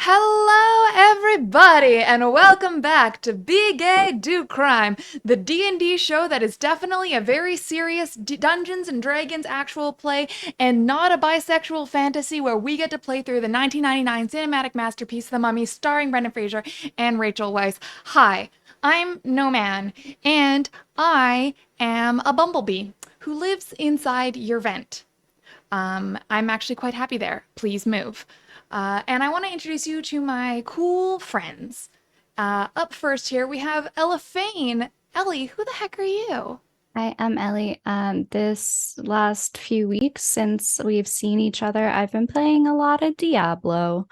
Hello, everybody, and welcome back to Be Gay, Do Crime, the D&D show that is definitely a very serious Dungeons and Dragons actual play and not a bisexual fantasy where we get to play through the 1999 cinematic masterpiece, The Mummy, starring Brendan Fraser and Rachel Weisz. Hi, I'm No Man, and I am a bumblebee who lives inside your vent. I'm actually quite happy there. Please move. And I want to introduce you to my cool friends. Up first here, we have Ella Fane. Ellie, who the heck are you? I am Ellie. This last few weeks since we've seen each other, I've been playing a lot of Diablo.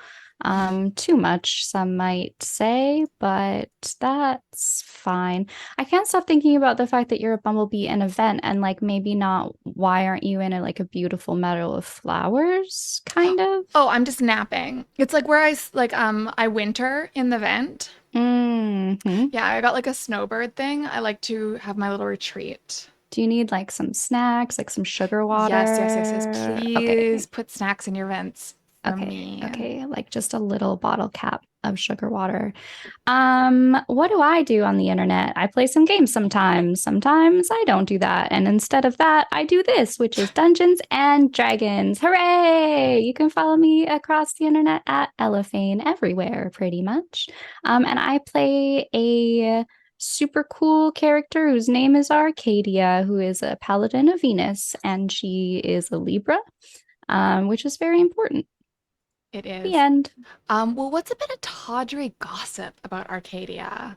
Too much, some might say, but that's fine. I can't stop thinking about the fact that you're a bumblebee in a vent and like maybe not why aren't you in a beautiful meadow of flowers, kind of? Oh, I'm just napping. It's like where I winter in the vent. Hmm. Yeah, I got like a snowbird thing. I like to have my little retreat. Do you need like some snacks, like some sugar Yes, yes, yes, yes. water? Please Okay. put snacks in your vents for Okay, me. okay, like just a little bottle cap of sugar water. What do I do on the internet? I play some games sometimes. Sometimes I don't do that. And instead of that, I do this, which is Dungeons and Dragons. Hooray! You can follow me across the internet at Elephane everywhere, pretty much. And I play a super cool character whose name is Arcadia, who is a paladin of Venus, and she is a Libra, which is very important. It The is. end. Well, what's a bit of tawdry gossip about Arcadia?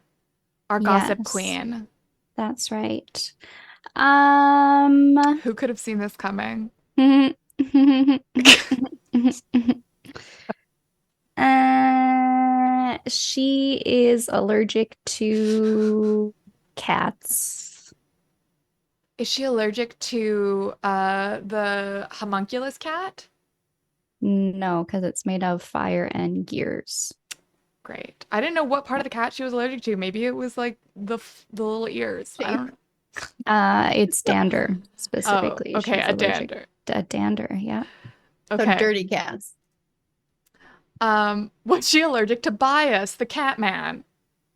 Our gossip Yes, queen. that's right. Um, Who could have seen this coming? she is allergic to cats. Is she allergic to the homunculus cat? No, because it's made of fire and gears. Great. I didn't know what part Yeah. of the cat she was allergic to. Maybe it was like the little ears. I Shape. don't know. It's dander Oh, specifically. okay, She's a allergic dander. to dander. Yeah. So Okay. dirty cats. Was she allergic to Bias, the cat man?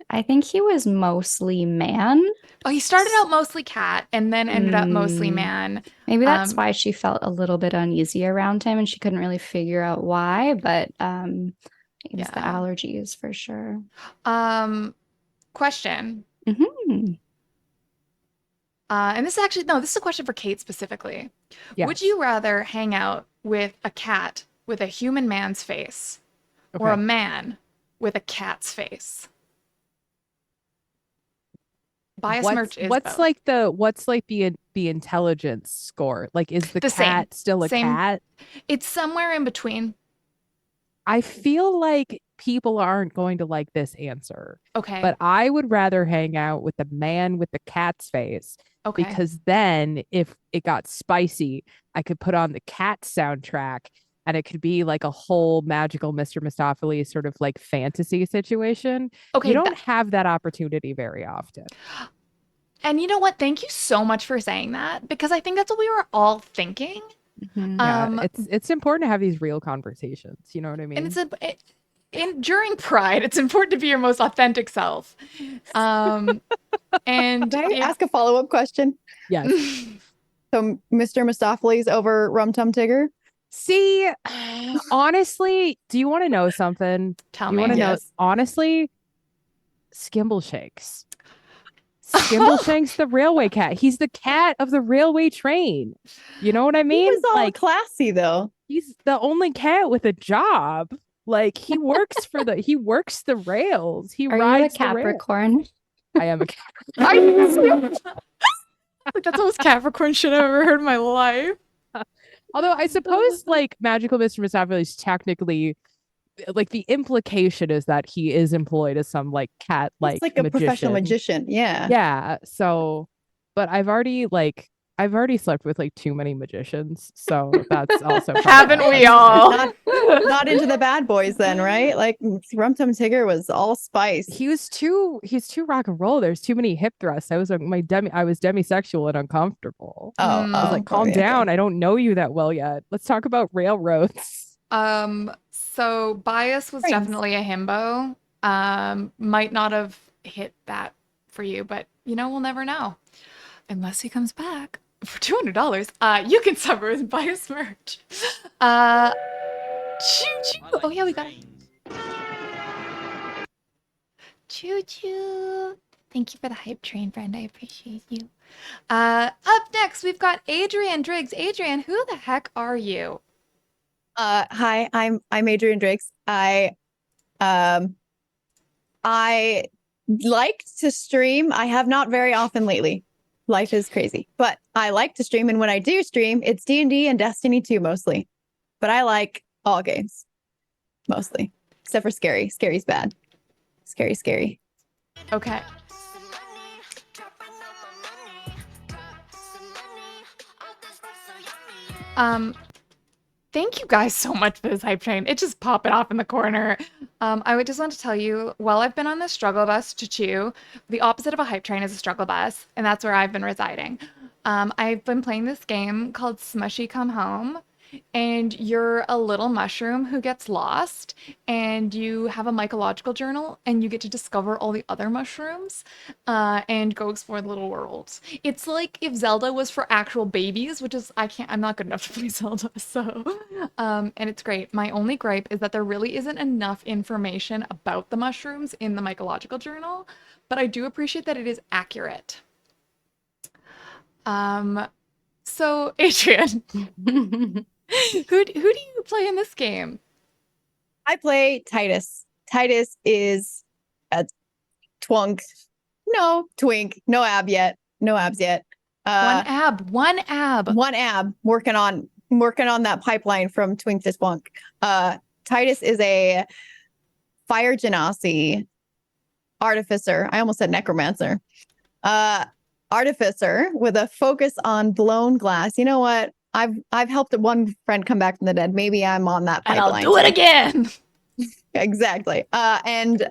I think he was mostly man. Oh, he started out mostly cat and then ended up mostly Mm, man. maybe that's Um, why she felt a little bit uneasy around him and she couldn't really figure out why, but it was the yeah. allergies for sure. Um, Question. Hmm. And this is actually, no, this is a question for Kate specifically. Would Yes. you rather hang out with a cat with a human man's face or a Okay. man with a cat's face? Bias What's merch is what's both. like the what's like the intelligence score? Like, is the The same. cat still a Same. cat? It's somewhere in between. I feel like people aren't going to like this answer, Okay. but I would rather hang out with the man with the cat's face Okay. because then if it got spicy, I could put on the cat soundtrack and it could be like a whole magical Mr. Mistopheles sort of like fantasy situation. You Okay. don't have that opportunity very often. And you know what? Thank you so much for saying that because I think that's what we were all thinking. Hmm. Yeah, Um, it's important to have these real conversations. You know what I and it's mean? during Pride, it's important to be your most authentic self. Um, and Can I if ask a follow-up question? Yes. So Mr. Mistopheles over Rum Tum Tigger? See, honestly, do you want to know something? tell You want me. to know, Yes. honestly, Skimbleshanks. Skimbleshanks, the railway cat. He's the cat of the railway train. You know what I He mean? was all Like, classy though. he's the only cat with a job. Like, he works the rails. He Are you a rides the rail. Capricorn? I am a cat. Like, that's the most Capricorn shit I've ever heard in my life. Although I suppose like magical Mr. Mistopheles technically like the implication is that he is employed as some like cat He's like like a professional magician. magician. Yeah. Yeah. So but I've already slept with like too many magicians. So that's also part of Haven't that. we all? Not into the bad boys then, right? Like Rum Tum Tigger was all spice. He's too rock and roll. There's too many hip thrusts. I was demisexual and uncomfortable. Oh, I was Mm, like, oh, calm okay. down. I don't know you that well yet. Let's talk about railroads. So bias was Brains. definitely a himbo. Might not have hit that for you, but we'll never know. Unless he comes back for $200. You can suffer with bias merch. Choo choo. Oh yeah, we got it. Choo choo. Thank you for the hype train, friend. I appreciate you. Up next, we've got Adrian Driggs. Adrian, who the heck are you? Hi, I'm Adrian Drakes. I like to stream. I have not very often lately. Life is crazy, but I like to stream, and when I do stream, it's D&D and Destiny 2 mostly. But I like all games mostly, except for Scary. Scary's bad. Scary. Okay. Thank you guys so much for this hype train. It's just popping off in the corner. I would just want to tell you, while I've been on this struggle bus to chew, the opposite of a hype train is a struggle bus, and that's where I've been residing. I've been playing this game called Smushy Come Home, and you're a little mushroom who gets lost, and you have a mycological journal, and you get to discover all the other mushrooms, and go explore the little world. It's like if Zelda was for actual babies, which is I'm not good enough to play Zelda, so and it's great. My only gripe is that there really isn't enough information about the mushrooms in the mycological journal, but I do appreciate that it is accurate. So Adrian, who do you play in this game? I play Titus. Titus is a twunk. No, twink. No abs yet. One ab. One ab. Working on that pipeline from twink to twunk. Titus is a fire genasi artificer. I almost said necromancer. Artificer with a focus on blown glass. You know what? I've helped one friend come back from the dead. Maybe I'm on that pipeline. And I'll do it again. Exactly. And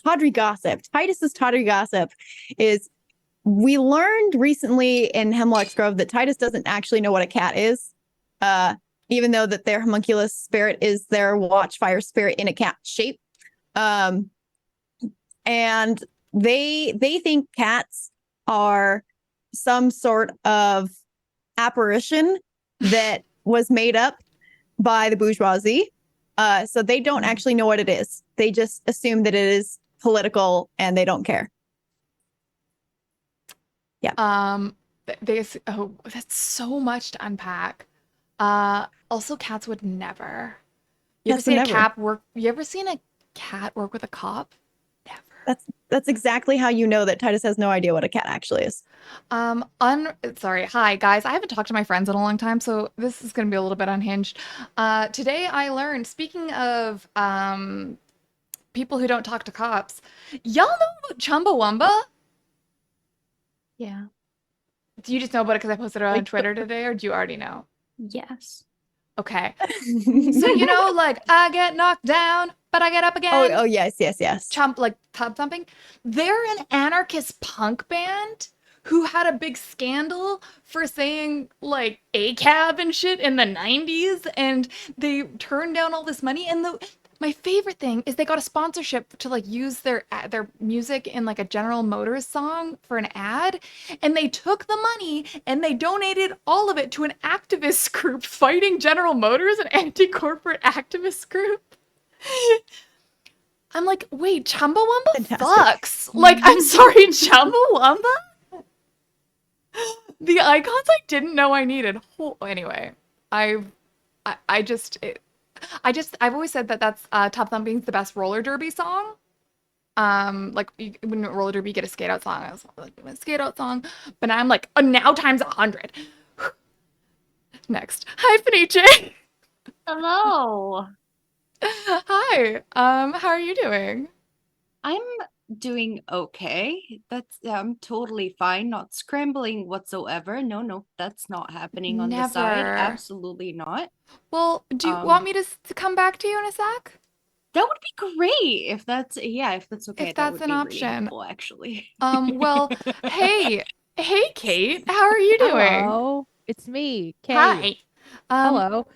Tawdry Gossip. Titus's Tawdry Gossip is, we learned recently in Hemlock's Grove that Titus doesn't actually know what a cat is. Even though that their homunculus spirit is their watchfire spirit in a cat shape. And they think cats are some sort of apparition that was made up by the bourgeoisie. So they don't actually know what it is. They just assume that it is political and they don't care. Yeah. That's so much to unpack. Also, cats would never. You ever seen a cat work? You ever seen a cat work with a cop? Never. That's exactly how you know that Titus has no idea what a cat actually is. Sorry. Hi, guys. I haven't talked to my friends in a long time, so this is going to be a little bit unhinged. Today I learned, speaking of people who don't talk to cops, y'all know about Chumbawamba? Yeah. Do you just know about it because I posted it on Twitter today, or do you already know? Yes. Okay. So, like, I get knocked down, but I get up again. Oh, yes. Like tub thumping. They're an anarchist punk band who had a big scandal for saying like ACAB and shit in the 90s, and they turned down all this money. And my favorite thing is they got a sponsorship to like use their music in like a General Motors song for an ad, and they took the money and they donated all of it to an activist group fighting General Motors, an anti-corporate activist group. I'm like, wait, Chumbawamba fucks. Like, I'm sorry, Chumbawamba? The icons I didn't know I needed. Anyway, I've always said that that's Top Thumping's the best roller derby song. Like when roller derby you get a skate out song, I was like a skate out song, but now I'm like now times 100. Next, hi Fenice. Hello. Hi. How are you doing? I'm doing okay. I'm totally fine. Not scrambling whatsoever. No, that's not happening on the side. Never. Absolutely not. Well, do you want me to come back to you in a sec? That would be great if that's okay. If that that's would an be really option. helpful, actually. Well, hey, Kate, how are you doing? Hello, it's me, Kate. Hi. Hello.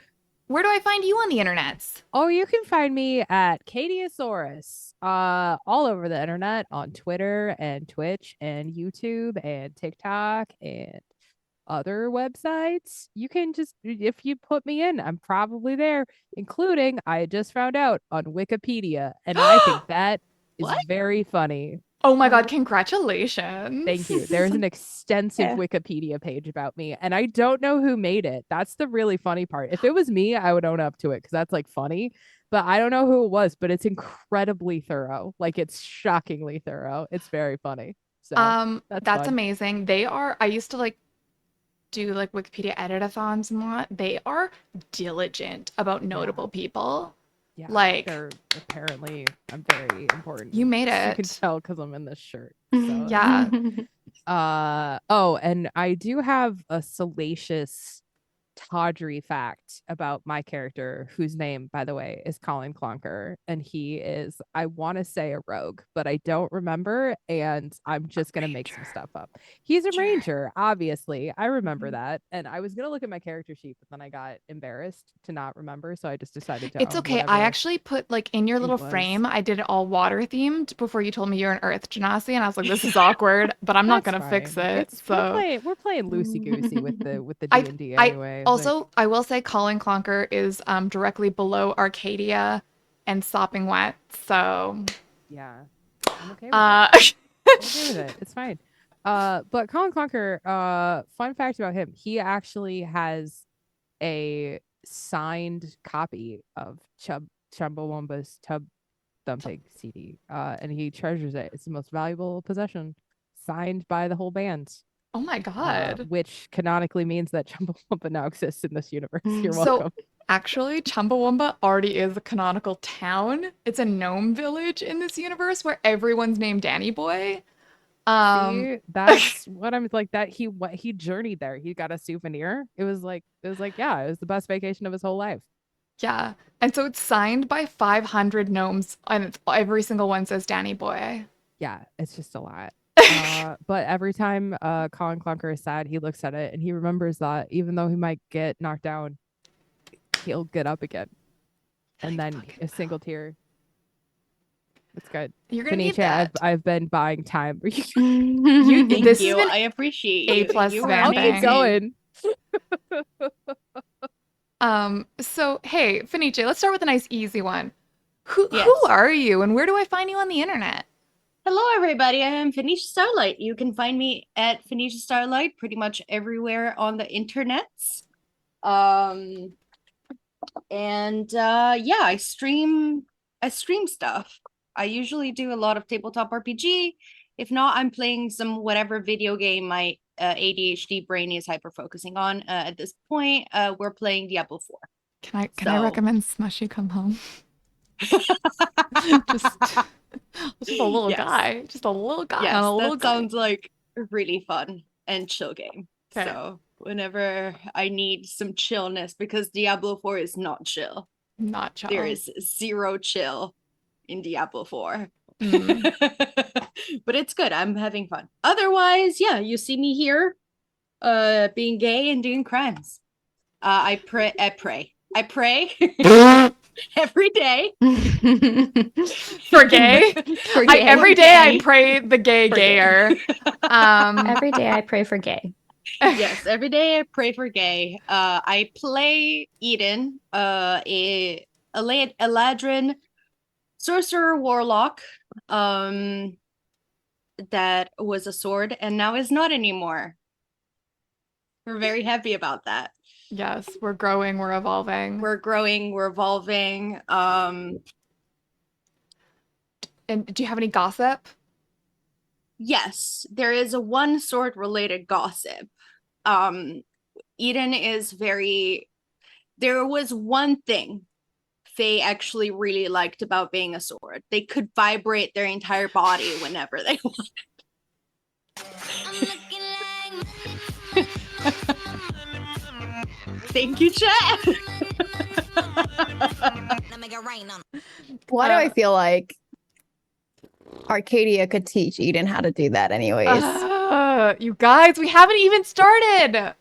where do I find you on the internets? Oh, you can find me at Cadiosaurus, all over the internet, on Twitter and Twitch and YouTube and TikTok and other websites. You can just, if you put me in, I'm probably there, including I just found out on Wikipedia, and I think that is What? very funny. Oh my God, congratulations. Thank you. There's an extensive Yeah. Wikipedia page about me, and I don't know who made it. That's the really funny part. If it was me, I would own up to it because that's like funny, but I don't know who it was, but it's incredibly thorough. Like it's shockingly thorough. It's very funny. So that's that's fun. amazing. I used to like do like Wikipedia edit-a-thons and what. They are diligent about notable people. Yeah, Like, they're apparently I'm very important. you made You can it. tell because I'm in this shirt. So Yeah. oh, and I do have a salacious tawdry fact about my character, whose name, by the way, is Colin Clonker, and he is, I want to say, a rogue, but I don't remember, and I'm just gonna make some stuff up. He's a ranger, obviously. I remember that, and I was gonna look at my character sheet, but then I got embarrassed to not remember, so I just decided to It's own okay. I whatever actually put like in your it little was. frame, I did it all water themed before you told me you're an Earth Genasi, and I was like, this is awkward, but I'm not That's gonna fix fine. it. So We're playing loosey goosey with the I D&D I anyway. Like, also I will say Colin Clonker is directly below Arcadia and Sopping Wet. So yeah, I'm okay with it. uh I'm okay with it. It's fine. But Colin Clonker, fun fact about him, he actually has a signed copy of Chumbawamba's Tub Thumping CD. And he treasures it. It's the most valuable possession, signed by the whole band. oh my God. Which canonically means that Chumbawamba now exists in this universe. You're So welcome. actually, Chumbawamba already is a canonical town. It's a gnome village in this universe where everyone's named Danny Boy. See, that's what I'm like. That he journeyed there. He got a souvenir. It was like yeah, it was the best vacation of his whole life. Yeah. And so it's signed by 500 gnomes, and every single one says Danny Boy. Yeah, it's just a lot. But every time Colin Clonker is sad, he looks at it and he remembers that even though he might get knocked down, he'll get up again. And then a single tear. It's good. You're gonna need Fenicia, that. I've been buying time. You, Thank this you. has been I appreciate A you. plus You vamping. I'll keep going. So hey, Fenice, let's start with a nice easy one. Who Yes. are you and where do I find you on the internet? Hello, everybody. I am Phoenicia Starlight. You can find me at Phoenicia Starlight pretty much everywhere on the internets. Yeah, I stream stuff. I usually do a lot of tabletop RPG. If not, I'm playing some whatever video game my ADHD brain is hyper focusing on. At this point, we're playing Diablo 4. Can I recommend Smushy Come Home? just a little Yes. guy. Just a little guy Yes, on a little that guy. sounds like a really fun and chill game. 'Kay. So whenever I need some chillness, because Diablo 4 is not chill. Not chill. There is zero chill in Diablo 4. Mm. But it's good. I'm having fun. Otherwise, yeah, you see me here being gay and doing crimes. I pray every day. For gay? For gay. Every day I Gay. pray the gay For gay. gayer. Every day I pray for gay. Yes, every day I pray for gay. I play Eden, a Eladrin sorcerer warlock, that was a sword and now is not anymore. We're very happy about that. Yes, we're growing, we're evolving. We're growing, we're evolving. And do you have any gossip? Yes, there is a one sword related gossip. Eden is very. There was one thing Faye actually really liked about being a sword. They could vibrate their entire body whenever they wanted. Thank you, chat. Why do I feel like Arcadia could teach Eden how to do that anyways? You guys, we haven't even started.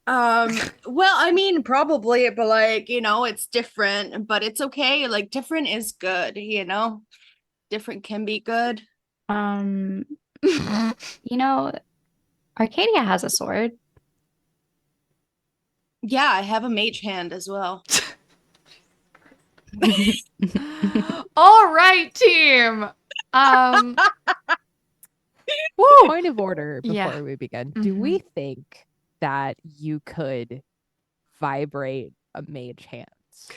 Well, I mean, probably, but like, it's different, but it's okay. Like, different is good, Different can be good. Um, you know, Arcadia has a sword. Yeah, I have a mage hand as well. All right, team. Woo. Point of order Yeah. before we begin. Do we think that you could vibrate a mage hands?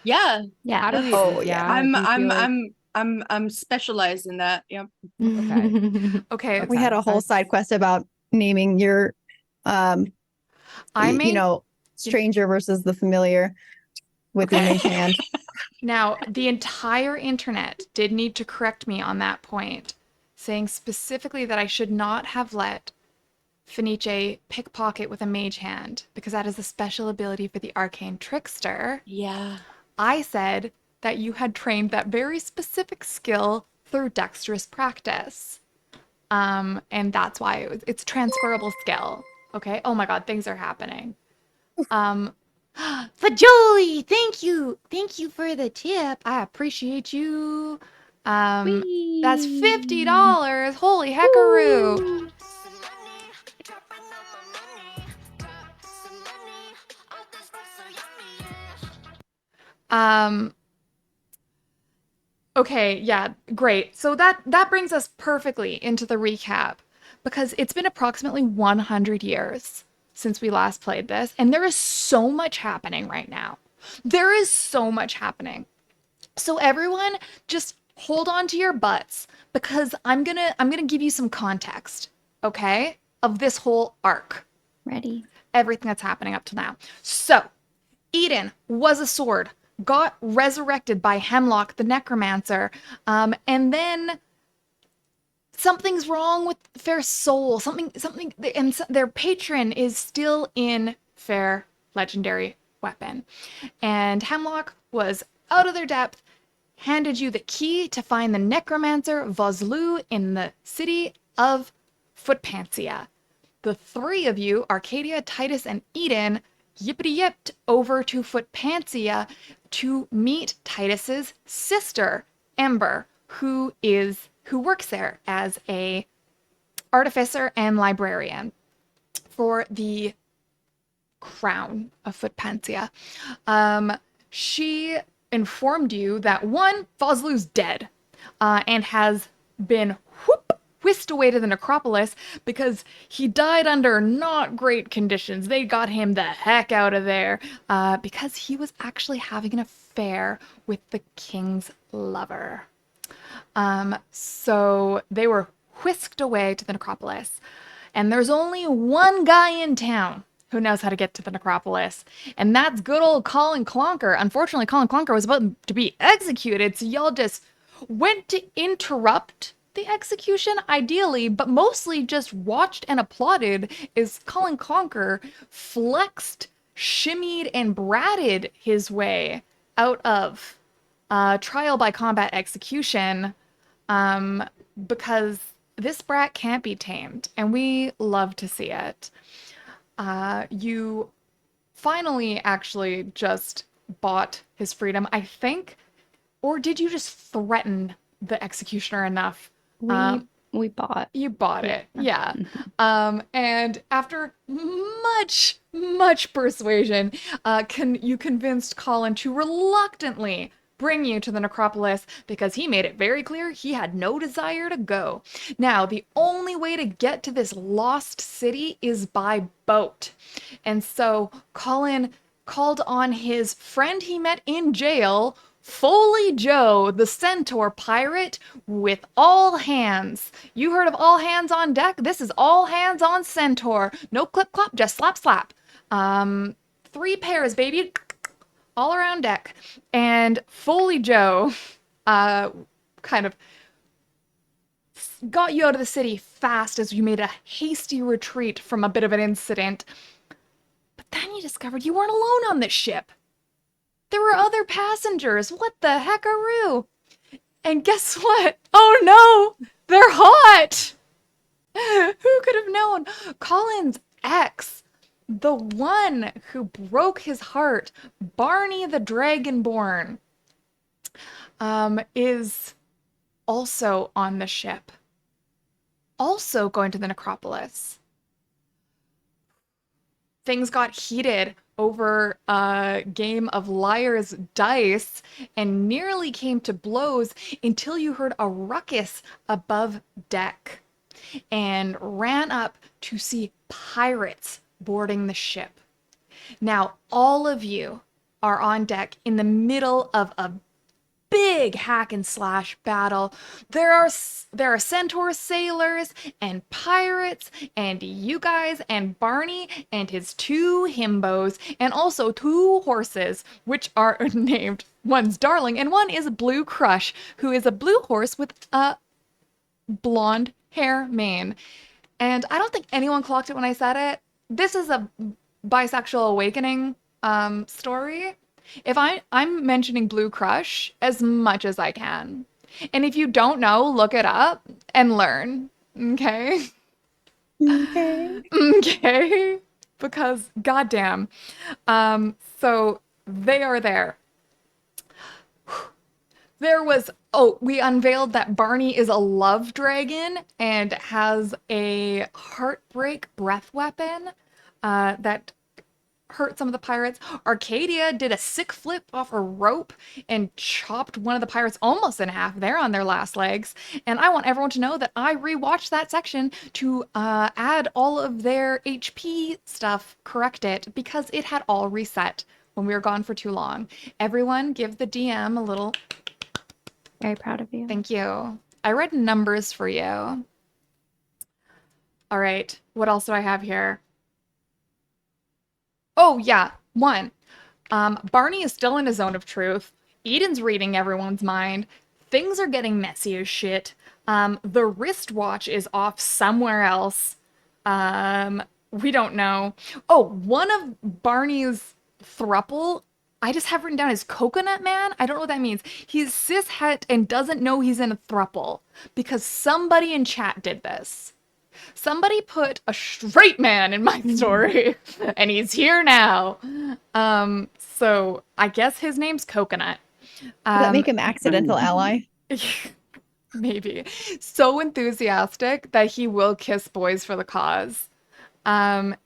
Yeah, Yeah. How do we? Oh, yeah. I'm do you feel like- I'm specialized in that. Yep. Okay. Okay. We had a whole side quest about naming your, I made stranger versus the familiar with your mage hand. now the entire internet did need to correct me on that point, saying specifically that I should not have let Fenice pickpocket with a mage hand because that is a special ability for the arcane trickster. Yeah. I said that you had trained that very specific skill through dexterous practice. And that's why it's transferable skill. Okay. Oh my God, things are happening. Fajoli, thank you. Thank you for the tip. I appreciate you. That's $50. Holy heckaroo. Um, okay, yeah, great. So that brings us perfectly into the recap because it's been approximately 100 years since we last played this, and there is so much happening right now. There is so much happening. So everyone just hold on to your butts because I'm going to give you some context, okay? Of this whole arc. Ready. Everything that's happening up to now. So, Eden was a sword, got resurrected by Hemlock the Necromancer, and then something's wrong with Fair Soul. And their patron is still in Fair Legendary Weapon. And Hemlock was out of their depth, handed you the key to find the Necromancer Voslu in the city of Footpansia. The three of you, Arcadia, Titus, and Eden, yippity-yipped over to Footpansia to meet Titus's sister, Ember, who works there as a artificer and librarian for the crown of Footpansia. She informed you that one, Foslu's dead, and has been whisked away to the necropolis because he died under not great conditions. They got him the heck out of there because he was actually having an affair with the king's lover. So they were whisked away to the necropolis. And there's only one guy in town who knows how to get to the necropolis, and that's good old Colin Clonker. Unfortunately, Colin Clonker was about to be executed, so y'all just went to interrupt the execution, ideally, but mostly just watched and applauded as Colin Clonker flexed, shimmied, and bratted his way out of trial by combat execution because this brat can't be tamed, and we love to see it. You finally actually just bought his freedom, I think, or did you just threaten the executioner enough? We bought. You bought it, yeah. And after much persuasion, you convinced Colin to reluctantly bring you to the necropolis because he made it very clear he had no desire to go. Now, the only way to get to this lost city is by boat. And so Colin called on his friend he met in jail, Foley Joe, the centaur pirate, with all hands. You heard of all hands on deck? This is all hands on centaur. No clip clop, just slap slap. 3 pairs, baby, all around deck. And Foley Joe kind of got you out of the city fast as you made a hasty retreat from a bit of an incident. But then you discovered you weren't alone on this ship. There were other passengers. What the heckaroo? And guess what? Oh no, they're hot. Who could have known? Colin's ex, the one who broke his heart, Barney the Dragonborn, is also on the ship, also going to the necropolis. Things got heated over a game of liar's dice and nearly came to blows until you heard a ruckus above deck and ran up to see pirates boarding the ship. Now, all of you are on deck in the middle of a big hack and slash battle. There are centaur sailors and pirates and you guys and Barney and his two himbos and also two horses, which are named, one's Darling and one is Blue Crush, who is a blue horse with a blonde hair mane. And I don't think anyone clocked it when I said it. This is a bisexual awakening story. If I'm mentioning Blue Crush as much as I can. And if you don't know, look it up and learn. Okay? Okay. Okay? Because goddamn. So they are there. We unveiled that Barney is a love dragon and has a heartbreak breath weapon that hurt some of the pirates. Arcadia did a sick flip off a rope and chopped one of the pirates almost in half. They're on their last legs. And I want everyone to know that I rewatched that section to add all of their HP stuff, correct it, because it had all reset when we were gone for too long. Everyone give the DM a little Very proud of you. thank you. I read numbers for you. All right. What else do I have here? Oh, yeah. One. Barney is still in a zone of truth. Eden's reading everyone's mind. Things are getting messy as shit. The wristwatch is off somewhere else. We don't know. Oh, one of Barney's thruple, I just have written down as Coconut Man. I don't know what that means. He's cishet and doesn't know he's in a thruple because somebody in chat did this. Somebody put a straight man in my story, and he's here now. So I guess his name's Coconut. Does that make him accidental ally? Maybe. So enthusiastic that he will kiss boys for the cause. And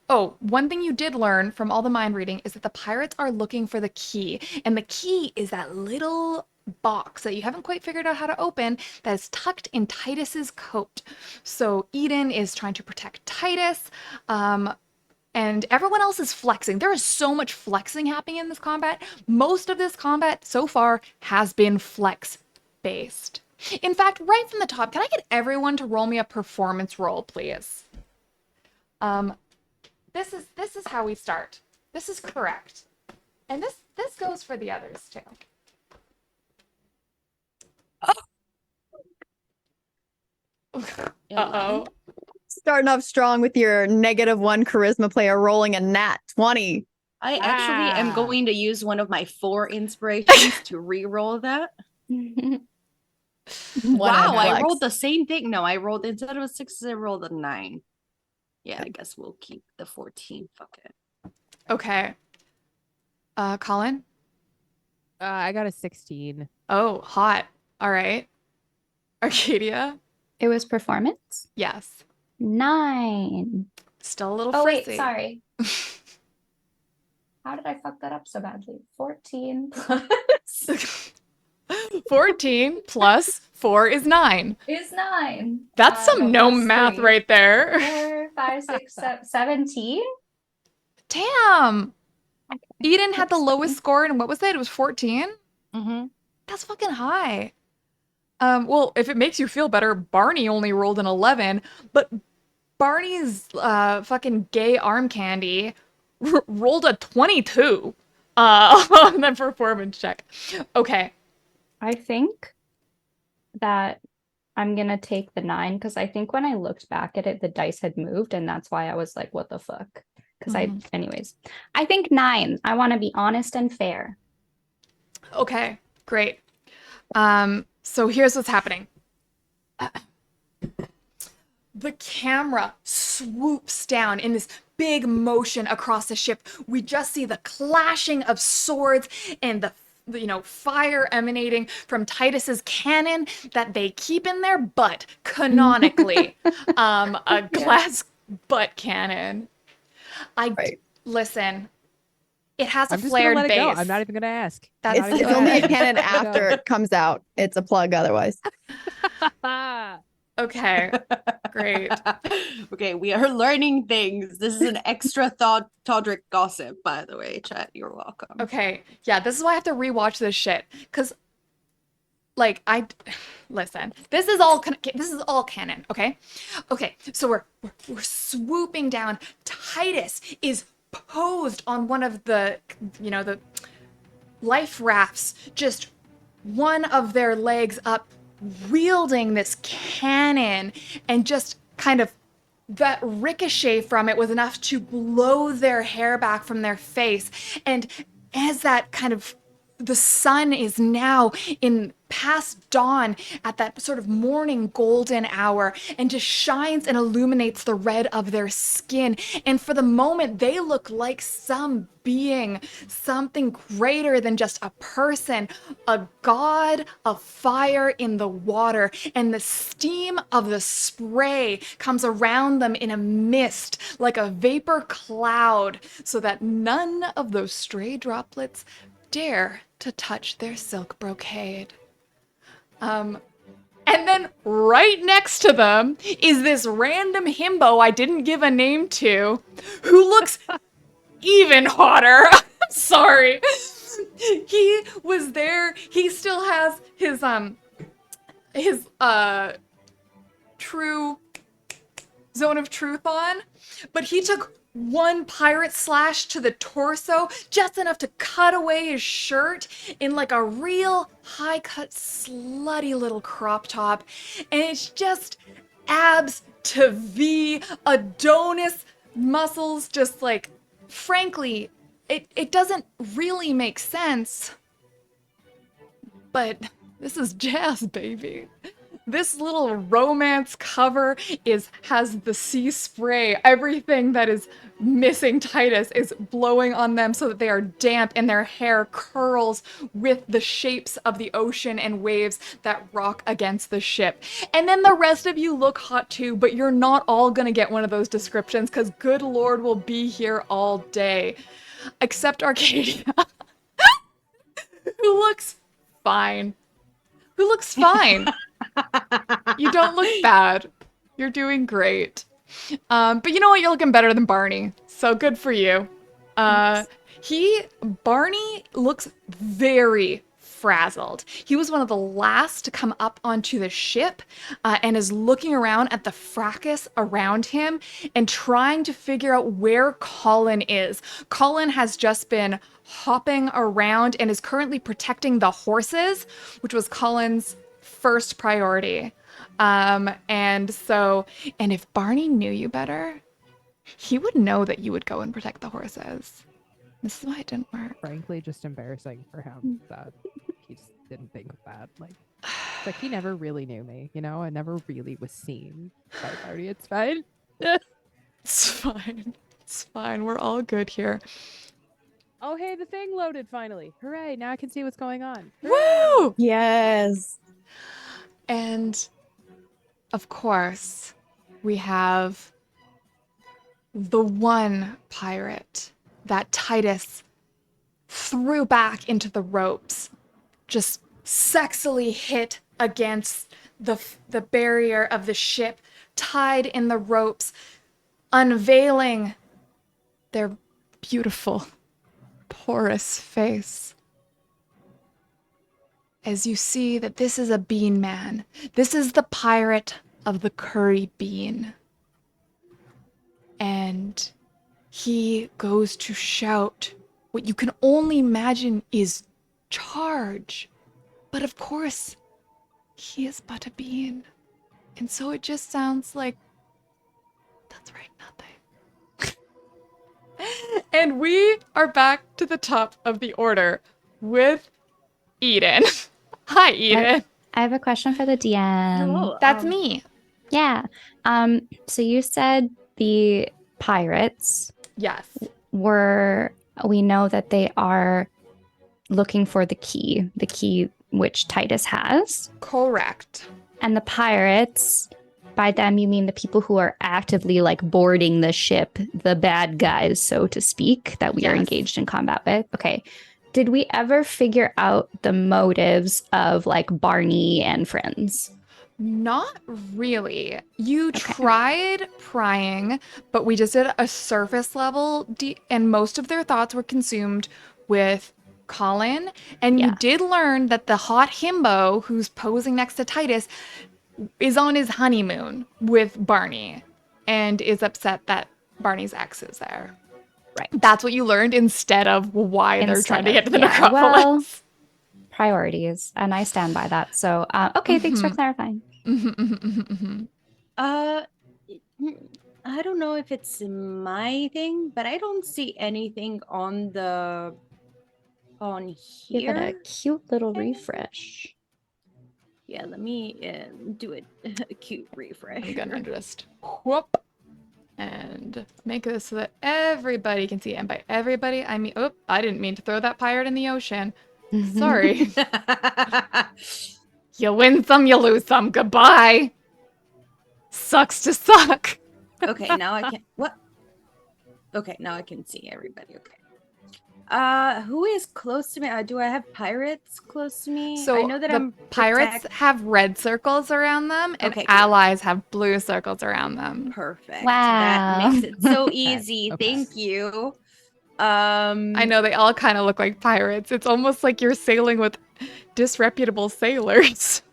oh, one thing you did learn from all the mind reading is that the pirates are looking for the key, and the key is that little box that you haven't quite figured out how to open that is tucked in Titus's coat. So Eden is trying to protect Titus, and everyone else is flexing. There is so much flexing happening in this combat. Most of this combat so far has been flex based. In fact, right from the top, can I get everyone to roll me a performance roll, please? This is how we start. This is correct. And this goes for the others too. Uh-oh. Starting off strong with your -1 charisma player rolling a nat 20. I actually am going to use one of my 4 inspirations to re-roll that. Wow, I rolled the same thing. No, I rolled, instead of a 6, I rolled a 9. Yeah, I guess we'll keep the 14. Fuck it. Okay. Colin? I got a 16. Oh, hot. All right. Arcadia? It was performance. Yes. 9. Still a little Oh, frizzy. wait, sorry. How did I fuck that up so badly? 14 plus 14 plus 4 is 9. is 9. That's some no plus math 3. right there. 4, 5, 6, 7, 17. Damn. Okay. Eden had the That's lowest score, and what was it? It was 14? Mm-hmm. That's fucking high. Well, if it makes you feel better, Barney only rolled an 11, but Barney's fucking gay arm candy rolled a 22 on the performance check. Okay. I think that I'm going to take the 9 because I think when I looked back at it, the dice had moved, and that's why I was like, what the fuck? Because anyways, I think 9. I want to be honest and fair. Okay, great. So here's what's happening. The camera swoops down in this big motion across the ship. We just see the clashing of swords and the fire emanating from Titus's cannon that they keep in their butt, canonically, a glass butt cannon. Listen, it has a I'm just gonna flared let it base. go. I'm not even gonna ask. That's Not It's even only a gonna cannon ask. after it comes out. It's a plug otherwise. Okay, great. Okay, we are learning things. This is an extra Todrick gossip, by the way, chat. You're welcome. Okay, yeah, this is why I have to rewatch this shit, because, like, listen, this is all canon, okay? Okay, so we're swooping down. Titus is posed on one of the life rafts, just one of their legs up, wielding this cannon, and just kind of that ricochet from it was enough to blow their hair back from their face. And as that kind of the sun is now in past dawn at that sort of morning golden hour and just shines and illuminates the red of their skin. And for the moment, they look like some being, something greater than just a person, a god of fire in the water. And the steam of the spray comes around them in a mist, like a vapor cloud, so that none of those stray droplets dare to touch their silk brocade. And then right next to them is this random himbo I didn't give a name to, who looks even hotter. I'm sorry. He was there. He still has his true zone of truth on, but he took one pirate slash to the torso, just enough to cut away his shirt in like a real high cut slutty little crop top. And it's just abs to V, Adonis muscles, just like, frankly, it doesn't really make sense. But this is jazz, baby. This little romance cover has the sea spray. Everything that is missing Titus is blowing on them so that they are damp and their hair curls with the shapes of the ocean and waves that rock against the ship. And then the rest of you look hot too, but you're not all gonna get one of those descriptions because good Lord will be here all day. Except Arcadia, who looks fine. You don't look bad. You're doing great. But you know what? You're looking better than Barney. So good for you. Barney looks very frazzled. He was one of the last to come up onto the ship and is looking around at the fracas around him and trying to figure out where Colin is. Colin has just been hopping around and is currently protecting the horses, which was Colin's first priority. And if Barney knew you better, he would know that you would go and protect the horses. This is why it didn't work. Frankly, just embarrassing for him that he just didn't think of that. Like, it's like he never really knew me, you know? I never really was seen by Barney. It's fine. It's fine. It's fine. We're all good here. Oh, hey, the thing loaded finally. Hooray, now I can see what's going on. Woo! Yes. And of course, we have the one pirate that Titus threw back into the ropes, just sexily hit against the barrier of the ship, tied in the ropes, unveiling their beautiful, porous face. As you see that this is a bean man. This is the pirate of the curry bean. And he goes to shout what you can only imagine is charge. But of course, he is but a bean. And so it just sounds like, that's right, nothing. And we are back to the top of the order with Eden. Hi, Eden. I have a question for the DM. Hello. That's me. Yeah. So you said the pirates. Yes. We know that they are looking for the key which Titus has. Correct. And the pirates, by them you mean the people who are actively like boarding the ship, the bad guys, so to speak, that we are Yes. engaged in combat with. Okay. Did we ever figure out the motives of like Barney and friends? Not really. You tried prying, but we just did a surface level, and most of their thoughts were consumed with Colin. And you did learn that the hot himbo who's posing next to Titus is on his honeymoon with Barney and is upset that Barney's ex is there. Right. That's what you learned instead of why they're trying to get to the necropolis. Well, priorities, and I stand by that. So, okay, thanks for clarifying. I don't know if it's my thing, but I don't see anything on here. Give it a cute little refresh. Yeah, let me do a cute refresh. I'm gonna just whoop and make this so that everybody can see. And by everybody, I mean, oh, I didn't mean to throw that pirate in the ocean. Sorry. You win some, you lose some. Goodbye. Sucks to suck. Okay, now I can. What? Okay, now I can see everybody. Okay. Who is close to me? Do I have pirates close to me? So I know that the pirates have red circles around them, and allies have blue circles around them. Perfect. Wow. That makes it so easy. Okay. Thank you. I know they all kind of look like pirates. It's almost like you're sailing with disreputable sailors.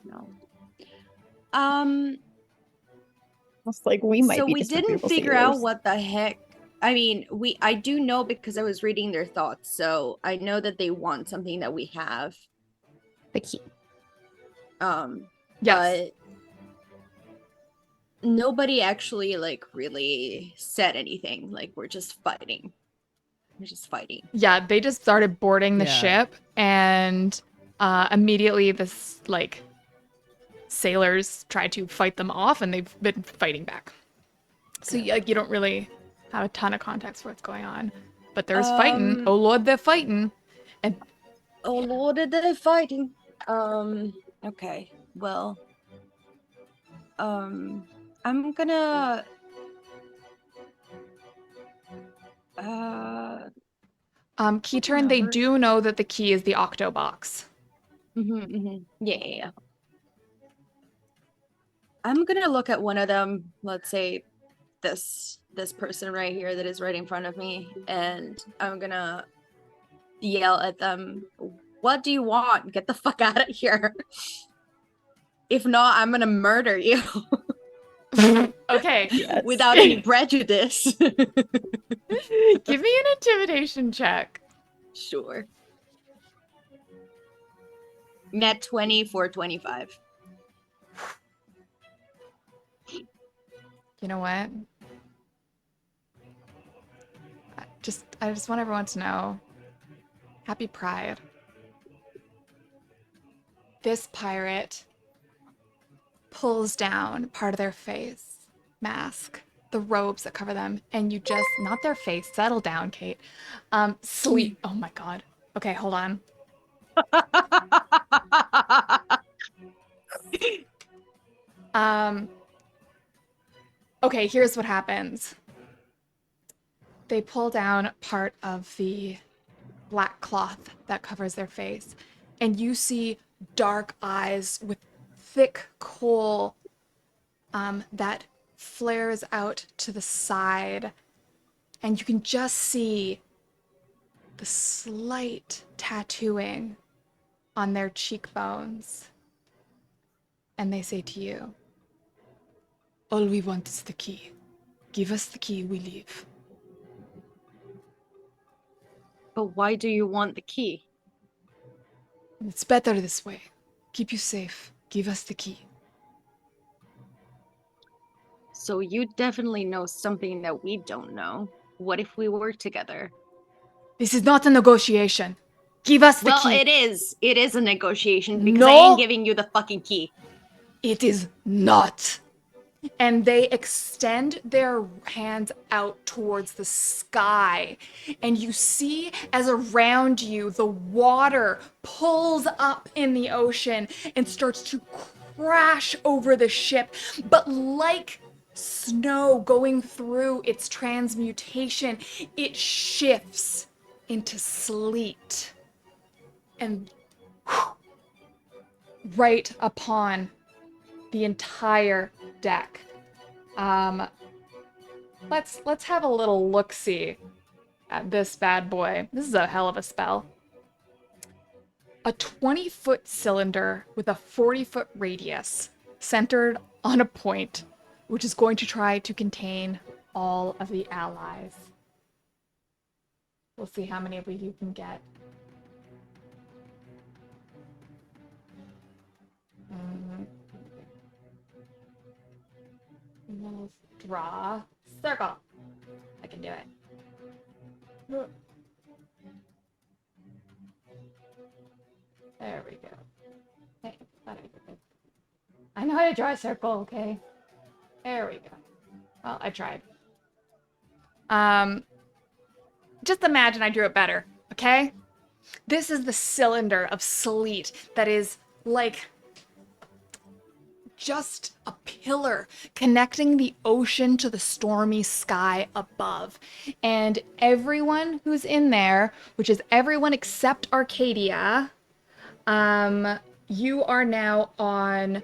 No. It's like we might. So be we didn't disreputable figure sailors. out what the heck. I mean, I do know because I was reading their thoughts, so I know that they want something that we have. The key. Yes. Yes. But nobody actually like really said anything. Like we're just fighting. We're just fighting. Yeah, they just started boarding the Yeah. ship, and immediately this like sailors tried to fight them off, and they've been fighting back. So like you don't really have a ton of context for what's going on, but there's fighting. Oh Lord, they're fighting, and Oh Lord, they're fighting. Okay. Well. I'm gonna. key turn. They do know that the key is the octo box. Yeah. I'm gonna look at one of them. Let's say this person right here that is right in front of me, and I'm gonna yell at them. What do you want? Get the fuck out of here. If not, I'm gonna murder you. Okay. Yes. Without any prejudice. Give me an intimidation check. Sure. Net 20 for 25. You know what? I just want everyone to know. Happy Pride. This pirate pulls down part of their face mask, the robes that cover them, and you just, not their face, settle down, Kate. Sleep. Oh my God. Okay, hold on. Okay, here's what happens. They pull down part of the black cloth that covers their face, and you see dark eyes with thick coal that flares out to the side, and you can just see the slight tattooing on their cheekbones. And they say to you, "All we want is the key. Give us the key, we leave." But why do you want the key? It's better this way. Keep you safe. Give us the key. So you definitely know something that we don't know. What if we work together? This is not a negotiation. Give us the Well, key. it is. It is a negotiation because No. I ain't giving you the fucking key. It is not. and they extend their hands out towards the sky. And you see as around you, the water pulls up in the ocean and starts to crash over the ship. But like snow going through its transmutation, it shifts into sleet and right upon the entire deck. Let's have a little look-see at this bad boy. This is a hell of a spell. A 20-foot cylinder with a 40-foot radius centered on a point, which is going to try to contain all of the allies. We'll see how many of you can get. We'll draw circle. I can do it. There we go. Hey, I know how to draw a circle, okay? There we go. Well, I tried. Just imagine I drew it better, okay? This is the cylinder of sleet that is like just a pillar connecting the ocean to the stormy sky above. And everyone who's in there, which is everyone except Arcadia, you are now on,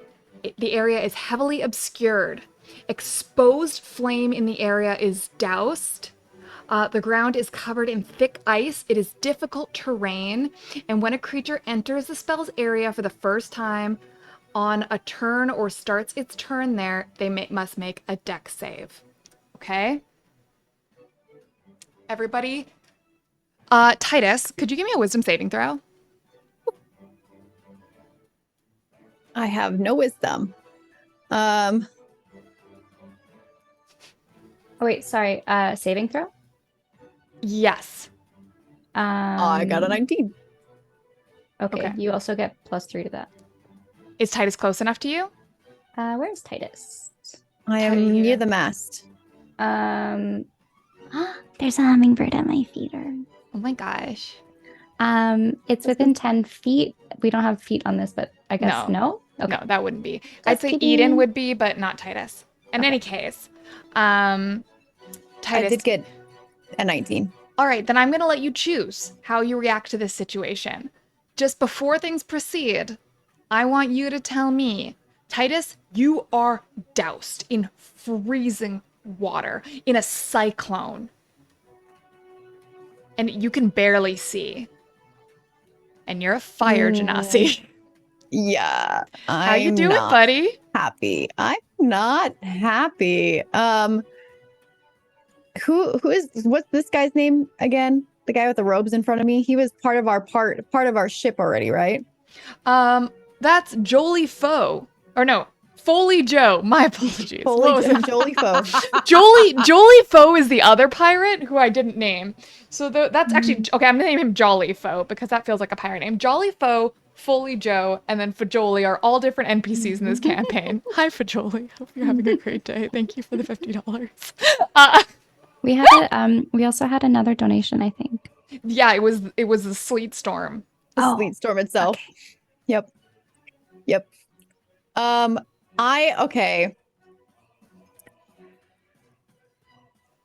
the area is heavily obscured. Exposed flame in the area is doused. The ground is covered in thick ice. It is difficult terrain. And when a creature enters the spell's area for the first time on a turn or starts its turn there, they must make a dex save. Okay? Everybody. Titus, could you give me a wisdom saving throw? I have no wisdom. Oh, wait, sorry. Saving throw? Yes. I got a 19. Okay, Okay. you also get +3 to that. Is Titus close enough to you? Where's Titus? I Teddy am here. near the mast. There's a hummingbird at my feeder. Oh my gosh. It's within 10 feet. We don't have feet on this, but I guess no? Okay. No, that wouldn't be. I'd Just say kidding. Eden would be, but not Titus. In Okay. any case, I Titus. did get a 19. All right, then I'm going to let you choose how you react to this situation. Just before things proceed, I want you to tell me, Titus, you are doused in freezing water, in a cyclone. And you can barely see. And you're a fire genasi. Yeah. How you I'm doing, not buddy? happy. I'm not happy. What's this guy's name again? The guy with the robes in front of me? He was part of our ship already, right? That's Jolie Foe. Or no, Foley Joe. My apologies. What was it? Jolie Foe. Jolie Foe is the other pirate who I didn't name. So that's actually okay. I'm gonna name him Jolly Foe because that feels like a pirate name. Jolly Foe, Foley Joe, and then Fajoli are all different NPCs in this campaign. Hi, Fajoli. Hope you're having a great day. Thank you for the $50. We had we also had another donation, I think. Yeah, it was the sleet storm. The sleet storm itself. Okay. Yep. Okay.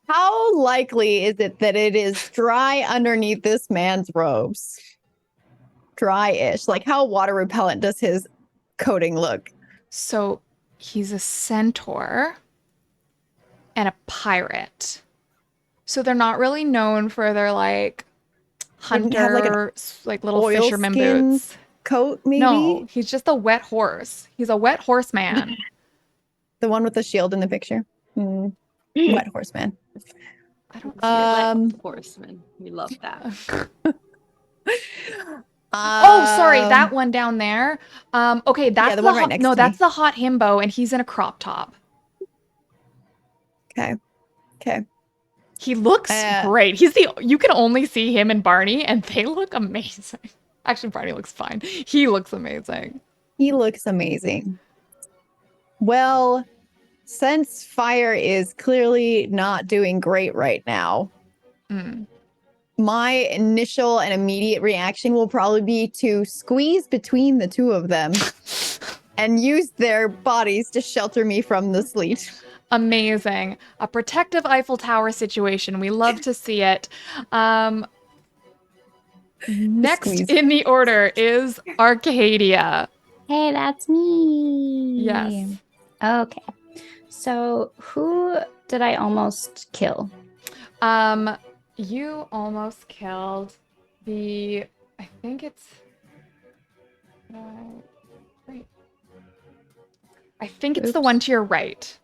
How likely is it that it is dry underneath this man's robes? Dry-ish. Like, how water repellent does his coating look? So he's a centaur and a pirate. So they're not really known for their like Wouldn't have, like, an hunter, like little fisherman oilskin boots. Coat, maybe? No, he's just a wet horse. He's a wet horseman. The one with the shield in the picture. Wet horseman. I don't see Wet horseman. We love that. Oh, sorry, that one down there. Okay, that's the one right next to me. that's the hot himbo, and he's in a crop top. Okay. He looks great. You can only see him and Barney, and they look amazing. Actually, Barney looks fine. He looks amazing. He looks amazing. Well, since fire is clearly not doing great right now, Mm. my initial and immediate reaction will probably be to squeeze between the two of them and use their bodies to shelter me from the sleet. Amazing. A protective Eiffel Tower situation. We love to see it. Next Squeeze. in the order is Arcadia. Hey, that's me. Yes. Okay. So who did I almost kill? You almost killed the. I think it's. Wait. I think it's the Oops. one to your right.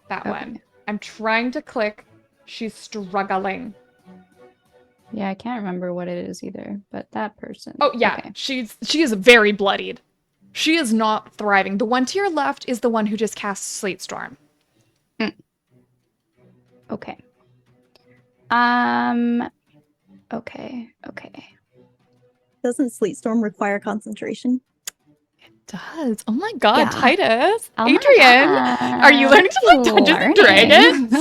That Okay. one. I'm trying to click. She's struggling. Yeah, I can't remember what it is either, but that person. Oh yeah, Okay. she is very bloodied. She is not thriving. The one to your left is the one who just cast Slate Storm. Okay. Okay. Doesn't Sleet Storm require concentration? Does. Oh my god, Yeah. Titus. Oh my Adrian, are you God, learning to play Dungeons and Dragons?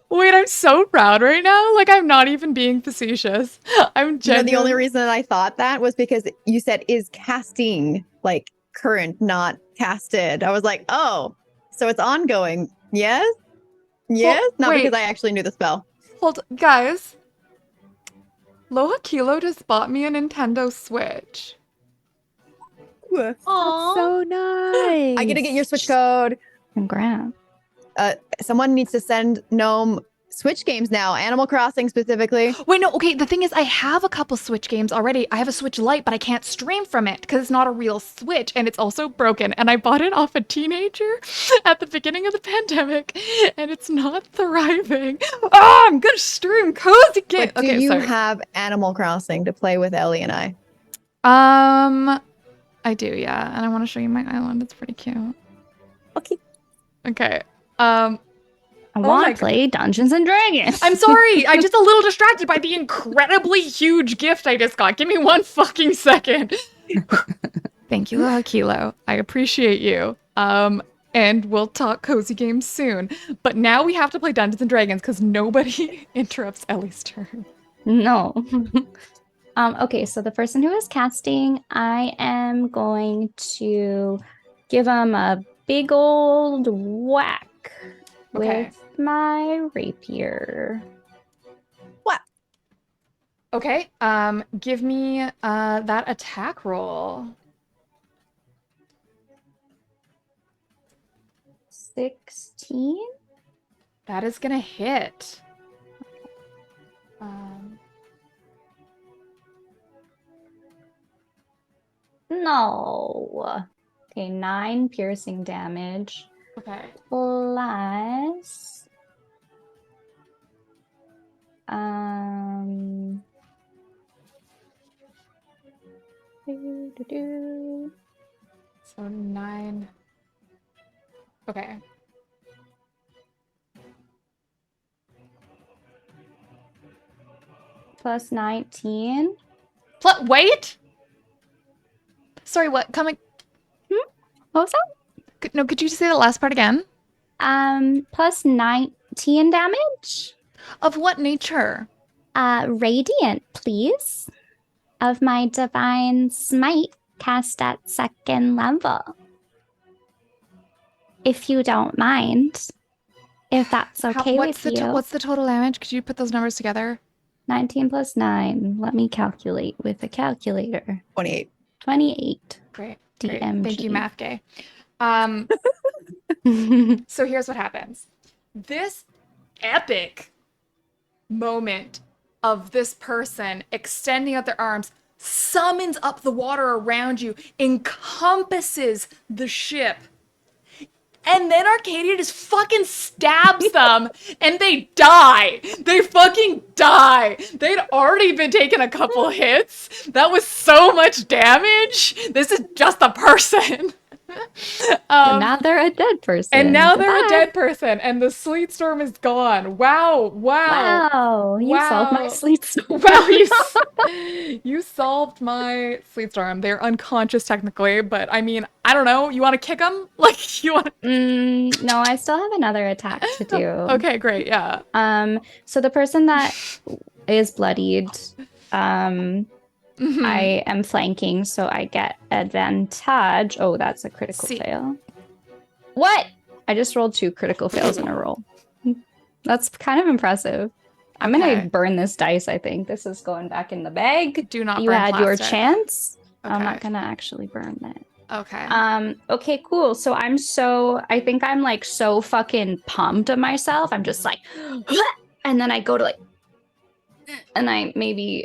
Wait, I'm so proud right now. Like, I'm not even being facetious. I'm You know, genuinely. the only reason that I thought that was because you said is casting like current, not casted. I was like, oh, so it's ongoing. Yes? Yes? Not wait. because I actually knew the spell. Hold, guys. Loha Kilo just bought me a Nintendo Switch. That's so nice. I get to get your Switch code. Congrats. Someone needs to send Gnome Switch games now, Animal Crossing specifically. Wait, no, okay, the thing is, I have a couple Switch games already. I have a Switch Lite, but I can't stream from it because it's not a real Switch and it's also broken. And I bought it off a teenager at the beginning of the pandemic and it's not thriving. Oh, I'm gonna stream Cozy Game. But do Okay, you sorry. have Animal Crossing to play with Ellie and I? I do, yeah. And I want to show you my island. It's pretty cute. Okay. Okay. I my want God. to play Dungeons and Dragons. I'm sorry. I'm just a little distracted by the incredibly huge gift I just got. Give me one fucking second. Thank you, Loha Kilo. I appreciate you. And we'll talk cozy games soon. But now we have to play Dungeons and Dragons because nobody interrupts Ellie's turn. No. Okay, so the person who is casting, I am going to give him a big old whack Okay. with my rapier. Okay. Give me that attack roll. 16? That is gonna hit. No. Okay, 9 piercing damage Okay. plus um doo-doo-doo. So 9. Okay. plus 19. Wait. Sorry. What? Coming. What was that? No. Could you say the last part again? Plus 19 damage. Of what nature? Radiant, please. Of my divine smite cast at 2nd level. If you don't mind. If that's okay with you. What's the total damage? Could you put those numbers together? 19 plus 9. Let me calculate with a calculator. 28. 28. Great. DMG. Thank you, math gay. So here's what happens. This epic moment of this person extending out their arms summons up the water around you, encompasses the ship. And then Arcadia just fucking stabs them and they die. They fucking die. They'd already been taking a couple hits. That was so much damage. This is just a person. So now they're a dead person. and now they're a Goodbye. dead person, and the sleet storm is gone. Wow! Wow! Wow, you solved my Wow. sleep storm. Wow! You solved my sleet storm. They're unconscious technically, but I mean, I don't know. You want to kick them? Like you want? No, I still have another attack to do. Okay, great. Yeah. So the person that is bloodied, Mhm. I am flanking, so I get advantage. Oh, that's a critical See. fail. What? I just rolled 2 critical fails in a row. That's kind of impressive. I'm Okay. gonna burn this dice, I think. This is going back in the bag. Do not You burn had your plastic. chance. I'm Okay. not gonna actually burn it. Okay. Okay, cool. So I think I'm like so fucking pumped of myself. I'm just like, and then I go to like, and I maybe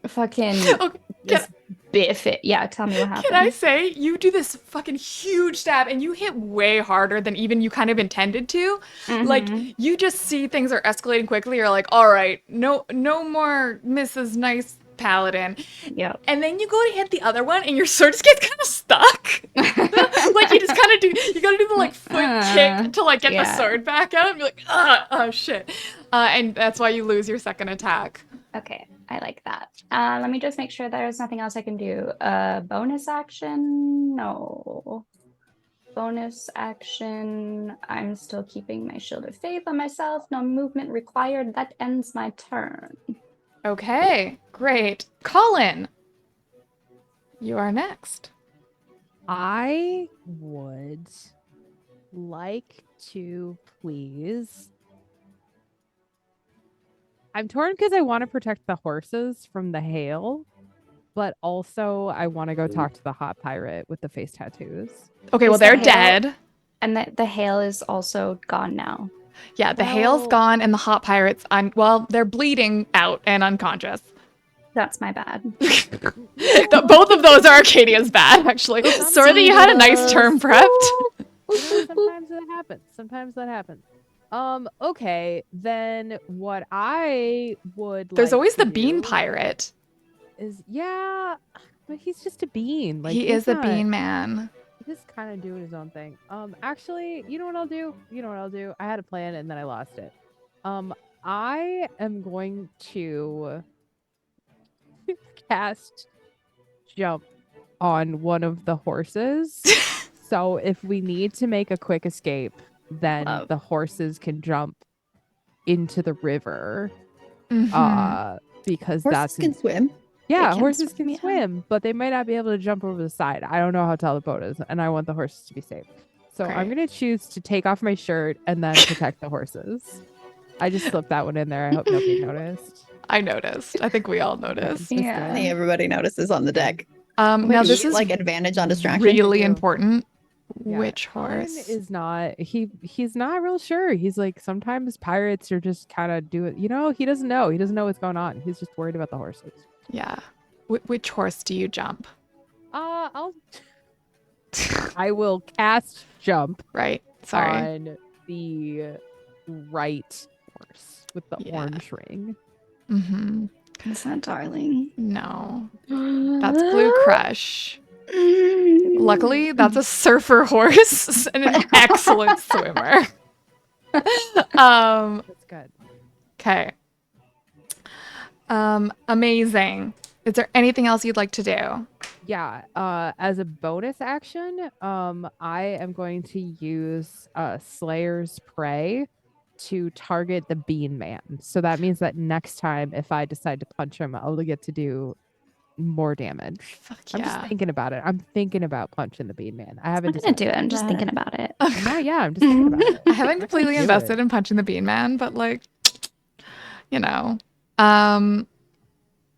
fucking Okay, just biff it. Yeah, tell me what happened. Can I say you do this fucking huge stab and you hit way harder than even you kind of intended to? Like Mhm. you just see things are escalating quickly. You're like, all right, no more Mrs. Nice Paladin. Yep. And then you go to hit the other one and your sword just gets kind of stuck. Like you just kind of you gotta do the like foot kick to like get the yeah. sword back out and be like, oh shit. And that's why you lose your second attack. Okay, I like that. Let me just make sure there's nothing else I can do. Bonus action? No. Bonus action. I'm still keeping my shield of faith on myself. No movement required. That ends my turn. Okay, great. Colin, you are next. I would like to please. I'm torn because I want to protect the horses from the hail, but also I want to go talk to the hot pirate with the face tattoos. Okay, well, Is the they're hail- dead. And the hail is also gone now. Yeah, the hail's Well- gone and the hot pirates, they're bleeding out and unconscious. That's my bad. Both of those are Arcadia's bad, actually. Sorry that you had a nice term prepped. Sometimes that happens. Sometimes that happens. Okay, then what I would There's like always to the bean do pirate. is but he's just a bean. Like He he's is a not- bean man. He's just kind of doing his own thing. Actually, you know what I'll do? I had a plan and then I lost it. I am going to cast jump on one of the horses. So if we need to make a quick escape, then Love. the horses can jump into the river. Mhm. Because Horses that's can swim. yeah, can horses swim, can yeah. swim, but they might not be able to jump over the side. I don't know how tall the boat is, and I want the horses to be safe. So I'm Great. gonna choose to take off my shirt and then protect the horses. I just slipped that one in there. I hope nobody noticed. I noticed. I think we all noticed. Just Yeah. I think everybody notices on the deck. Now Wait, this is like advantage on distraction. really do. important. Yeah, Which Colin horse? is not he's not real sure. He's like sometimes pirates are just kind of do it. He doesn't know. He doesn't know what's going on. He's just worried about the horses. Yeah. Which horse do you jump? I will cast jump Right. Sorry. on the right horse with the Yeah. orange ring. Mm-hmm. Is that darling? No. That's Blue Crush. Luckily, that's a surfer horse and an excellent swimmer. That's good. Okay. Amazing. Is there anything else you'd like to do? Yeah. As a bonus action, I am going to use Slayer's Prey to target the Bean Man. So that means that next time, if I decide to punch him, I'll get to do more damage. Fuck I'm yeah. just thinking about it. I'm thinking about punching the Bean Man. I I'm haven't gonna decided. do it. I'm just thinking about it. No, yeah, I'm just thinking about it. I haven't completely do invested it. in punching the Bean Man, but like,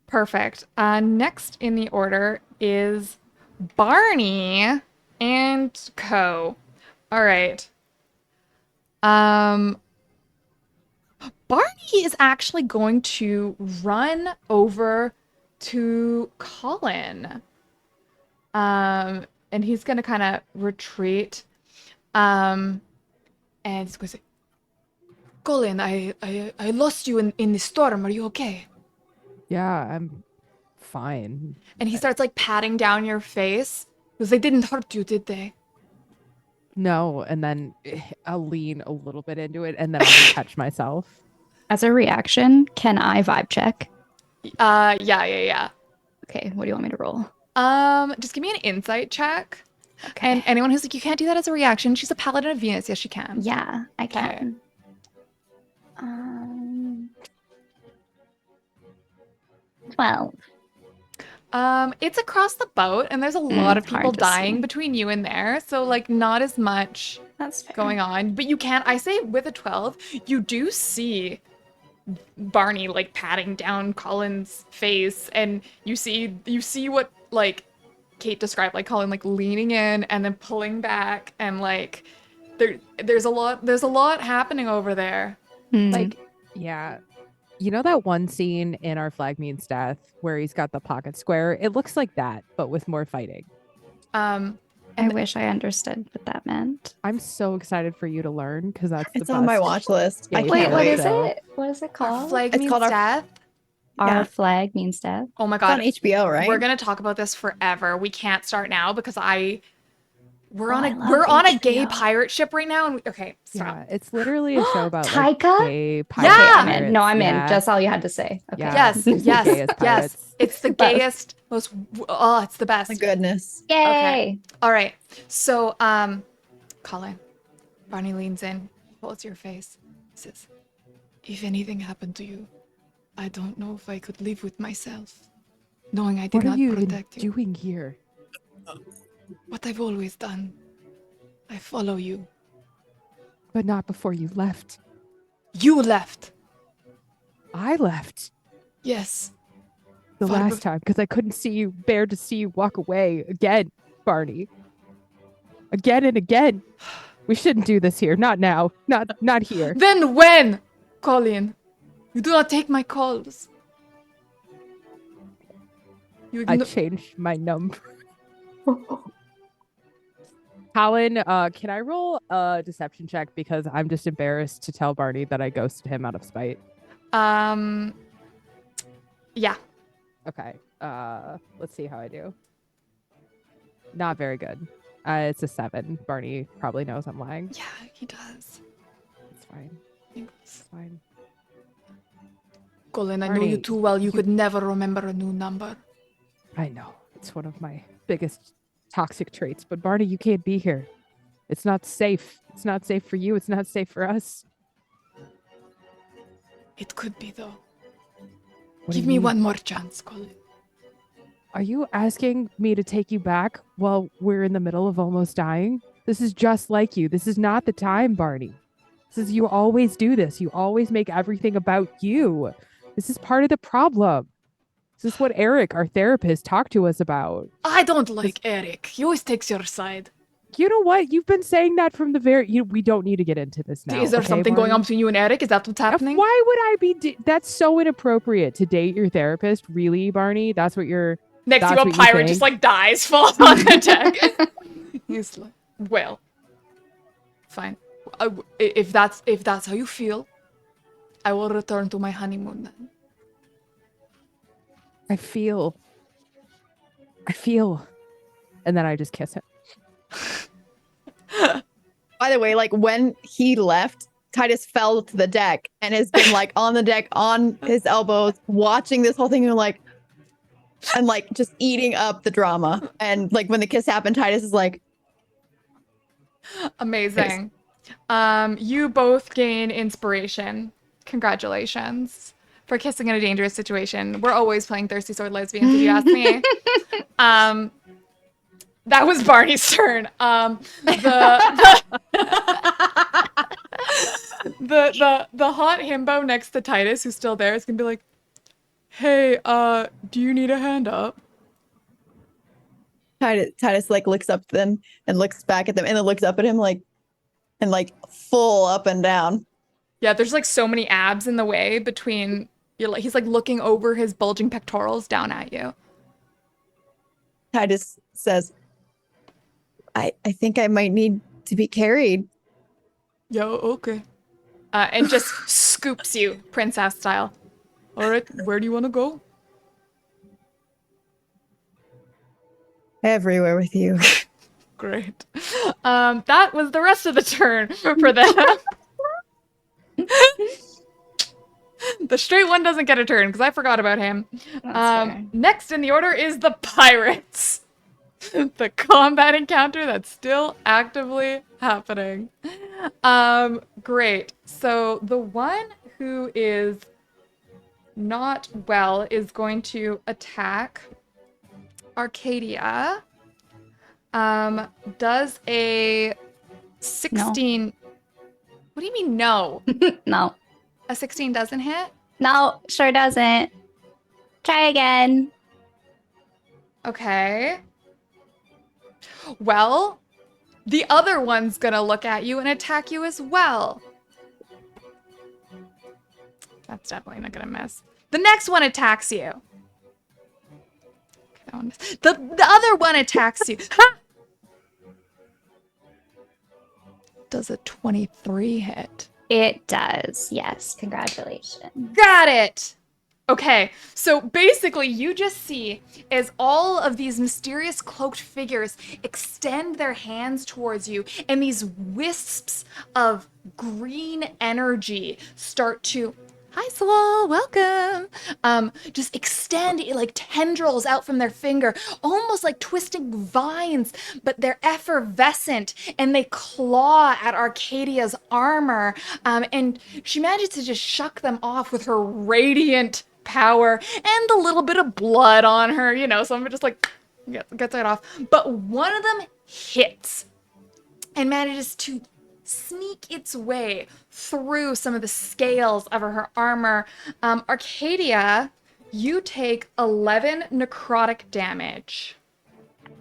perfect. Next in the order is Barney and Co. All right. Barney is actually going to run over to Colin. And he's gonna kind of retreat. And he's gonna say, Colin, I lost you in the storm. Are you okay? Yeah, I'm fine. And he starts like patting down your face because they didn't hurt you, did they? No, and then I'll lean a little bit into it, and then I'll catch myself. As a reaction, can I vibe check? Yeah. Okay, what do you want me to roll? Just give me an insight check. Okay. And anyone who's like, you can't do that as a reaction. She's a paladin of Venus. Yes, she can. Yeah, I Okay. can. 12. It's across the boat, and there's a lot of It's hard people to dying see. between you and there. So like, not as much That's fair. going on. But you can't. I say with a 12, you do see Barney like patting down Colin's face, and you see what like Kate described, like Colin like leaning in and then pulling back, and like there's a lot happening over there. Like, yeah. You know that one scene in Our Flag Means Death where he's got the pocket square? It looks like that, but with more fighting. I wish I understood what that meant. I'm so excited for you to learn because that's It's the on my best. watch list. Yeah, I you can't Wait, what wait. is So- it? What is it Our called? flag It's means called Our- death. Our Yeah. flag means death. Oh my It's on god. HBO, right? We're gonna talk about this forever. We can't start now because we're Oh, on I a love we're on a gay HBO. pirate ship right now, and okay, stop. Yeah, it's literally a show about like Taika? gay Yeah! pirate Okay, I'm in. pirates. No, I'm Yeah. in. Just all you had to say. Okay. Yeah. Yes, It's the yes, gayest yes. pirates. It's the Well- gayest, most. Oh, it's the best. My goodness. Yay! Okay. All right. So, Colin, Barney leans in, holds your face, says, "If anything happened to you, I don't know if I could live with myself, knowing I did What are not you even protect you. doing here? What I've always done. I follow you. But not before you left. You left. I left Yes. the Far last time because I couldn't bear to see you walk away again, Barney. Again and again. We shouldn't do this here. Not now. Not here. Then when, Colin? You do not take my calls. You I igno- changed my number. Colin, can I roll a deception check because I'm just embarrassed to tell Barney that I ghosted him out of spite. Yeah. Okay. Let's see how I do. Not very good. It's a 7. Barney probably knows I'm lying. Yeah, he does. It's fine. He It's fine. Colin, I know you Barney, too well. You you- could never remember a new number. I know. It's one of my biggest toxic traits, but Barney, you can't be here. It's not safe. It's not safe for you. It's not safe for us. It could be, though. What do Give you me mean? one more chance, Colin. Are you asking me to take you back while we're in the middle of almost dying? This is just like you. This is not the time, Barney. This is you always do this. You always make everything about you. This is part of the problem. This is what Eric, our therapist, talked to us about. I don't like Eric. He always takes your side. You know what? You've been saying that from the we don't need to get into this now. Is there okay, something going on Barney? between you and Eric? Is that what's happening? Why would I be? That's so inappropriate to date your therapist. Really, Barney? That's what you're. Next to That's you, a what you pirate just think? like dies, falls on the deck. He's like, well, fine. If that's how you feel, I will return to my honeymoon then. I feel. And then I just kiss him. By the way, like when he left, Titus fell to the deck and has been like on the deck on his elbows, watching this whole thing and like just eating up the drama. And like when the kiss happened, Titus is like, Amazing. You both gain inspiration. Congratulations for kissing in a dangerous situation. We're always playing Thirsty Sword Lesbians, if you ask me. That was Barney's turn. The hot himbo next to Titus, who's still there, is gonna be like, "Hey, do you need a hand up?" Titus like looks up to them and looks back at them and then looks up at him like full up and down. Yeah, there's like so many abs in the way between. He's like looking over his bulging pectorals down at you. Titus says, I think I might need to be carried. Yeah, okay. And just scoops you, princess style. All right, where do you want to go? Everywhere with you. Great. That was the rest of the turn for them. The straight one doesn't get a turn because I forgot about him. That's fair. Next in the order is the pirates. The combat encounter that's still actively happening. Great. So the one who is not well is going to attack Arcadia. Does a 16... What do you mean no? No. A 16 doesn't hit? No, sure doesn't. Try again. Okay. Well, the other one's gonna look at you and attack you as well. That's definitely not gonna miss. The next one attacks you. Okay, that one missed. The other one attacks you. Ha! Does a 23 hit? It does. Yes. Congratulations. Got it! Okay, so basically you just see as all of these mysterious cloaked figures extend their hands towards you and these wisps of green energy start to, hi Swole, welcome, just extend like tendrils out from their finger, almost like twisting vines, but they're effervescent and they claw at Arcadia's armor, and she manages to just shuck them off with her radiant power and a little bit of blood on her, you know, so I'm just like, gets it off. But one of them hits and manages to sneak its way through some of the scales of her armor. Arcadia, you take 11 necrotic damage.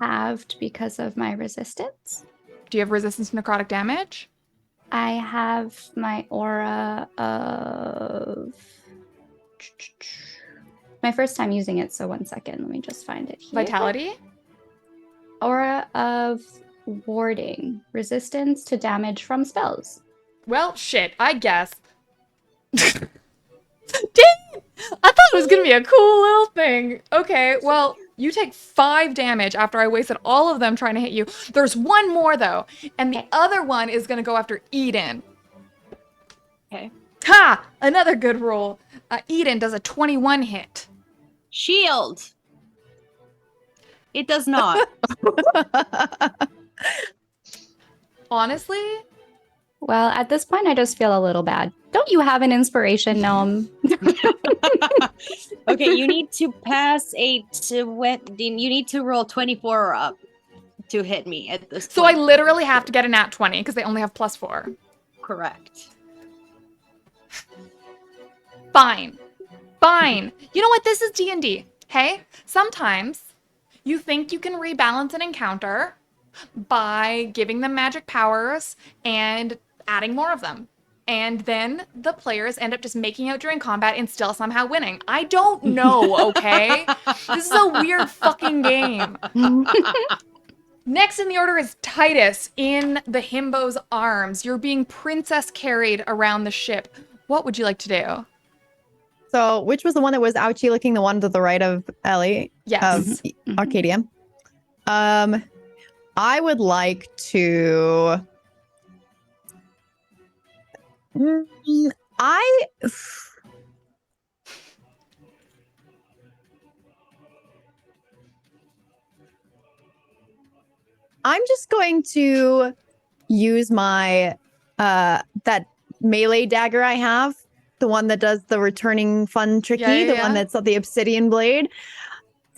Halved because of my resistance. Do you have resistance to necrotic damage? I have my aura of... My first time using it, so 1 second. Let me just find it here. Vitality? Aura of warding. Resistance to damage from spells. Well, shit, I guess. Dang! I thought it was gonna be a cool little thing. Okay, well, you take 5 damage after I wasted all of them trying to hit you. There's one more, though, and the other one is gonna go after Eden. Okay. Ha! Another good roll. Eden does a 21 hit. Shield. It does not. Honestly, Well, at this point, I just feel a little bad. Don't you have an inspiration, Gnome? Okay, you need to pass you need to roll 24 or up to hit me at this so I point. literally have to get a nat 20 because they only have +4. Correct. Fine. Fine. You know what? This is D&D. Hey, sometimes you think you can rebalance an encounter by giving them magic powers and adding more of them. And then the players end up just making out during combat and still somehow winning. I don't know, okay? This is a weird fucking game. Next in the order is Titus in the himbo's arms. You're being princess carried around the ship. What would you like to do? So, which was the one that was ouchie looking? The one to the right of Ellie? Yes. Of Arcadia. I would like to. I'm just going to use my that melee dagger I have, the one that does the returning fun tricky, the one that's the obsidian blade.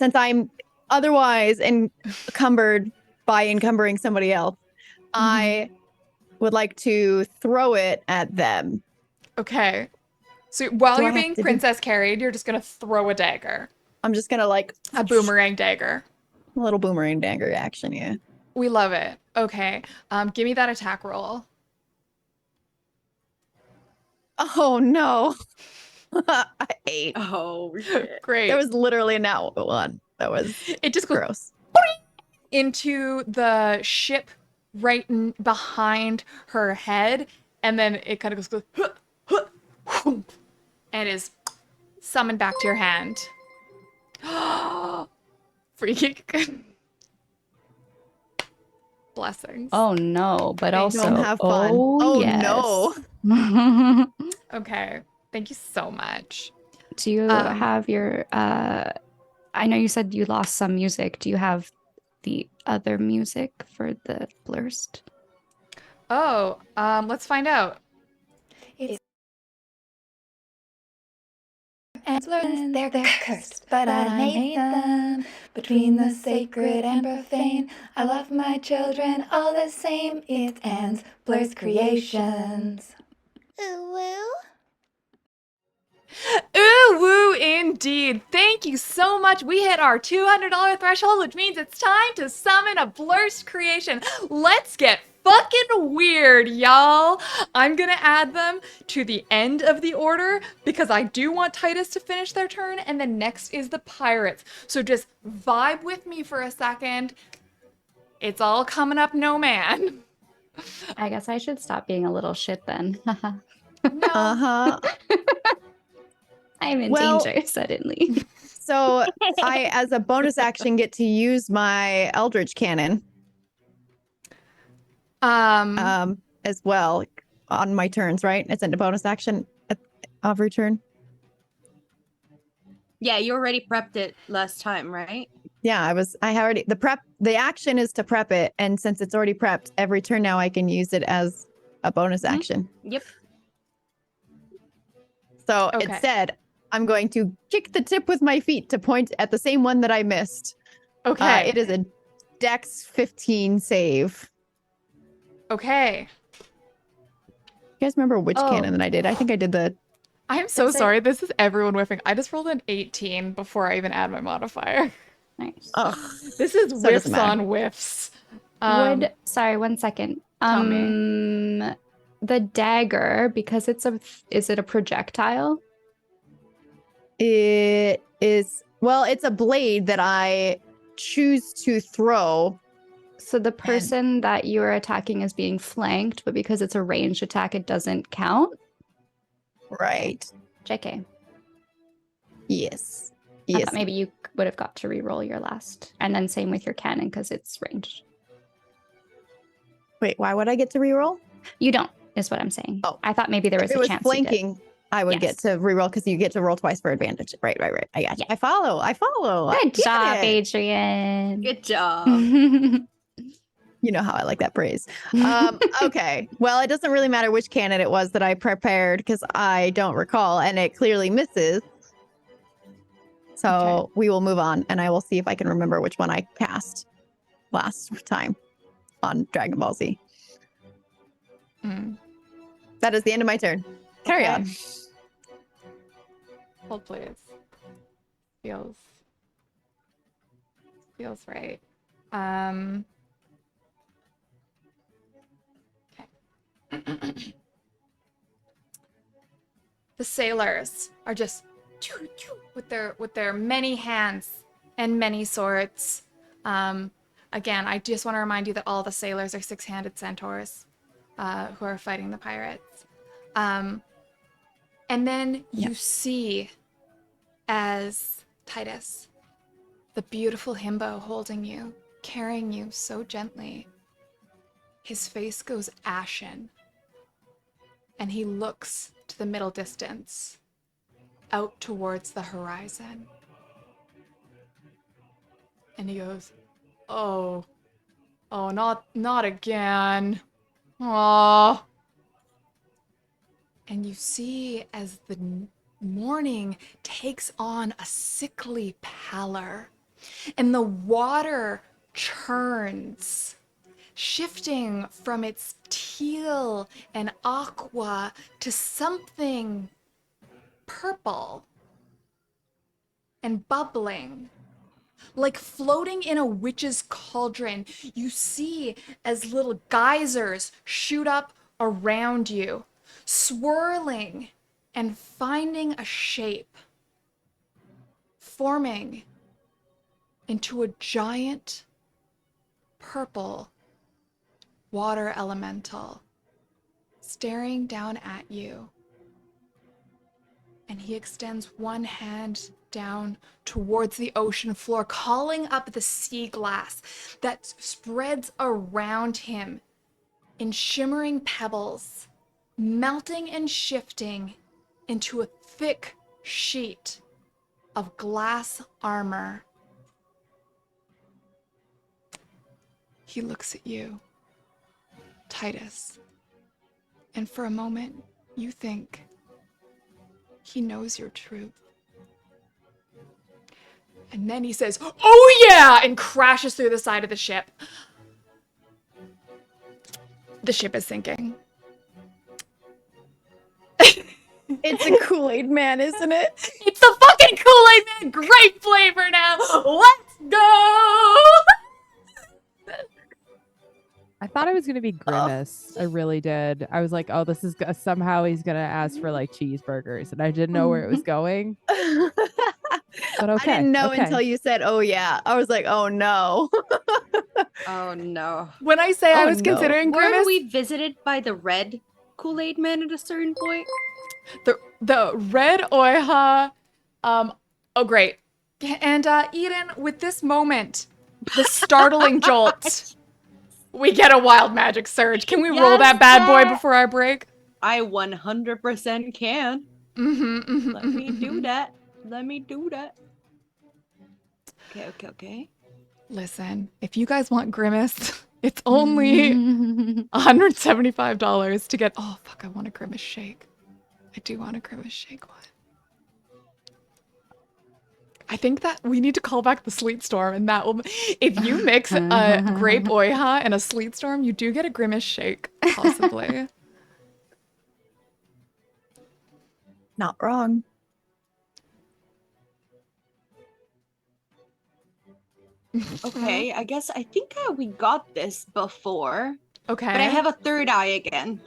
Since I'm otherwise encumbered by encumbering somebody else, I would like to throw it at them. Okay. So while Do I you're have being to do- princess carried, you're just gonna throw a dagger. I'm just gonna like A boomerang dagger. a little boomerang dagger action, yeah. We love it. Okay. Give me that attack roll. Oh no. 8. Oh shit. Great. That was literally not one. That was It just goes gross. into the ship right behind her head, and then it kind of goes huh, huh, whoom, and is summoned back to your hand. Freaking. blessings. Oh no, but Thank you. also Don't have fun. oh, Oh, yes. no. Okay. Thank you so much. Do you have your I know you said you lost some music. Do you have the other music for the blurst? Oh, let's find out. Antlers, they're cursed, but I made them. Between the sacred and profane, I love my children all the same. It's Anne's Blur's Creations. Ooh woo. Ooh, woo, indeed. Thank you so much. We hit our $200 threshold, which means it's time to summon a blurst creation. Let's get fucking weird, y'all. I'm gonna add them to the end of the order because I do want Titus to finish their turn, and then next is the pirates. So just vibe with me for a second. It's all coming up, no man. I guess I should stop being a little shit then. No. Uh-huh. I'm in Well- danger suddenly. So I, as a bonus action, get to use my Eldritch Cannon as well on my turns, right? It's a bonus action at every turn. Yeah, you already prepped it last time, right? Yeah, the action is to prep it, and since it's already prepped, every turn now I can use it as a bonus Mhm. action. Yep. So Okay. it said I'm going to kick the tip with my feet to point at the same one that I missed. Okay. It is a Dex 15 save. Okay. You guys remember which Oh. cannon that I did? I think I did the. I'm so It's a- sorry. This is everyone whiffing. I just rolled an 18 before I even add my modifier. Nice. Oh, This is So it whiffs doesn't matter. on whiffs. Sorry, 1 second. Tell me. The dagger, because is it a projectile? it is. Well, it's a blade that I choose to throw. So the person that you're attacking is being flanked, but because it's a ranged attack, it doesn't count? Right. JK. Yes. I Yes. thought maybe you would have got to re-roll your last. And then same with your cannon, because it's ranged. Wait, why would I get to reroll? You don't, is what I'm saying. Oh. I thought maybe there was If it a was chance you did. flanking, I would get Yes. to reroll because you get to roll twice for advantage. Right. I got you. Yeah. I follow. I Good get job, it. Adrian. Good job. You know how I like that praise. Okay. Well, it doesn't really matter which cannon it was that I prepared because I don't recall, and it clearly misses. So we will move on, and I will see if I can remember which one I cast last time on Dragon Ball Z. Mm. That is the end of my turn. Carry Okay. on. Hold please. Feels right. Okay. The sailors are just with their many hands and many swords. Again, I just want to remind you that all the sailors are six-handed centaurs who are fighting the pirates. And then you see as Titus, the beautiful himbo holding you, carrying you so gently, his face goes ashen, and he looks to the middle distance, out towards the horizon. And he goes, oh, not again. Aww. And you see as the morning takes on a sickly pallor, and the water churns, shifting from its teal and aqua to something purple and bubbling. Like floating in a witch's cauldron, you see as little geysers shoot up around you, swirling and finding a shape, forming into a giant purple water elemental staring down at you. and he extends one hand down towards the ocean floor, calling up the sea glass that spreads around him in shimmering pebbles, melting and shifting into a thick sheet of glass armor. He looks at you, Titus, and for a moment, you think he knows your truth. And then he says, "Oh yeah!" and crashes through the side of the ship. The ship is sinking. It's a Kool-Aid man, isn't it? It's the fucking Kool-Aid Man! Great flavor now! Let's go! I thought it was gonna be Grimace. I really did. I was like, oh, this is somehow he's gonna ask for like cheeseburgers, and I didn't know where it was going. But okay, I didn't know okay. until you said, "Oh yeah." I was like, "Oh no." Oh no. When I say I Oh, was no. considering Weren't Grimace, we visited by the red Kool-Aid man at a certain point? the red Oiha, oh great. And Eden, with this moment, the startling jolt, we get a wild magic surge. Can we roll that bad boy before our break? I 100% can. Let me do that. Let me do that. Okay. Listen, if you guys want Grimace, it's only $175 to get. Oh fuck! I want a Grimace shake. I do want a Grimace shake one. I think that we need to call back the Sleet Storm, and that will. If you mix a grape Oiha and a Sleet Storm, you do get a Grimace shake, possibly. Not wrong. Okay, I guess I think we got this before. Okay. But I have a third eye again.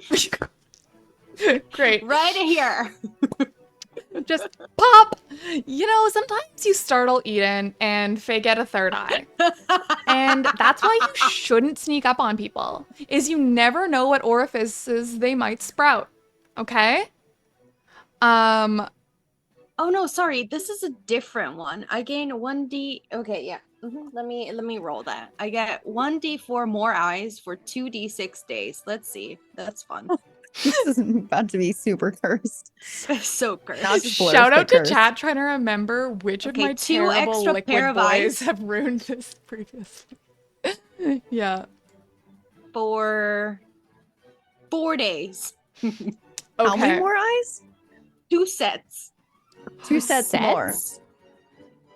Great. Right here. Just pop. You know, sometimes you startle Eden and Faye get a third eye. And that's why you shouldn't sneak up on people, is you never know what orifices they might sprout. Okay? Oh no, sorry. This is a different one. I gain 1d. Okay, yeah. Let me roll that. I get 1d4 more eyes for 2d6 days. Let's see. That's fun. This is about to be super cursed. So cursed. Not just blurs, Shout but out to cursed. chat trying to remember which of Okay, my 2 terrible extra liquid pair of boys eyes. have ruined this previously. Yeah. For 4 days. Okay. How many more eyes? 2 sets. 2 sets more.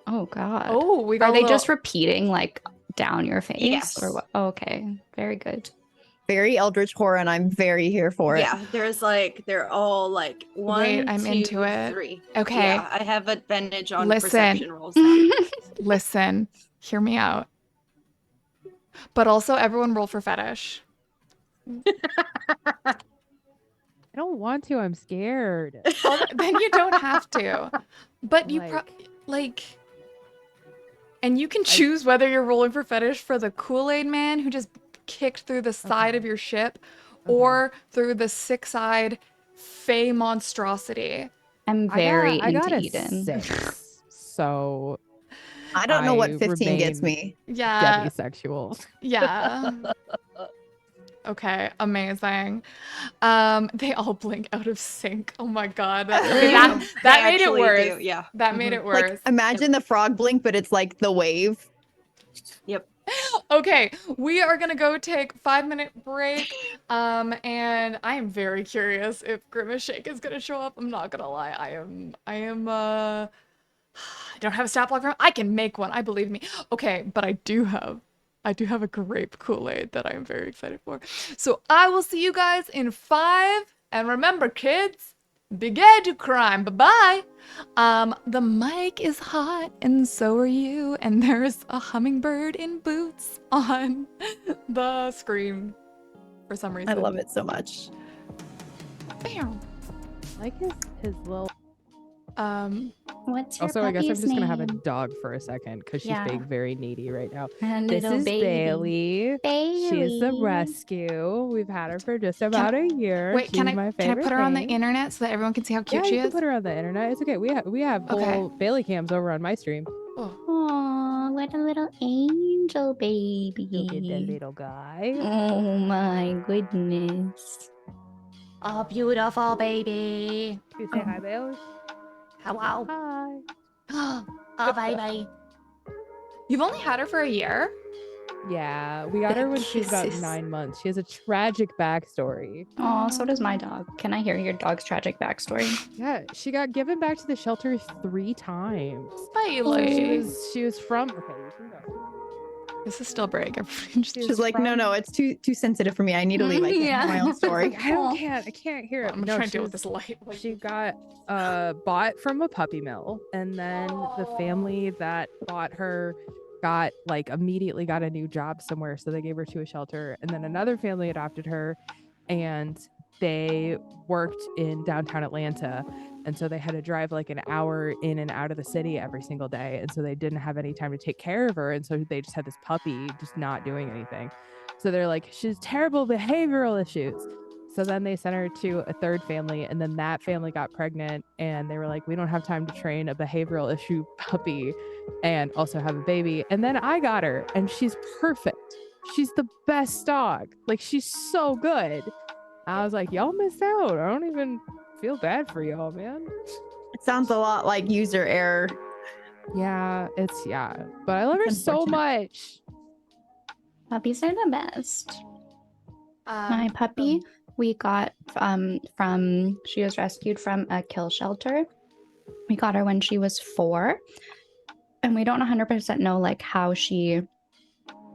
Oh god. Oh, we got Are a they little- just repeating like down your face? Yes. Or what? Oh, okay. Very good. Very eldritch horror, and I'm very here for it. Yeah, they're all like 1, Wait, I'm 2, into it. 3. Okay. Yeah, I have advantage on Listen. perception rolls now. Listen, hear me out. But also, everyone roll for fetish. I don't want to. I'm scared. Well, then you don't have to. But you Like- and you can choose whether you're rolling for fetish for the Kool-Aid man who just kicked through the side of your ship, or through the six-eyed Fey monstrosity. I'm very I got into a Eden. 6, so I don't know what I 15 gets remain me. Yeah. demisexual. Yeah. Okay, amazing. They all blink out of sync. Oh my god. That They made it actually worse. do, yeah. That made it worse. Like, imagine the frog blink, but it's like the wave. Yep. Okay, we are gonna go take 5-minute break. And I am very curious if Grimace Shake is gonna show up. I'm not gonna lie. I don't have a stat block for him. I can make one, I believe me. Okay, but I do have a grape Kool-Aid that I am very excited for. So I will see you guys in 5. And remember, kids, begin to crime. Bye-bye. The mic is hot and so are you. And there's a hummingbird in boots on the screen for some reason. I love it so much. Bam. Like his little Um, What's your Also, I guess I'm puppy's just gonna have a name? dog for a second because she's Yeah. being very needy right now. A This little is baby. Bailey. She's the Bailey. rescue. We've had her for just about a year. Wait, She's can my I favorite put her on the thing. internet so that everyone can see how cute Yeah, she you can is? put her on the internet. It's okay. We have Okay. whole Bailey cams over on my stream. Oh. Aw, what a little angel baby. Look at the little guy. Oh my goodness. A beautiful baby. You say hi, Bailey. Hello. Hi. A baby. You've only had her for a year? Yeah, we got her when she was about Kisses. 9 months. She has a tragic backstory. Oh, so does my dog. Can I hear your dog's tragic backstory? Yeah, she got given back to the shelter 3 times. Bailey. She was from. Okay, you can go. This is still break. Everybody just She's like, no, it's too sensitive for me. I need to leave. I can't hear my own story. I can't hear it. I'm No, trying to she deal with was- this light. She got bought from a puppy mill, and then the family that bought her got immediately got a new job somewhere, so they gave her to a shelter, and then another family adopted her, and they worked in downtown Atlanta, and so they had to drive like an hour in and out of the city every single day, and so they didn't have any time to take care of her, and so they just had this puppy just not doing anything. So they're like, she's terrible behavioral issues. So then they sent her to a third family, and then that family got pregnant, and they were like, we don't have time to train a behavioral issue puppy and also have a baby. And then I got her, and she's perfect. She's the best dog. Like, she's so good. I was like, y'all missed out. I don't even feel bad for y'all, man. It sounds a lot like user error. Yeah, but I love her It's so unfortunate. much. Puppies are the best. Um, My puppy, we got she was rescued from a kill shelter. We got her when she was 4. And we don't 100% know like how she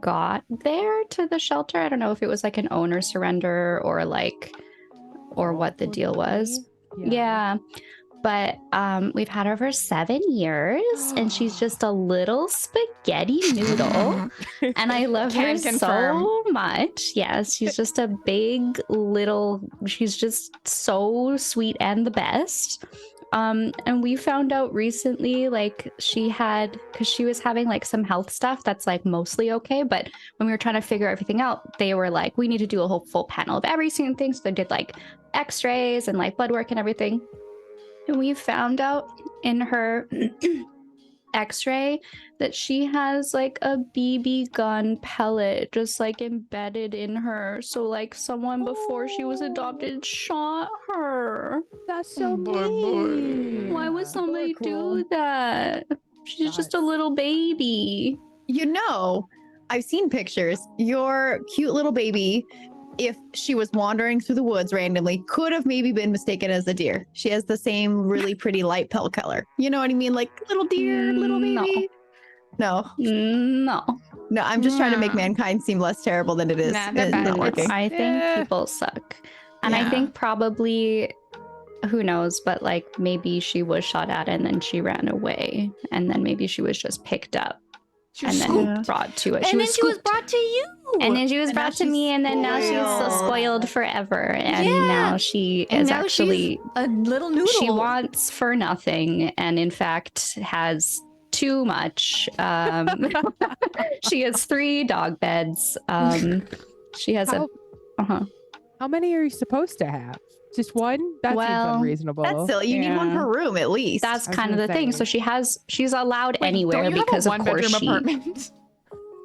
got there to the shelter. I don't know if it was like an owner surrender or what the deal was. Yeah. But we've had her for 7 years, and she's just a little spaghetti noodle. And I love her Can confirm. so much. Yes, she's just a big little, she's just so sweet and the best. And we found out recently, like because she was having like some health stuff that's like mostly okay. But when we were trying to figure everything out, they were like, we need to do a whole full panel of every single thing. So they did like x-rays and like blood work and everything. And we found out in her x-ray that she has like a BB gun pellet just like embedded in her. So like someone before she was adopted shot her. That's so boy. mean. Why would somebody cool. do that? She's just a little baby. You know, I've seen pictures. Your cute little baby, if she was wandering through the woods randomly, could have maybe been mistaken as a deer. She has the same really pretty light pelt color. You know what I mean? Like little deer, little No. baby. No, No. I'm just trying to make Nah. mankind seem less terrible than it is. Nah, they're It's bad not idiots. working. I think Eh. people suck. And Yeah. I think probably, who knows, but like maybe she was shot at and then she ran away. And then maybe she was just picked up She and was then scooped. brought to it. And then she was scooped. brought to you. And then she was And now brought to she's me, and then now she's spoiled. spoiled forever. And Yeah. now she And is now actually, she's a little noodle. she wants for nothing, and in fact has too much. She has 3 dog beds. She has How, uh-huh. how many are you supposed to have? Just one? That Well, seems unreasonable. That's silly. You need one Yeah. per room at least. That's I was kind of gonna the thing. say. So she's allowed Wait, anywhere don't you because have a of course one-bedroom she. apartment?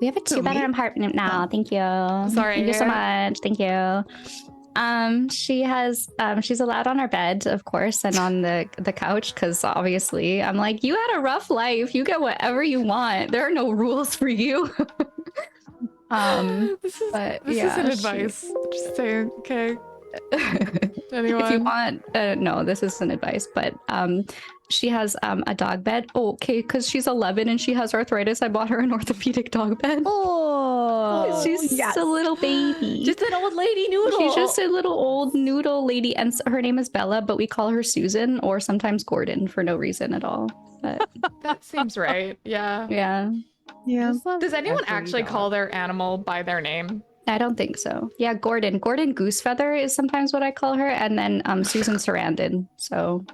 We have a Who, me? 2-bedroom apartment now. Thank you. Sorry, Thank you so yeah. much. Thank you. She has she's allowed on her bed, of course, and on the couch, because obviously I'm like, you had a rough life. You get whatever you want. There are no rules for you. This is but this yeah, isn't she- advice. Just saying. Okay. Anyone? if you want no, this isn't advice, but she has a dog bed. Oh, okay, because she's 11 and she has arthritis, I bought her an orthopedic dog bed. Oh, She's yes. a little baby. Just an old lady noodle. She's just a little old noodle lady, and her name is Bella, but we call her Susan or sometimes Gordon for no reason at all. But That seems right. Yeah. yeah, yeah. Does anyone actually call their animal by their name? I don't think so. Yeah, Gordon Goosefeather is sometimes what I call her, and then Susan Sarandon. So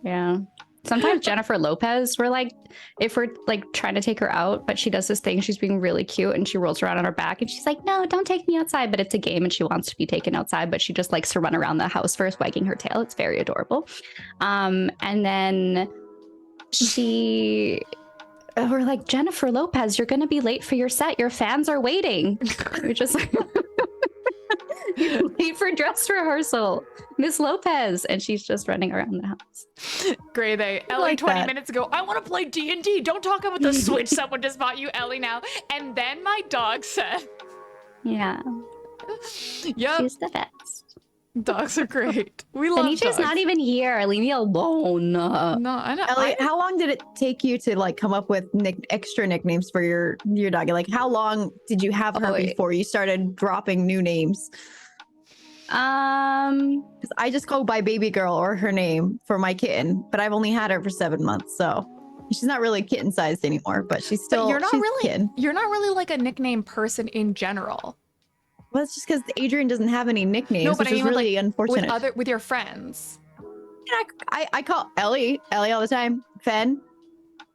yeah, Sometimes Jennifer Lopez, we're like, if we're like trying to take her out, but she does this thing, she's being really cute and she rolls around on her back and she's like, no, don't take me outside. But it's a game and she wants to be taken outside, but she just likes to run around the house first, wagging her tail. It's very adorable. And then we're like, Jennifer Lopez, you're going to be late for your set. Your fans are waiting. You're just like, you're late for dress rehearsal, Miss Lopez. And she's just running around the house. Great day. Ellie, like 20 that. minutes ago, I want to play D&D. Don't talk about the Switch someone just bought you, Ellie, now. And then my dog said, Yeah, yep, she's the best. dogs are great. We love Tanisha's dogs. not even here. Leave me alone. No, I know. Ellie, how long did it take you to like come up with extra nicknames for your doggy? Like, how long did you have her before you started dropping new names? Because I just go by baby girl or her name for my kitten, but I've only had her for 7 months, so she's not really kitten sized anymore. But she's still. But you're not she's really. kitten. You're not really like a nickname person in general. Well, it's just because Adrian doesn't have any nicknames, but which I is mean, really unfortunate. With your friends. I call Ellie all the time. Fen.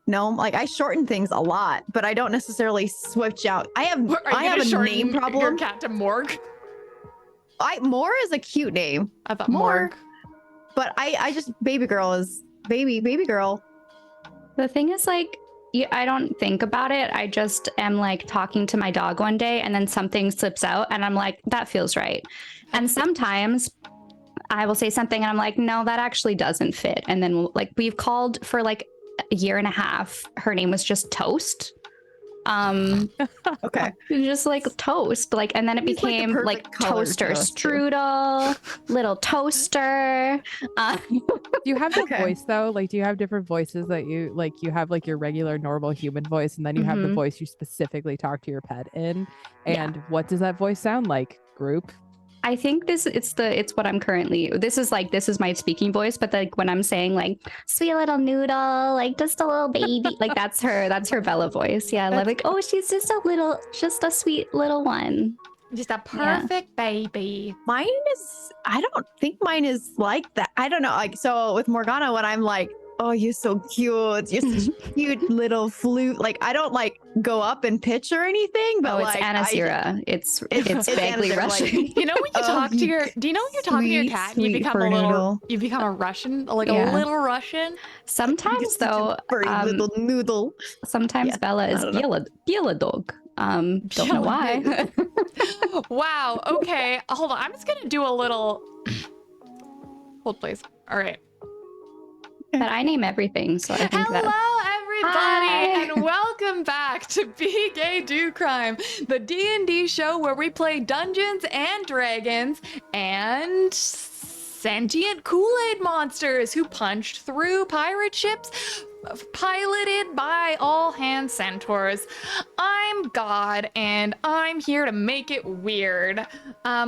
No, like I shorten things a lot, but I don't necessarily switch out. I have a name problem. Your cat to Morg. Moore is a cute name. I thought More, Morg. but I just baby girl is baby girl. The thing is, like, I don't think about it. I just am like talking to my dog one day and then something slips out and I'm like, that feels right. And sometimes I will say something and I'm like, no, that actually doesn't fit. And then we've called for like a year and a half. Her name was just Toast. Okay. Just like Toast. Like, and then it He's like the became perfect like color Toaster Toast, too. Strudel, Little Toaster. Do you have the Okay. voice though? Like, do you have different voices that you like? You have like your regular normal human voice, and then you have the Mhm. voice you specifically talk to your pet in. Yeah. And what does that voice sound like? Group? I think it's what I'm currently, this is my speaking voice, but like when I'm saying like sweet little noodle, like just a little baby, like that's her Bella voice. Yeah. Like, oh, she's just a sweet little one. Just a perfect baby. Mine is. I don't think mine is like that. I don't know. Like so with Morgana, when I'm like, oh, you're so cute. You're such a cute little flute. Like I don't like go up and pitch or anything. But Oh, it's like, Anasira. It's vaguely Anasira, Russian. like, You know when you talk to your do you know when you're talking to your sweet, cat and you sweet become a fur little noodle. you become a Russian, like Yeah. a little Russian? Sometimes though, furry little noodle. sometimes Yeah, Bella is I don't Biela dog. Don't know why. Wow. Okay. Hold on. I'm just gonna do a little hold please. All right. But I name everything, so I think Hello, that. everybody, Hi. and welcome back to Be Gay Do Crime, the D&D show where we play Dungeons and Dragons and sentient Kool-Aid monsters who punched through pirate ships piloted by all hand centaurs. I'm God, and I'm here to make it weird.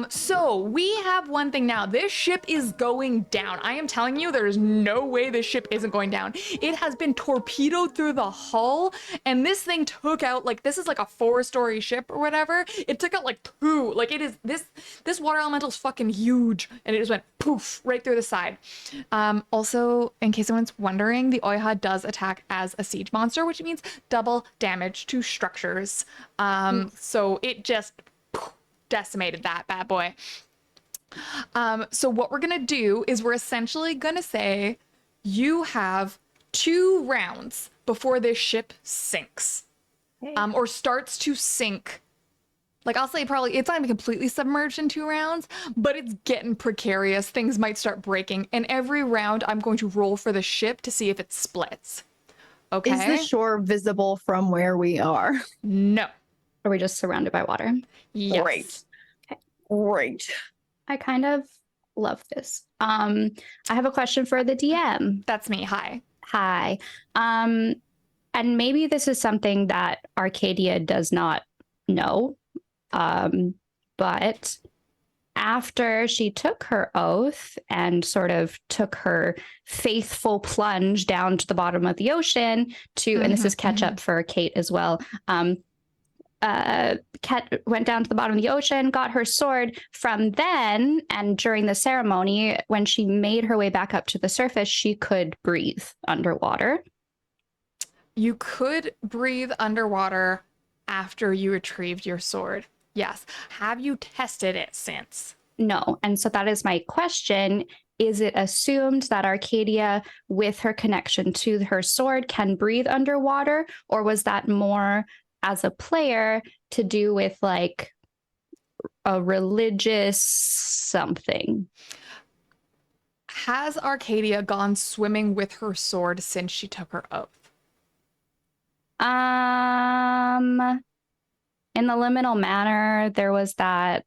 So we have one thing now. This ship is going down. I am telling you, there's no way this ship isn't going down. It has been torpedoed through the hull, and this thing took out, like, this is like a 4-story ship or whatever. It took out like 2. Like, it is, this water elemental is fucking huge, and it just went poof right through the side. Also, in case anyone's wondering, the Oiha does attack as a siege monster, which means double damage to structures. So it just decimated that bad boy. So what we're gonna do is we're essentially gonna say you have 2 rounds before this ship sinks, or starts to sink. Like, I'll say probably it's not even completely submerged in 2 rounds, but it's getting precarious. Things might start breaking. And every round, I'm going to roll for the ship to see if it splits. Okay? Is the shore visible from where we are? No. Are we just surrounded by water? Yes. Great. Great. I kind of love this. I have a question for the DM. That's me. Hi. Hi. And maybe this is something that Arcadia does not know. But after she took her oath and sort of took her faithful plunge down to the bottom of the ocean to, and this is catch up for Kate as well, Ket went down to the bottom of the ocean, got her sword. From then, and during the ceremony, when she made her way back up to the surface, she could breathe underwater. You could breathe underwater after you retrieved your sword. Yes. Have you tested it since? No. And so that is my question. Is it assumed that Arcadia, with her connection to her sword, can breathe underwater? Or was that more as a player to do with like a religious something? Has Arcadia gone swimming with her sword since she took her oath? In the liminal manor, there was that.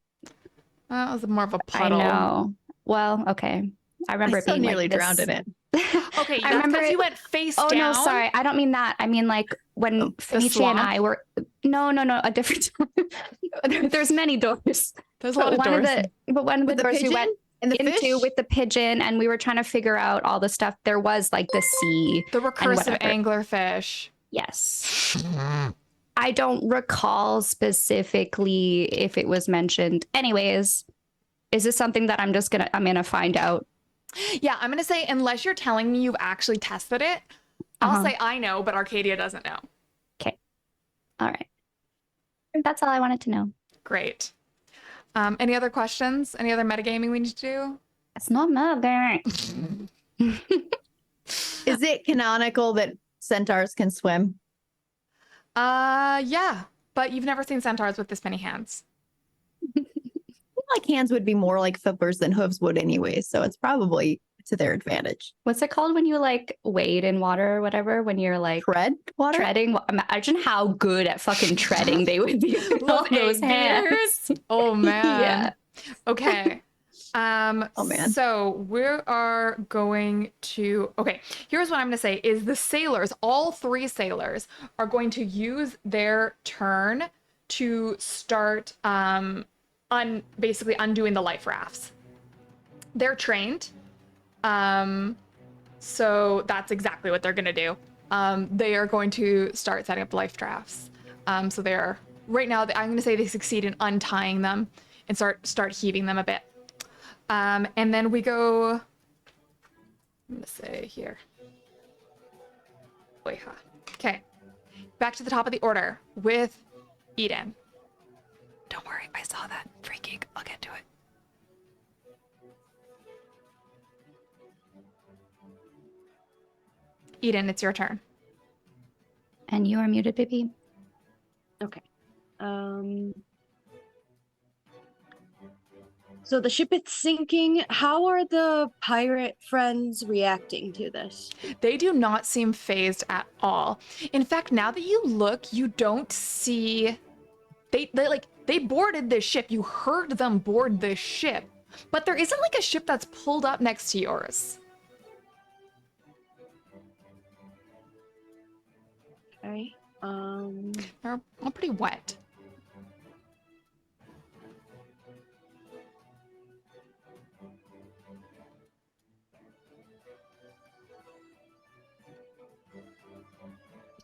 That was more of a I puddle. know. Well, okay. I remember I it so being nearly like this. drowned in it. Okay, I that's remember because it. you went face Oh down. no, sorry. I don't mean that. I mean like when Oh, Fenice and I were. No, a different. There's many doors. There's a lot of doors. One of the With the doors we pigeon went and the into fish? with the pigeon, and we were trying to figure out all the stuff. There was like the sea. The recursive whatever. anglerfish. Yes. I don't recall specifically if it was mentioned. Anyways, is this something that I'm gonna find out? Yeah, I'm gonna say unless you're telling me you've actually tested it, I'll say I know, but Arcadia doesn't know. Okay. All right. That's all I wanted to know. Great. Any other questions? Any other metagaming we need to do? It's not mother. Is it canonical that centaurs can swim? Yeah, but you've never seen centaurs with this many hands. Like hands would be more like flippers than hooves would anyway, so it's probably to their advantage. What's it called when you like wade in water or whatever? When you're like Tread water? treading? Imagine how good at fucking treading they would be with all those hands. Oh man. Yeah. Okay. Oh, man. So we are going to, okay, here's what I'm gonna say is the sailors, all three sailors are going to use their turn to start basically undoing the life rafts. They're trained. So that's exactly what they're gonna do. They are going to start setting up life rafts. So they're right now, I'm gonna say they succeed in untying them and start heaving them a bit. And then we go, I'm gonna say here. Okay, back to the top of the order with Eden. Don't worry, I saw that. Free geek, I'll get to it. Eden, it's your turn. And you are muted, baby. Okay. So the ship is sinking. How are the pirate friends reacting to this? They do not seem phased at all. In fact, now that you look, you don't see they boarded this ship. You heard them board this ship. But there isn't like a ship that's pulled up next to yours. Okay. They're all pretty wet.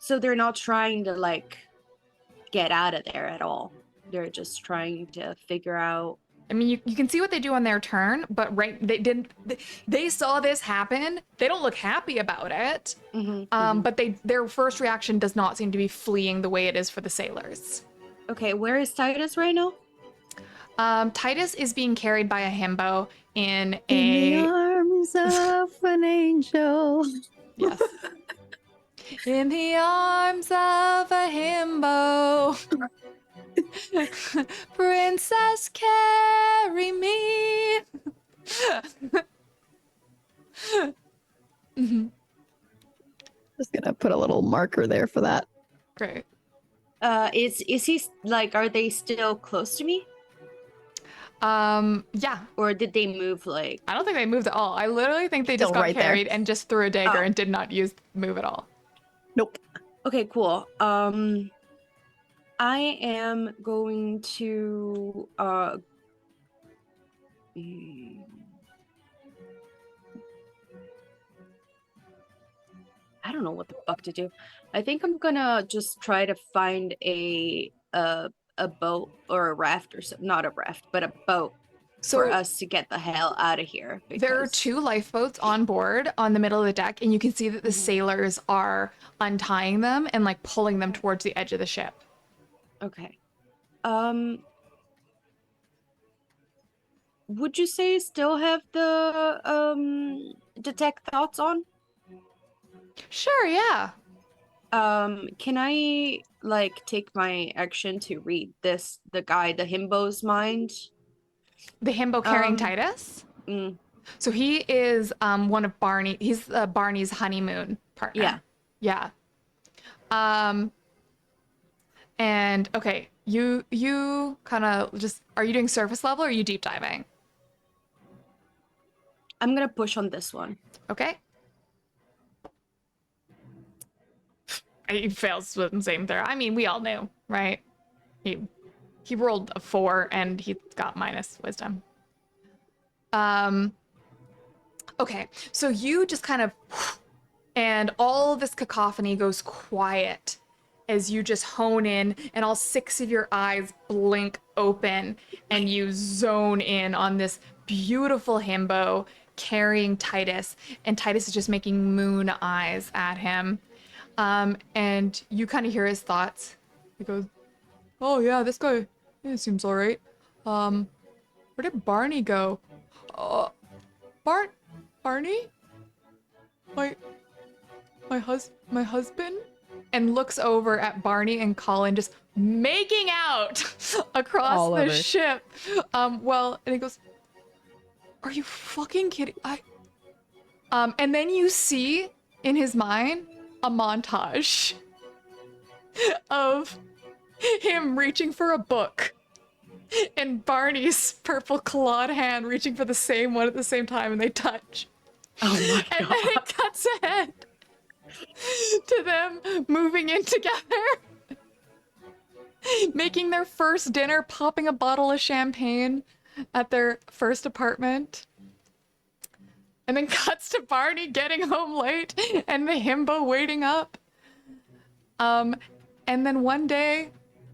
So they're not trying to like get out of there at all. They're just trying to figure out. I mean, you can see what they do on their turn, but they saw this happen. They don't look happy about it. But their first reaction does not seem to be fleeing the way it is for the sailors. Okay, where is Titus right now? Titus is being carried by a himbo in the arms of an angel. Yes. In the arms of a himbo. Princess, carry me. Just gonna put a little marker there for that. Great. Is he like? Are they still close to me? Yeah. Or did they move like? I don't think they moved at all. I literally think they just Still got right there. carried and just threw a dagger and did not move at all. Nope. Okay, cool. I am going to I don't know what the fuck to do. I think I'm gonna just try to find a a boat or a raft or something, not a raft, but a boat So for us to get the hell out of here. there are 2 lifeboats on board on the middle of the deck, and you can see that the sailors are untying them and like pulling them towards the edge of the ship. Okay. Would you say still have the detect thoughts on? Sure, yeah. Can I like take my action to read this, the himbo's mind? The himbo carrying Um, Titus. Mm, So he is one of Barney. He's Barney's honeymoon partner. Yeah. Yeah. And okay, you kind of just, are you doing surface level or are you deep diving? I'm gonna push on this one. Okay. He fails with the same throw. I mean, we all knew, right? He rolled a 4 and he got minus wisdom. Okay, so you just kind of, and all this cacophony goes quiet as you just hone in, and all 6 of your eyes blink open, and you zone in on this beautiful himbo carrying Titus, and Titus is just making moon eyes at him. And you kind of hear his thoughts. He goes, "Oh yeah, this guy, he seems all right. Where did Barney go? Barney? My husband?" And looks over at Barney and Colin just making out across All the over. ship. And he goes, "Are you fucking kidding?" And then you see in his mind a montage of him reaching for a book and Barney's purple clawed hand reaching for the same one at the same time, and they touch. Oh my And then it cuts ahead to them moving in together, making their first dinner, popping a bottle of champagne at their first apartment. And then cuts to Barney getting home late and the himbo waiting up. And then one day,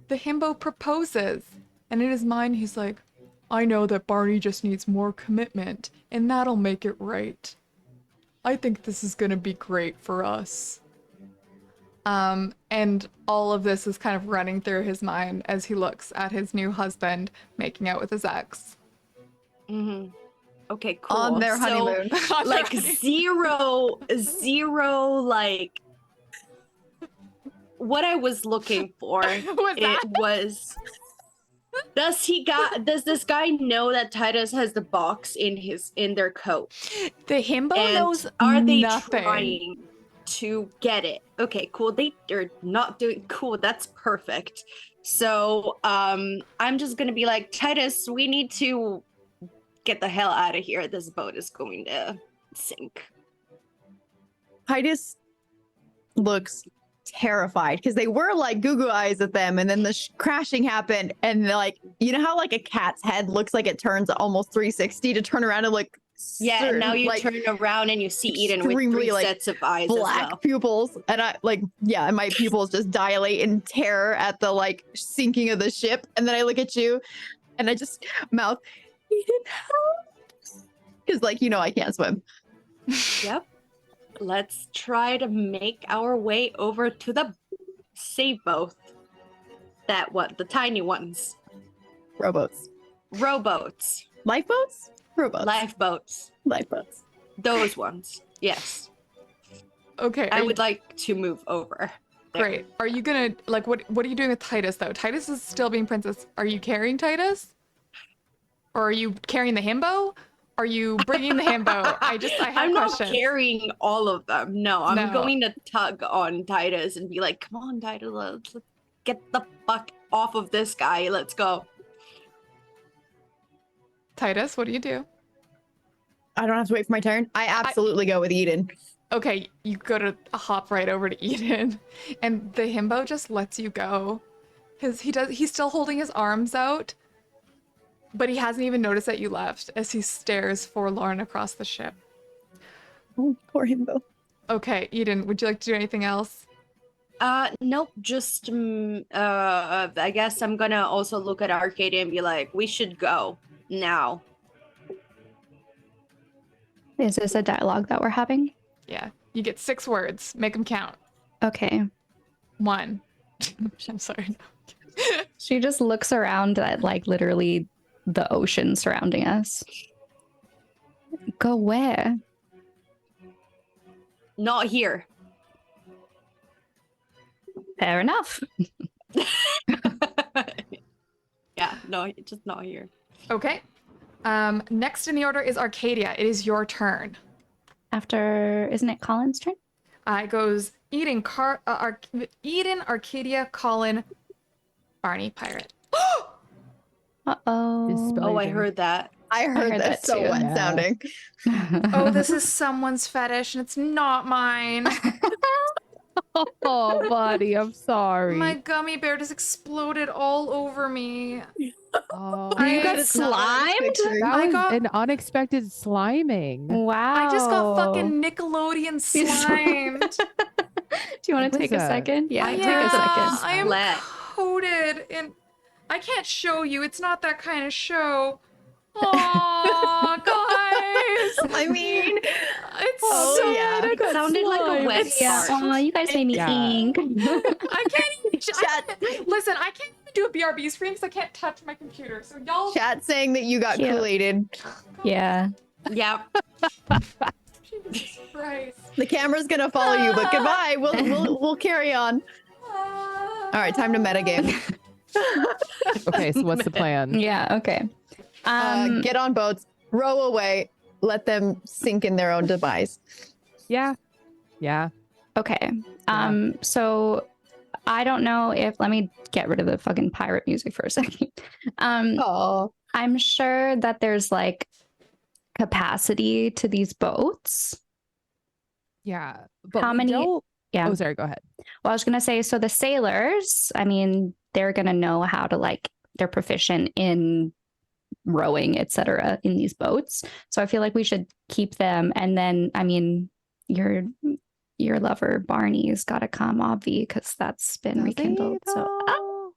the himbo proposes. And in his mind, he's like, "I know that Barney just needs more commitment, and that'll make it right. I think this is gonna be great for us." And all of this is kind of running through his mind as he looks at his new husband making out with his ex. Mm-hmm. Okay, cool. On their So, honeymoon. like zero, like what I was looking for. Does this guy know that Titus has the box in their coat? The himbo And knows are they nothing. trying to get it? Okay, cool. They're not doing cool. That's perfect. So I'm just gonna be like, Titus, we need to get the hell out of here. This boat is going to sink. Titus looks terrified because they were like goo eyes at them, and then the crashing happened, and like, you know how like a cat's head looks like it turns almost 360 to turn around and like Yeah, and now you like, turn around and you see Eden with extremely, 3 like, sets of eyes black as well. pupils, and I like, yeah, and my pupils just dilate in terror at the like sinking of the ship, and then I look at you and I just mouth, "Eden, help," because like, you know, I can't swim. Yep. Let's try to make our way over to the save boat. That one, the tiny ones. Rowboats. Rowboats. Lifeboats? Rowboats. Lifeboats. Lifeboats. Those ones. Yes. Okay. I would like to move over. There. Great. Are you gonna, like, what are you doing with Titus, though? Titus is still being princess. Are you carrying Titus? Or are you carrying the himbo? Are you bringing the himbo? I have I'm questions. not carrying all of them. No, I'm No. going to tug on Titus and be like, "Come on, Titus, let's get the fuck off of this guy. Let's go." Titus, what do you do? I don't have to wait for my turn. I absolutely go with Eden. Okay, you go to hop right over to Eden, and the himbo just lets you go. He's still holding his arms out, but he hasn't even noticed that you left as he stares forlorn across the ship. Oh, poor himbo. Okay, Eden, would you like to do anything else? Nope. Just I guess I'm gonna also look at Arcadia and be like, we should go now. Is this a dialogue that we're having? Yeah. You get 6 words. Make them count. Okay. 1. I'm sorry. She just looks around at like literally the ocean surrounding us. Go where? Not here. Fair enough. Yeah, no, just not here. Okay. Next in the order is Arcadia. It is your turn. After, isn't it Colin's turn? It goes Eden, Eden, Arcadia, Colin, Barney, Pirate. Uh-oh. Oh, I heard that. I heard heard that that so too. wet Yeah. sounding. Oh, this is someone's fetish and it's not mine. Oh, buddy, I'm sorry. My gummy bear just exploded all over me. Oh, You got It's not what I was slimed? picturing. that I was got- an unexpected sliming. Wow. I just got fucking Nickelodeon slimed. Do you want It to take was a second? Yeah, take Yeah, a second. I am Splat. coated in. I can't show you. It's not that kind of show. Aw, guys. I mean, It's Oh, so yeah. bad. I got Sounded like a slimed. wet It's Yeah. fart. Oh, you guys made me Yeah. ink. I can't even. Chat. Listen, I can't even do a BRB screen because I can't touch my computer. So y'all. chat saying that you got Cute. Kool-Aided. Yeah. Yep. Jesus Christ. The camera's gonna follow you, but goodbye. We'll carry on. All right, time to metagame. Okay, so what's the plan? Yeah. Okay. Get on boats, row away, let them sink in their own demise. Yeah. Yeah. Okay. So I don't know if let me get rid of the fucking pirate music for a second. Oh, I'm sure that there's like capacity to these boats. Yeah. But How we many- don't- Yeah. Oh, sorry. Go ahead. Well, I was gonna say, so the sailors, I mean, they're gonna know how to like they're proficient in rowing, etc., in these boats. So I feel like we should keep them. And then, I mean, your lover Barney's got to come, obvi, because that's been Does he, rekindled. So though?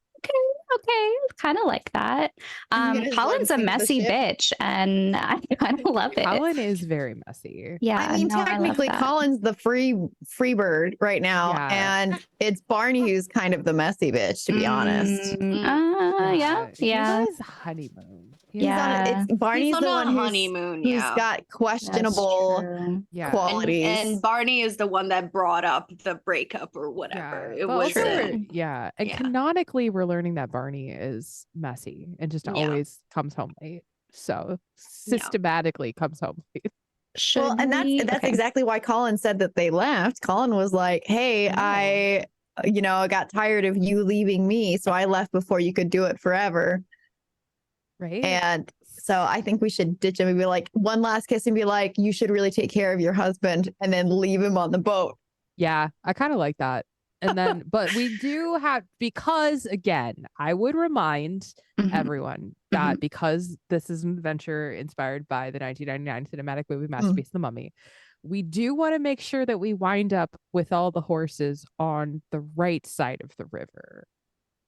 okay, kind of like that. You guys Colin's a like sink the messy ship? bitch, and I kind of love it. Colin is very messy. Yeah, I mean, no, love technically, that. Colin's the free bird right now, Yeah. and it's Barney who's kind of the messy bitch, to be honest. Yeah. He Yeah. does honeymoon. He's on it. Yeah. It's Barney's He's on the a one who's honeymoon, who's yeah. got That's questionable true. Yeah. qualities. And Barney is the one that brought up the breakup or whatever. Yeah, It but was also True. we're- yeah, and yeah. canonically, we're learning that Barney is messy and just Yeah. always comes home late. So systematically comes home late. Should Well, and we- that's okay. exactly why Colin said that they left. Colin was like, "Hey, Oh. I, got tired of you leaving me, so I left before you could do it forever." Right? And so I think we should ditch him and be like, one last kiss and be like, "You should really take care of your husband," and then leave him on the boat. Yeah, I kind of like that. And then, but we do have, because again, I would remind Mhm. everyone that because this is an adventure inspired by the 1999 cinematic movie Masterpiece The Mummy, we do want to make sure that we wind up with all the horses on the right side of the river.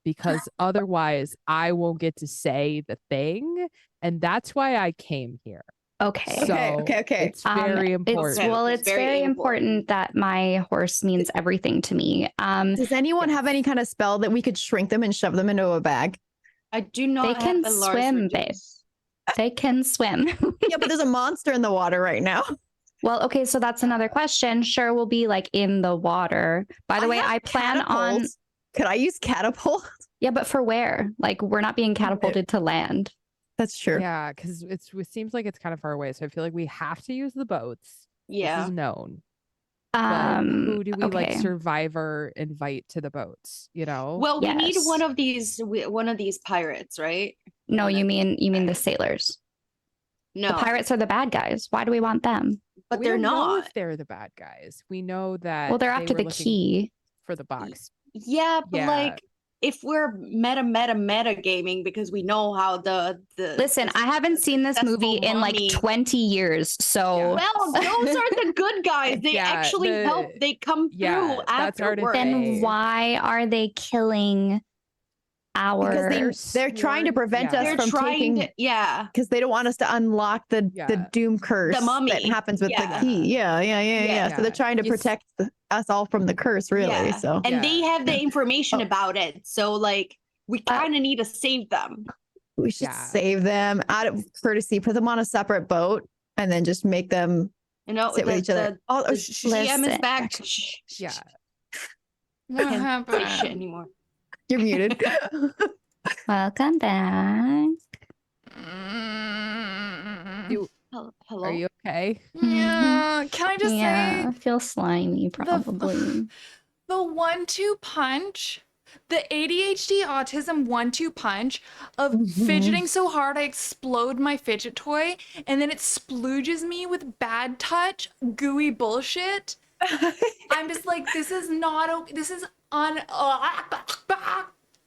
Because otherwise, I won't get to say the thing. And that's why I came here. Okay. Okay. It's very important. It's, well, It's it's very very important. important that my horse means everything to me. Does anyone have any kind of spell that we could shrink them and shove them into a bag? I do not They have can a Lars swim, Reduce. babe. They can swim. Yeah, but there's a monster in the water right now. Well, okay, so that's another question. Sure, we'll be like in the water. By the way, have I plan on. catapults. Could I use catapult? Yeah, but for where? Like, we're not being catapulted to land. That's true. Yeah, because it seems like it's kind of far away. So I feel like we have to use the boats. This Yeah. is known. But who do we like okay. survivor invite to the boats? You know? Well, we need Yes. one of these pirates, right? No, you mean the sailors. No, The pirates are the bad guys. Why do we want them? but We they're don't know not. if they're the bad guys. We know that Well, they're they after were the looking key. for the box. Yeah, but Yeah. like if we're meta gaming, because we know how the Listen, I haven't seen this movie in like mummy- 20 years, so Well, those are the good guys. They actually help. They come through that's hard to afterwards. then say. why are they killing our? Because they're trying to prevent us They're from trying taking. to, Because they don't want us to unlock the doom curse The mummy. that happens with Yeah. the key. Yeah. So they're trying to You s- protect us all from the curse, really. Yeah. So And they have the information Oh. about it. So like we kind of need to save them. we should save them out of courtesy, put them on a separate boat, and then just make them sit with each other. The GM is listen. back. Yeah. What Can't say happened? shit anymore. You're muted. Welcome back. Hello. Are you okay? Yeah. Can I just Yeah, I say feel slimy, probably. the 1-2 punch, the ADHD autism 1-2 punch of fidgeting so hard I explode my fidget toy, and then it splooges me with bad touch, gooey bullshit. I'm just like, this is not okay. This is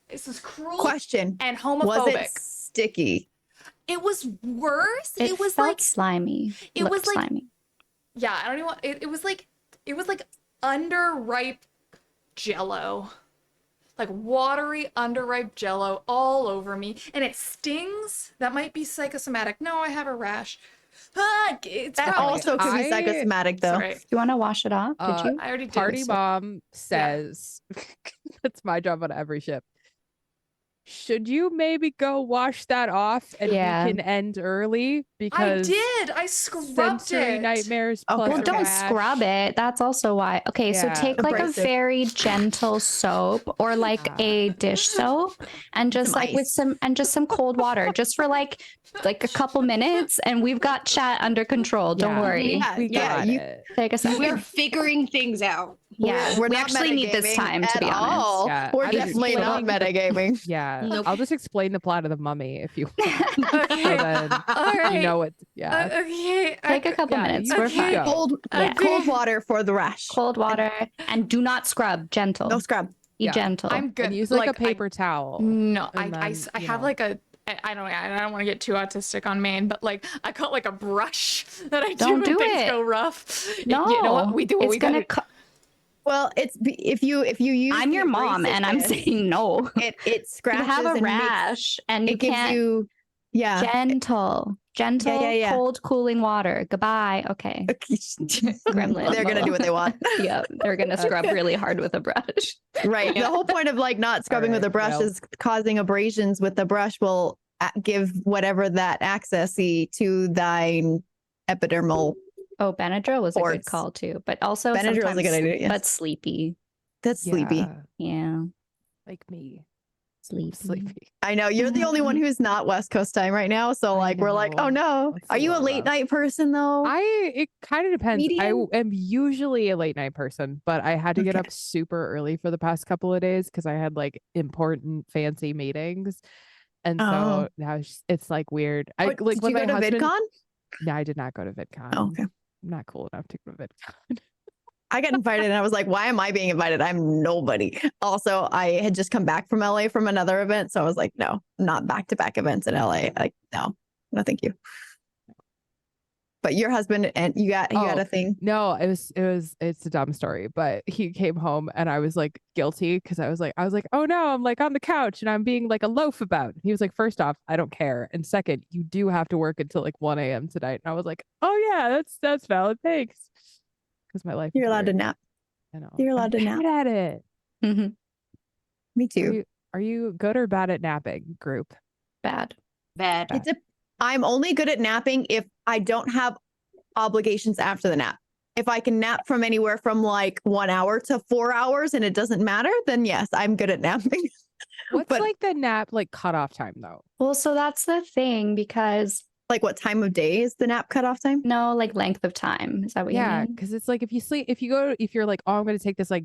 this is cruel Question: and was it homophobic. sticky? It was worse. It was felt like slimy. it Looked was like- slimy. yeah, I don't even want it was like underripe jello. Like watery underripe jello all over me. And it stings. That might be psychosomatic. No, I have a rash. It's That probably- also could be I- psychosomatic, though. Sorry. You want to wash it off? Did you? I already did. Party this. mom says, that's my job on every ship. Should you maybe go wash that off and Yeah. we can end early? I Because did. I scrubbed sensory it. nightmares Okay. plus Well, a don't rash. scrub it. That's also why. Okay, so Yeah. take like a Abrasive. very gentle soap or like a dish soap and just Some like with ice. some cold water just for like a couple minutes and we've got chat under control. Don't Yeah. worry. Yeah, We got you- it. Take a second. We're figuring things out. Yeah, We're we not actually need this metagaming time to at be honest. all. Yeah, We're I just definitely not explained- metagaming. Yeah. Nope. I'll just explain the plot of the mummy if you want. Okay. So then All right. you know what. Yeah. Okay. Take a couple Yeah, minutes. you We're can fine. go. Cold, Yeah. cold water for the rash. Cold water and do not scrub. Gentle. No scrub. Be Yeah. gentle. I'm good. And use like, a I- paper towel. No, And I then, you have know. like a I don't want to get too autistic on Maine, but like I got like a brush that I Don't do when do things it. go rough. no, You know what? We do what it's we gonna. gotta. Well, if you use I'm the your mom, and I'm abrasiveness, saying no. it You scratches have a and rash, and makes, you it gives can't. you Gentle, yeah. cold, cooling water. Goodbye. Okay. Gremlin. They're gonna do what they want. Yeah, they're gonna scrub really hard with a brush. Right. The whole point of like not scrubbing with a right, brush well. is causing abrasions with the brush will give whatever that accessy to thine epidermal. Oh, Benadryl was a good Ports. call too, but also Benadryl's a sometimes good idea, yes. but sleepy. That's sleepy. Yeah, Yeah, like me. sleepy. Sleepy. I know you're the only one who's not West Coast time right now. So I like we're like, know. oh no. That's Are a you a little late rough. night person though? It kind of depends. Medium? I am usually a late night person, but I had to get Okay. up super early for the past couple of days because I had like important fancy meetings. And Oh. so now it's like weird. I What, like did when you go my to husband. VidCon? No, I did not go to VidCon. Oh, okay. I'm not cool enough to go to VidCon. I got invited and I was like, why am I being invited? I'm nobody. Also, I had just come back from LA from another event. So I was like, no, not back to back events in LA. Like, no, thank you. But your husband and you got Oh, a thing. No, it's a dumb story, but he came home and I was like guilty because I was like, oh no, I'm like on the couch and I'm being like a loaf about. He was like, first off, I don't care. And second, you do have to work until like 1 a.m. tonight. And I was like, oh yeah, that's valid. Thanks. Because my life. You're is allowed to weird. nap. I know. You're allowed I'm to nap. bad at it. Mhm. Me too. Are you good or bad at napping, group? Bad. Bad. I'm only good at napping if I don't have obligations after the nap. If I can nap from anywhere from like 1 hour to 4 hours and it doesn't matter, then yes, I'm good at napping. What's But- like the nap like cutoff time though? Well, so that's the thing because Like what time of day is the nap cutoff time? no, like length of time. Is that what you Yeah, mean? because it's like if you're like, oh, I'm gonna take this like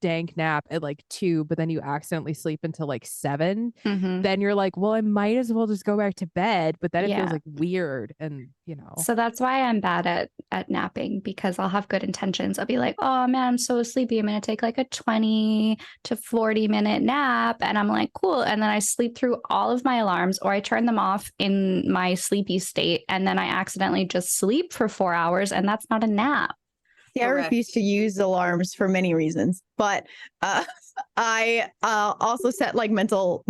dank nap at like 2, but then you accidentally sleep until like 7, Mhm. then you're like, well, I might as well just go back to bed. But then it Yeah. feels like weird. And, So that's why I'm bad at napping, because I'll have good intentions. I'll be like, oh man, I'm so sleepy. I'm going to take like a 20 to 40-minute nap. And I'm like, cool. And then I sleep through all of my alarms, or I turn them off in my sleepy state. And then I accidentally just sleep for 4 hours. And that's not a nap. See, I refuse to use alarms for many reasons, but I also set like mental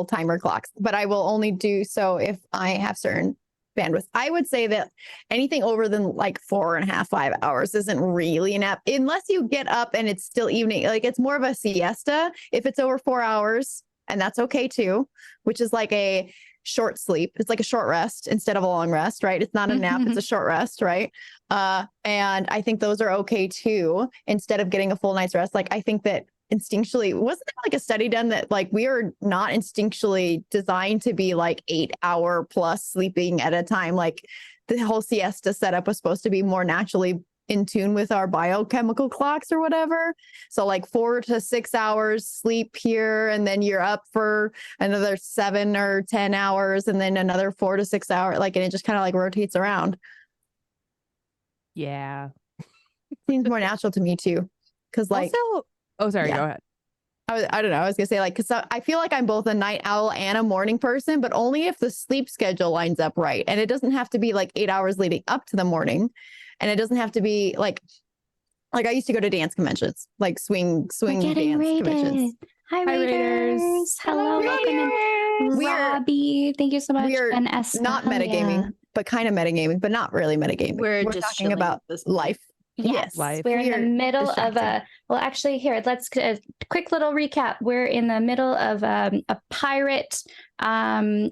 timer clocks, but I will only do so if I have certain bandwidth. I would say that anything over than like 4.5, 5 hours isn't really a nap, unless you get up and it's still evening. Like it's more of a siesta if it's over 4 hours, and that's okay too, which is like a short sleep. It's like a short rest instead of a long rest, right? It's not a nap, it's a short rest, right? And I think those are okay too, instead of getting a full night's rest. Like I think that instinctually, wasn't there like a study done that like we are not instinctually designed to be like 8-hour plus sleeping at a time? Like the whole siesta setup was supposed to be more naturally in tune with our biochemical clocks or whatever. So like 4 to 6 hours sleep here, and then you're up for another 7 or 10 hours, and then another 4 to 6 hours. Like, and it just kind of like rotates around. yeah. Seems more natural to me too. Cause like, Also, oh, sorry, yeah. go ahead. I don't know. I was gonna say like, cause I feel like I'm both a night owl and a morning person, but only if the sleep schedule lines up right. And it doesn't have to be like 8 hours leading up to the morning. And it doesn't have to be like I used to go to dance conventions, like swing We're getting dance raided. conventions. Hi, Hi, Raiders. Raiders. Hello, welcome in. We are- Robbie, thank you so much. We are And Esther, not hell metagaming, yeah. but kind of metagaming, but not really metagaming. We're just talking chilling about at this point. life. Yes, Life. we're in the We are middle of distracted. well, actually, here, let's quick little recap. We're in the middle of a pirate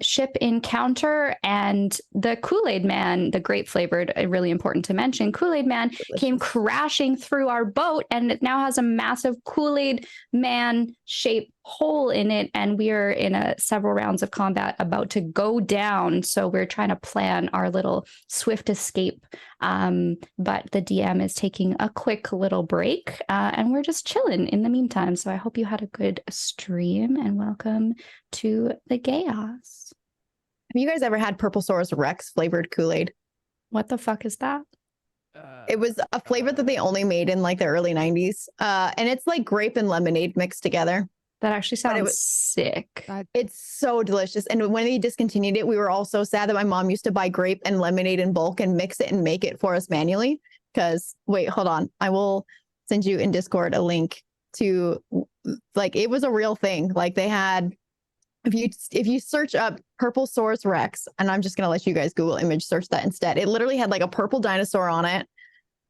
ship encounter, and the Kool-Aid Man, the grape flavored, really important to mention, Kool-Aid Man came crashing through our boat, and it now has a massive Kool-Aid Man shaped hole in it, and we are in several rounds of combat about to go down. So we're trying to plan our little swift escape, but the DM is taking a quick little break, and we're just chilling in the meantime. So I hope you had a good stream, and welcome to the chaos. Have you guys ever had Purple Source Rex flavored Kool-Aid? What the fuck is that? It was a flavor that they only made in like the early 90s. And it's like grape and lemonade mixed together. That actually But it sounds was- sick. It's so delicious. And when they discontinued it, we were all so sad that my mom used to buy grape and lemonade in bulk and mix it and make it for us manually. Because wait, hold on. I will send you in Discord a link to like it was a real thing. Like they had if you search up Purple Source Rex, and I'm just gonna let you guys Google image search that instead. It literally had like a purple dinosaur on it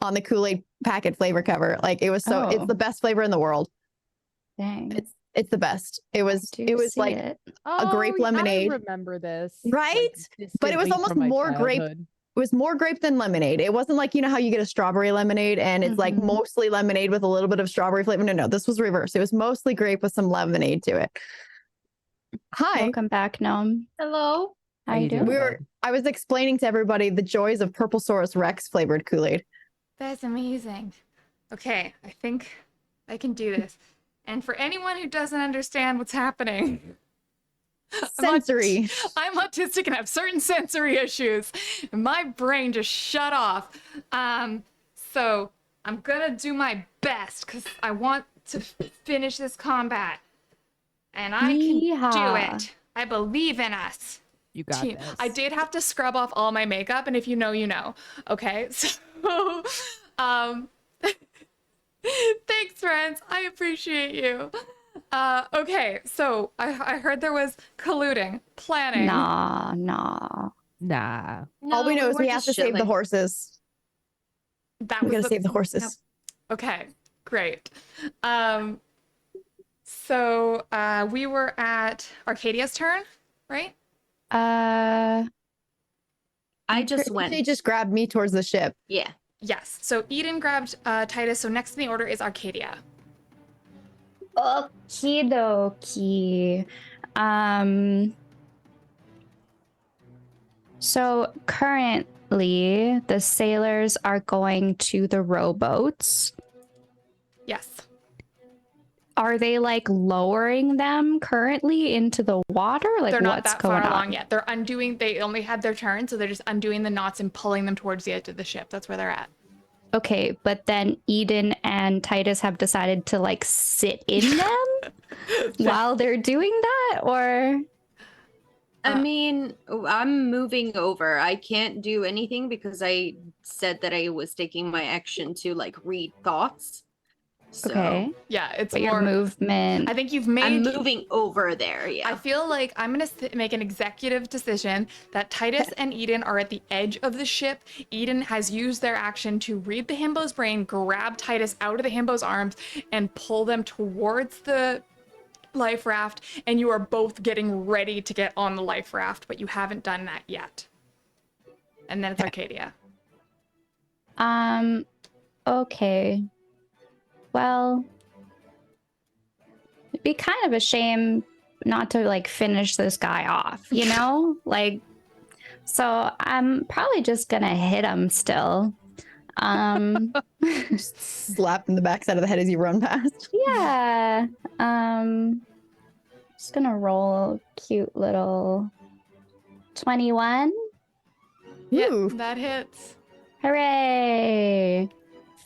on the Kool-Aid packet flavor cover. Like it was so it's Oh. the best flavor in the world. Dang. It's the best. It was like it. a grape lemonade. I remember this. Right? But it was distantly almost from my more grape. childhood. It was more grape than lemonade. It wasn't like, you know how you get a strawberry lemonade and it's like Mhm. mostly lemonade with a little bit of strawberry flavor. No, this was reverse. It was mostly grape with some lemonade to it. Hi. Welcome back, Gnome. Hello. How you doing? I was explaining to everybody the joys of Purple Source Rex flavored Kool-Aid. That's amazing. Okay, I think I can do this. And for anyone who doesn't understand what's happening, Sensory. I'm autistic and have certain sensory issues. And my brain just shut off. So I'm gonna do my best because I want to finish this combat. And I can do Yeehaw. it. I believe in us. You got Team. this. I did have to scrub off all my makeup, and if you know, you know. Okay, so thanks, friends. I appreciate you. Okay, so I heard there was colluding, planning. Nah. Nah. All we know is we have to save the horses. That We was gotta save the horses. Okay, great. So we were at Arcadia's turn, right? I just They went. just grabbed me towards the ship. Yeah. Yes. So Eden grabbed Titus. So next in the order is Arcadia. Okie dokie. So currently, the sailors are going to the rowboats. Yes. Are they like lowering them currently into the water? Like They're not what's that far going along on? yet. They only had their turn, so they're just undoing the knots and pulling them towards the edge of the ship. That's where they're at. Okay, but then Eden and Titus have decided to like sit in them while they're doing that, or I mean, I'm moving over. I can't do anything because I said that I was taking my action to like read thoughts. So okay. Yeah, it's But more your movement. I think you've I'm made moving over there. Yeah. I feel like I'm going to make an executive decision that Titus and Eden are at the edge of the ship. Eden has used their action to read the himbo's brain, grab Titus out of the himbo's arms, and pull them towards the life raft. And you are both getting ready to get on the life raft, but you haven't done that yet. And then it's Arcadia. Okay. Well, it'd be kind of a shame not to like finish this guy off, you know? Like, so I'm probably just gonna hit him still. Slap in the backside of the head as you run past. Yeah. Just gonna roll a cute little 21. Yeah, Ooh. that hits. Hooray!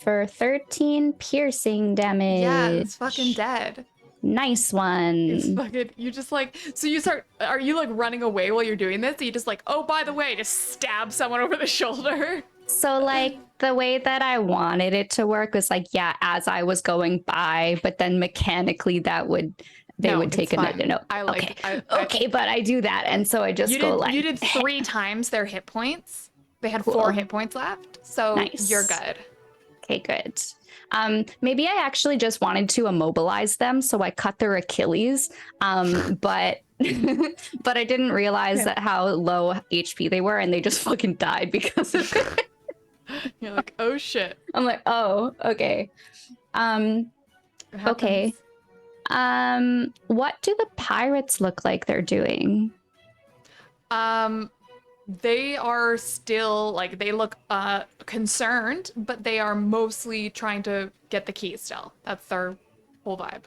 For 13 piercing damage. Yeah, it's fucking dead. Nice one. It's fucking, you just like, so you start, are you like running away while you're doing this? So you just like, oh, by the way, just stab someone over the shoulder. So like the way that I wanted it to work was like, yeah, as I was going by, but then mechanically they would take it's fine. another note. I like, okay. Okay, but I do that. And so I just go like, you did 3 times their hit points. They had Cool. 4 hit points left. So Nice. you're good. okay, good. Maybe I actually just wanted to immobilize them, so I cut their Achilles. But but I didn't realize that how low HP they were, and they just fucking died because of it. You're like, oh shit. I'm like, oh, okay. It Okay. happens. What do the pirates look like they're doing? They are still like, they look concerned, but they are mostly trying to get the key still. That's their whole vibe.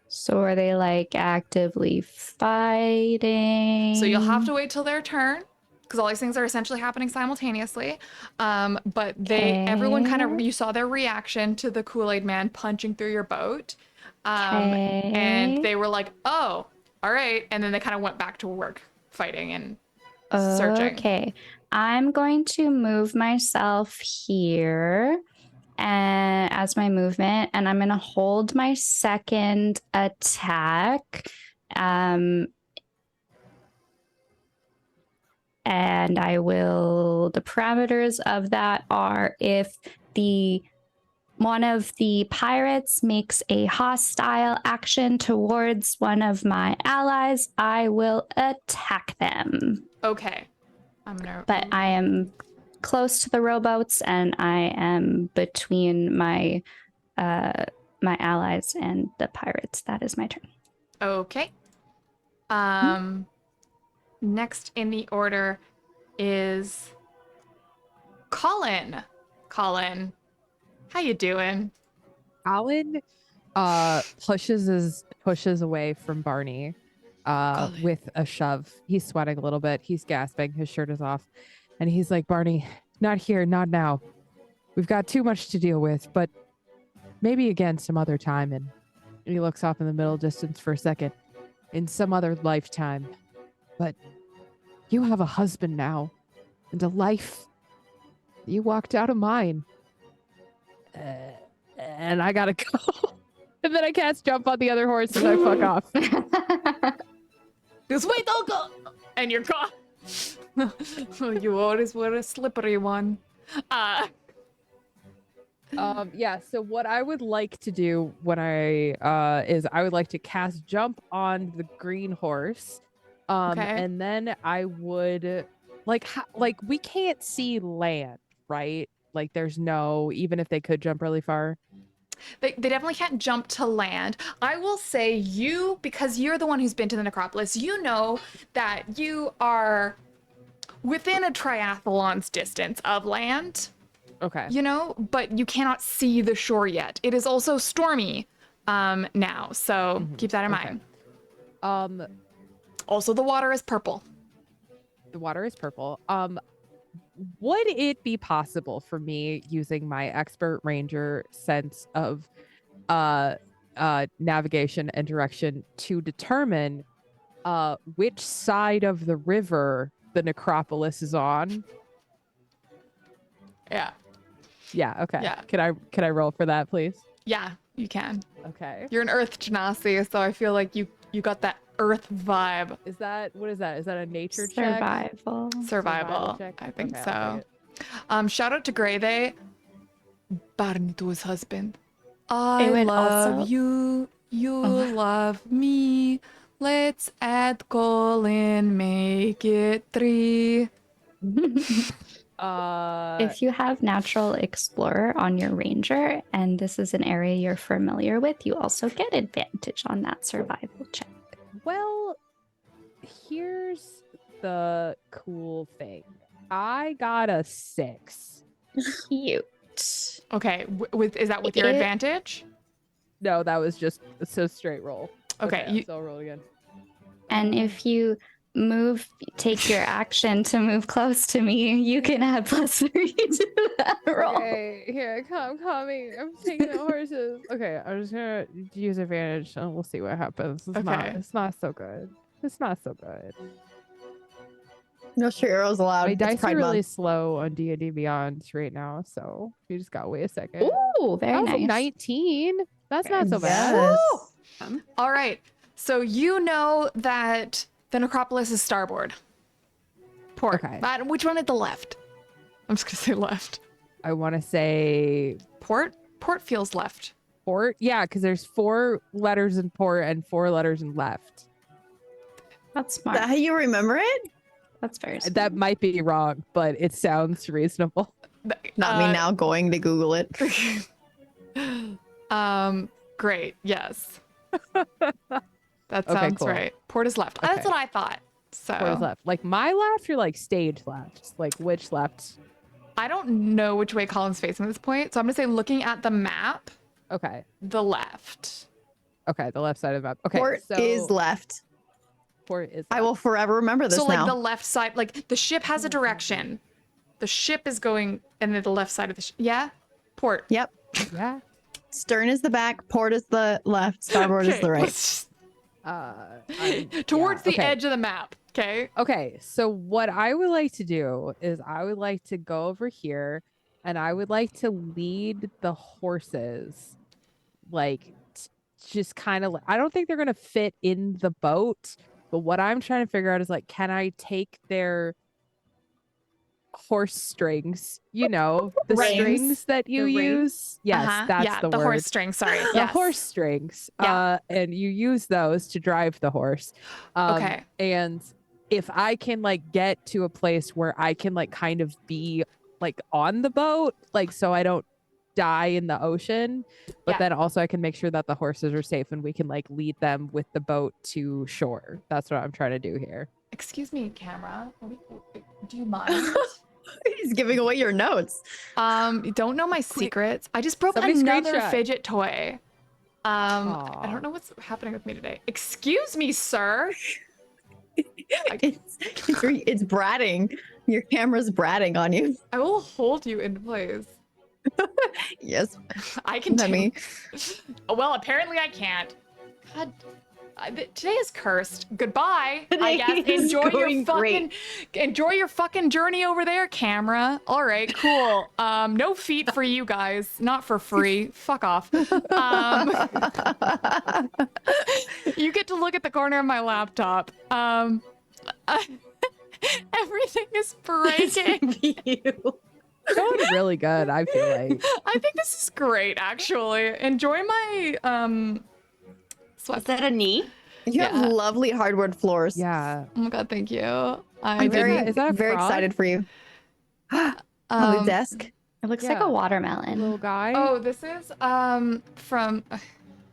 So are they like actively fighting? So you'll have to wait till their turn, because all these things are essentially happening simultaneously. But everyone kind of, you saw their reaction to the Kool-Aid man punching through your boat. And they were like, oh, all right. And then they kind of went back to work fighting and searching. Okay. I'm going to move myself here and as my movement, and I'm going to hold my second attack. And I will, the parameters of that are if one of the pirates makes a hostile action towards one of my allies, I will attack them. Okay. But I am close to the rowboats, and I am between my my allies and the pirates. That is my turn. Okay. Next in the order is Colin. Colin, how you doing? Alan pushes away from Barney with a shove. He's sweating a little bit. He's gasping. His shirt is off. And he's like, Barney, not here, not now. We've got too much to deal with, but maybe again some other time. And he looks off in the middle distance for a second. In some other lifetime. But you have a husband now and a life. You walked out of mine. And I gotta go. And then I cast jump on the other horse and I fuck off. Just wait, don't go! And you're gone. You always were a slippery one. Yeah, so what I would like to do when I would like to cast jump on the green horse. Okay. And then I would like we can't see land, right? Like there's no, even if they could jump really far. They definitely can't jump to land. I will say you, because you're the one who's been to the necropolis, you know that you are within a triathlon's distance of land. Okay. you know, but you cannot see the shore yet. It is also stormy now, so keep that in Okay. mind. Also, the water is purple. The water is purple. Would it be possible for me, using my expert ranger sense of navigation and direction, to determine which side of the river the necropolis is on? Yeah. Yeah, okay. Yeah. Can I roll for that, please? Yeah, you can. Okay. You're an Earth Genasi, so I feel like you got that Earth vibe. Is that what is that? Is that a nature check? Survival. Survival. check? I think Okay, I'll so. take it. Shout out to Grey Day. Barnito's husband. I would love also- you. You love me. Let's add Colin, make it 3. If you have Natural Explorer on your Ranger, and this is an area you're familiar with, you also get advantage on that survival check. Well, here's the cool thing. I got a 6. Cute. Okay, is that with your It- advantage? No, that was just a straight roll. Okay, so I'll roll again. And if you take your action to move close to me, you can add +3 to that roll. Okay, here, I'm coming. I'm taking the horses. Okay, I'm just gonna use advantage and we'll see what happens. It's not so good. It's not so good. No straight arrows allowed. My It's dice are Pride really Month. slow on D&D Beyond right now, so you just gotta wait a second. Ooh, very That was a nice. 19. That's not so bad. Yes. All right. So you know that the necropolis is starboard. Port. Okay. Which one at the left? I'm just gonna say left. I want to say Port? Port feels left. port. Yeah, because there's 4 letters in port and 4 letters in left. That's Is smart. that how you remember it? That's very smart. That might be wrong, but it sounds reasonable. Not me now going to Google it. Great. Yes. That Okay, sounds cool. right. Port is left. That's Okay. what I thought. So Port is left. Like my left or like stage left? Like which left? I don't know which way Colin's facing at this point. So I'm gonna say, looking at the map, Okay. the left. Okay, the left side of the map. Okay, Port so is left. port is I will forever remember this So now. like the left side, like the ship has a direction. The ship is going, and then the left side of the ship. Yeah, port. Yep. yeah. Stern is the back, port is the left, starboard is Okay, the right. let's I'm- towards yeah, the okay. edge of the map. Okay. Okay, so what I would like to do is I would like to go over here and I would like to lead the horses, like just kind of. I don't think they're gonna fit in the boat, but what I'm trying to figure out is like, can I take their horse strings? You know, the Reins. strings that you The reins? use. Yes, Uh-huh. that's yeah, the the word. horse string. Sorry. The Yes. horse strings. Yeah. And you use those to drive the horse. Okay. And if I can like get to a place where I can like kind of be like on the boat, like so I don't die in the ocean, but Yeah. then also I can make sure that the horses are safe and we can like lead them with the boat to shore. That's what I'm trying to do here. Excuse me, camera. Do you mind? He's giving away your notes. You don't know my secrets. I just broke Somebody another screenshot. fidget toy. I Aw. don't know what's happening with me today. Excuse me, sir. It's bratting. Your camera's bratting on you. I will hold you in place. Yes. I can Let do. me. Well, apparently I can't. God, today is cursed. Goodbye. I Today guess is going enjoy your fucking journey over there, camera. All right, cool. No feet for you guys. Not for free. Fuck off. You get to look at the corner of my laptop. Everything is breaking. Going really good, I feel like. I think this is great, actually. Enjoy my Is sweat. that a knee? You have Yeah. lovely hardwood floors. Yeah. Oh my god, thank you. I'm very, is that a very frog? excited for you. On the desk. It looks like Yeah. a watermelon. Little guy. Oh, this is from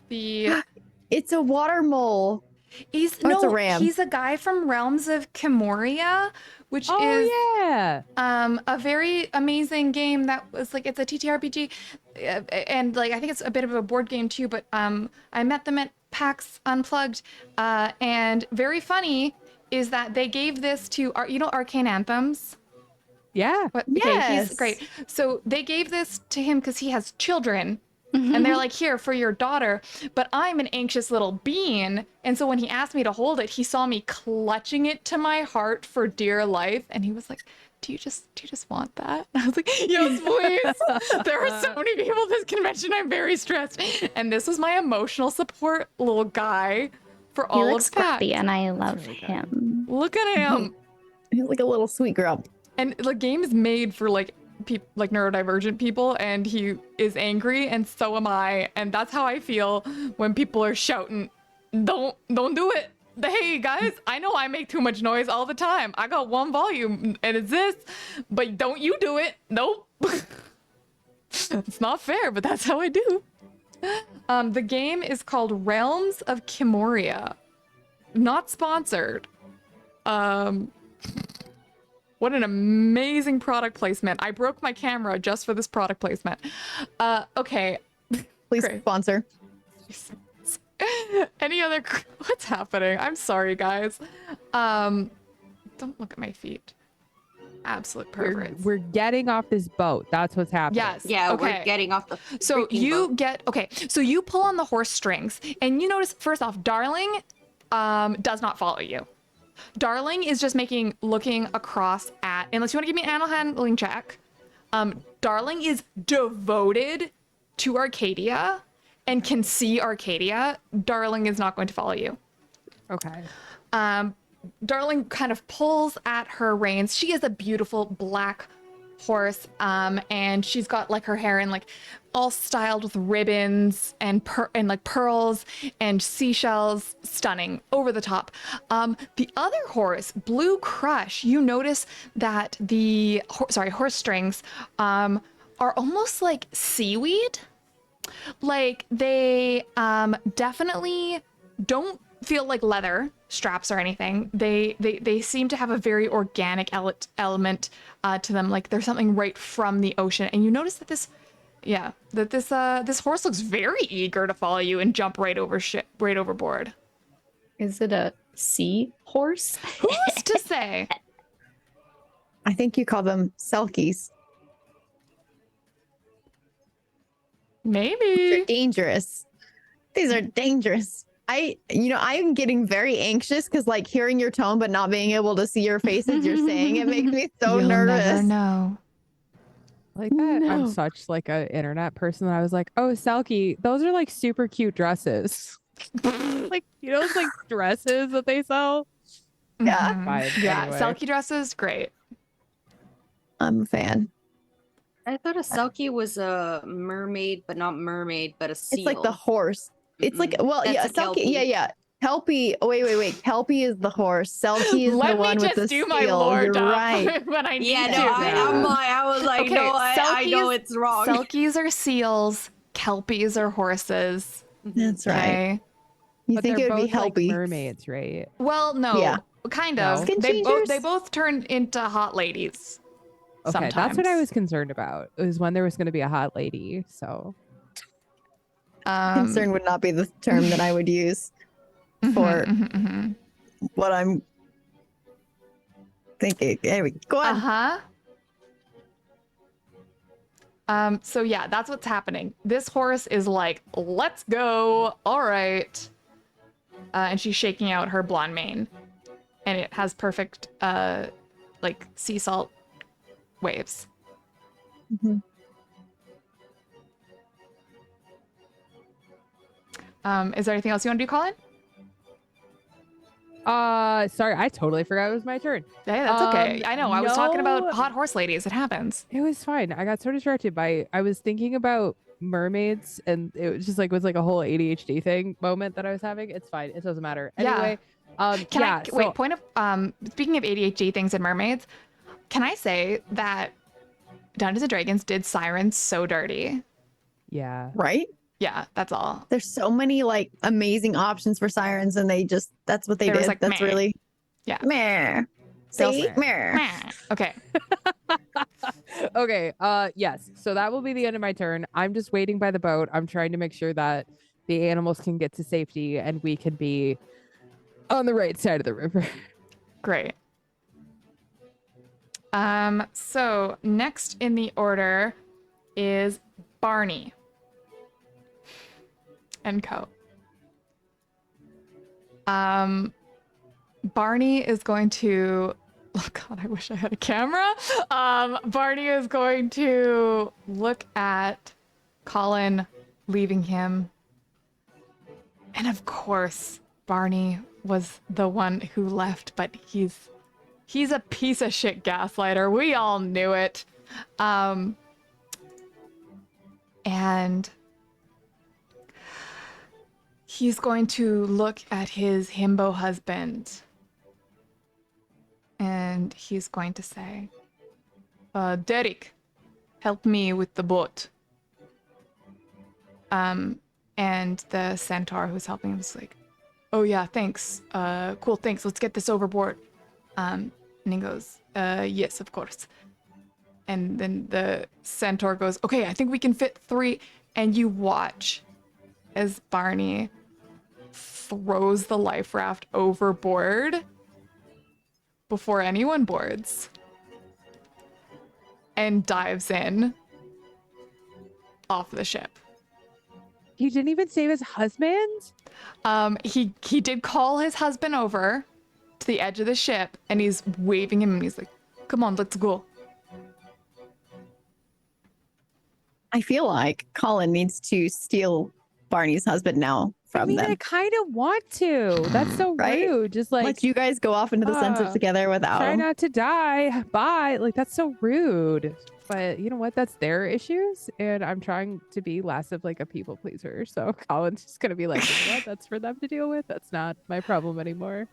the It's a water mole. He's Oh, it's a no, ram. he's a guy from Realms of Kimoria, which is yeah. a very amazing game that was like it's a TTRPG, and like I think it's a bit of a board game too. But I met them at PAX Unplugged, and very funny is that they gave this to Arcane Anthems. Yeah. But okay, Yes. he's great. So they gave this to him because he has children. And they're like, here for your daughter. But I'm an anxious little bean. And so when he asked me to hold it, he saw me clutching it to my heart for dear life. And he was like, do you just want that? And I was like, yes, please. There are so many people at this convention. I'm very stressed. And this was my emotional support little guy for He all looks of that. scruffy, and I love him. Look at him. He's like a little sweet grump. And the game is made for like neurodivergent people, and he is angry, and so am I, and that's how I feel when people are shouting, don't do it. Hey guys, I know I make too much noise all the time. I got one volume and it's this, but don't you do it. Nope. It's not fair, but that's how I do. The game is called Realms of Kimoria. Not sponsored. What an amazing product placement. I broke my camera just for this product placement. Okay. Please Great. sponsor. Any other... What's happening? I'm sorry, guys. Don't look at my feet. Absolute perverts. We're getting off this boat. That's what's happening. Yes. Yeah, okay. we're getting off the. So freaking you boat. get... Okay. So you pull on the horse strings, and you notice, first off, Darling does not follow you. Darling is just looking across at, unless you want to give me an animal handling check. Darling is devoted to Arcadia and can see Arcadia. Darling is not going to follow you. Okay. Darling kind of pulls at her reins. She is a beautiful black horse, and she's got like her hair in like all styled with ribbons and like pearls and seashells. Stunning, over the top. The other horse, Blue Crush, you notice that the horse strings are almost like seaweed. Like they definitely don't feel like leather straps or anything. They seem to have a very organic element to them. Like there's something right from the ocean. And you notice that this horse looks very eager to follow you and jump right overboard. Is it a sea horse? Who's to say? I think you call them selkies. They're Maybe. dangerous. These are dangerous. I'm getting very anxious because like hearing your tone but not being able to see your face as you're saying it makes me so You'll nervous. never know. Like that. No. I'm such like a internet person that I was like, oh, Selkie, those are like super cute dresses. Like, those like dresses that they sell. Yeah. Mhm. Fine, Yeah, anyway. Selkie dresses, great. I'm a fan. I thought a selkie was a mermaid, but not mermaid, but a seal. It's like the horse. It's like, well, That's yeah, a kelpie. yeah. Kelpie. Oh, wait. Kelpie is the horse. Selkie is Let the me one just with the do seal. my lore You're dump right. when I need Yeah, to. no, I was like, Okay, no, I know selkies- it's wrong. Selkies are seals, kelpies are horses. That's right. Okay. You But think they're it would be both, like, Helpy? mermaids, right? Well, no. Yeah. Kind No. of. Skin They changers? both turned into hot ladies. Okay, Sometimes. that's what I was concerned about. It was when there was going to be a hot lady. So Concern would not be the term that I would use for what I'm thinking. Anyway, go on. So yeah, that's what's happening. This horse is like, let's go. All right. And she's shaking out her blonde mane. And it has perfect, like, sea salt waves. Mhm. Is there anything else you want to do, Colin? sorry, I totally forgot it was my turn. Hey, that's okay. I know. I was talking about no. hot horse ladies. It happens. It was fine. I got so distracted by I was thinking about mermaids and it was just like a whole ADHD thing moment that I was having. It's fine. It doesn't matter. Yeah. Anyway, Can yeah, I wait? Point of speaking of ADHD things and mermaids, can I say that Dungeons and Dragons did sirens so dirty? Yeah. Right? Yeah, that's all. There's so many like amazing options for sirens, and that's what they It was did. like, That's meh. really Yeah. meh. They also- See, meh. Meh. Okay. Okay. Yes. So that will be the end of my turn. I'm just waiting by the boat. I'm trying to make sure that the animals can get to safety and we can be on the right side of the river. Great. So next in the order is Barney and Co. Barney is going to, oh God, I wish I had a camera. Barney is going to look at Colin leaving him. And of course, Barney was the one who left, but he's a piece of shit gaslighter. We all knew it. And he's going to look at his himbo husband. And he's going to say, Derek, help me with the boat. And the centaur who's helping him is like, oh yeah, thanks. Cool, thanks. Let's get this overboard. And he goes, yes, of course. And then the centaur goes, okay, I think we can fit 3. And you watch as Barney throws the life raft overboard before anyone boards and dives in off the ship. He didn't even save his husband? He did call his husband over to the edge of the ship, and he's waving him, and he's like, come on, let's go. I feel like Colin needs to steal Barney's husband now from I mean, them. I kind of want to. That's so Right? rude. Just like you guys go off into the sunset together without try him. not to die. Bye. Like, that's so rude. But you know what? That's their issues. And I'm trying to be less of like a people pleaser. So Colin's just going to be like, you know what? That's for them to deal with. That's not my problem anymore.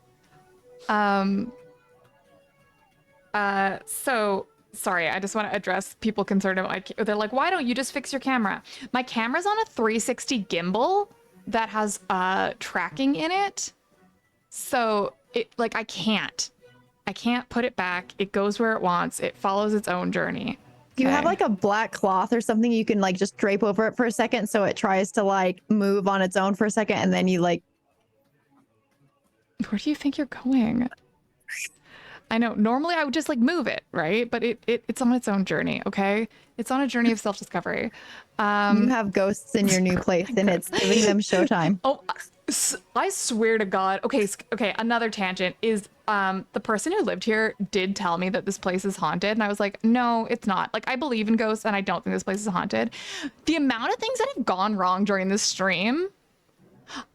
So sorry, I just want to address people concerned about they're like, why don't you just fix your camera? My camera's on a 360 gimbal that has tracking in it. So I can't put it back. It goes where it wants. It follows its own journey. Do you have Okay. like a black cloth or something you can like just drape over it for a second so it tries to like move on its own for a second and then you like Where do you think you're going? I know normally I would just like move it, right? But it's on its own journey, okay? It's on a journey of self-discovery. you have ghosts in your new place and it's giving them showtime. Oh, I swear to God. Okay, another tangent is the person who lived here did tell me that this place is haunted, and I was like, no, it's not. Like, I believe in ghosts, and I don't think this place is haunted. The amount of things that have gone wrong during this stream,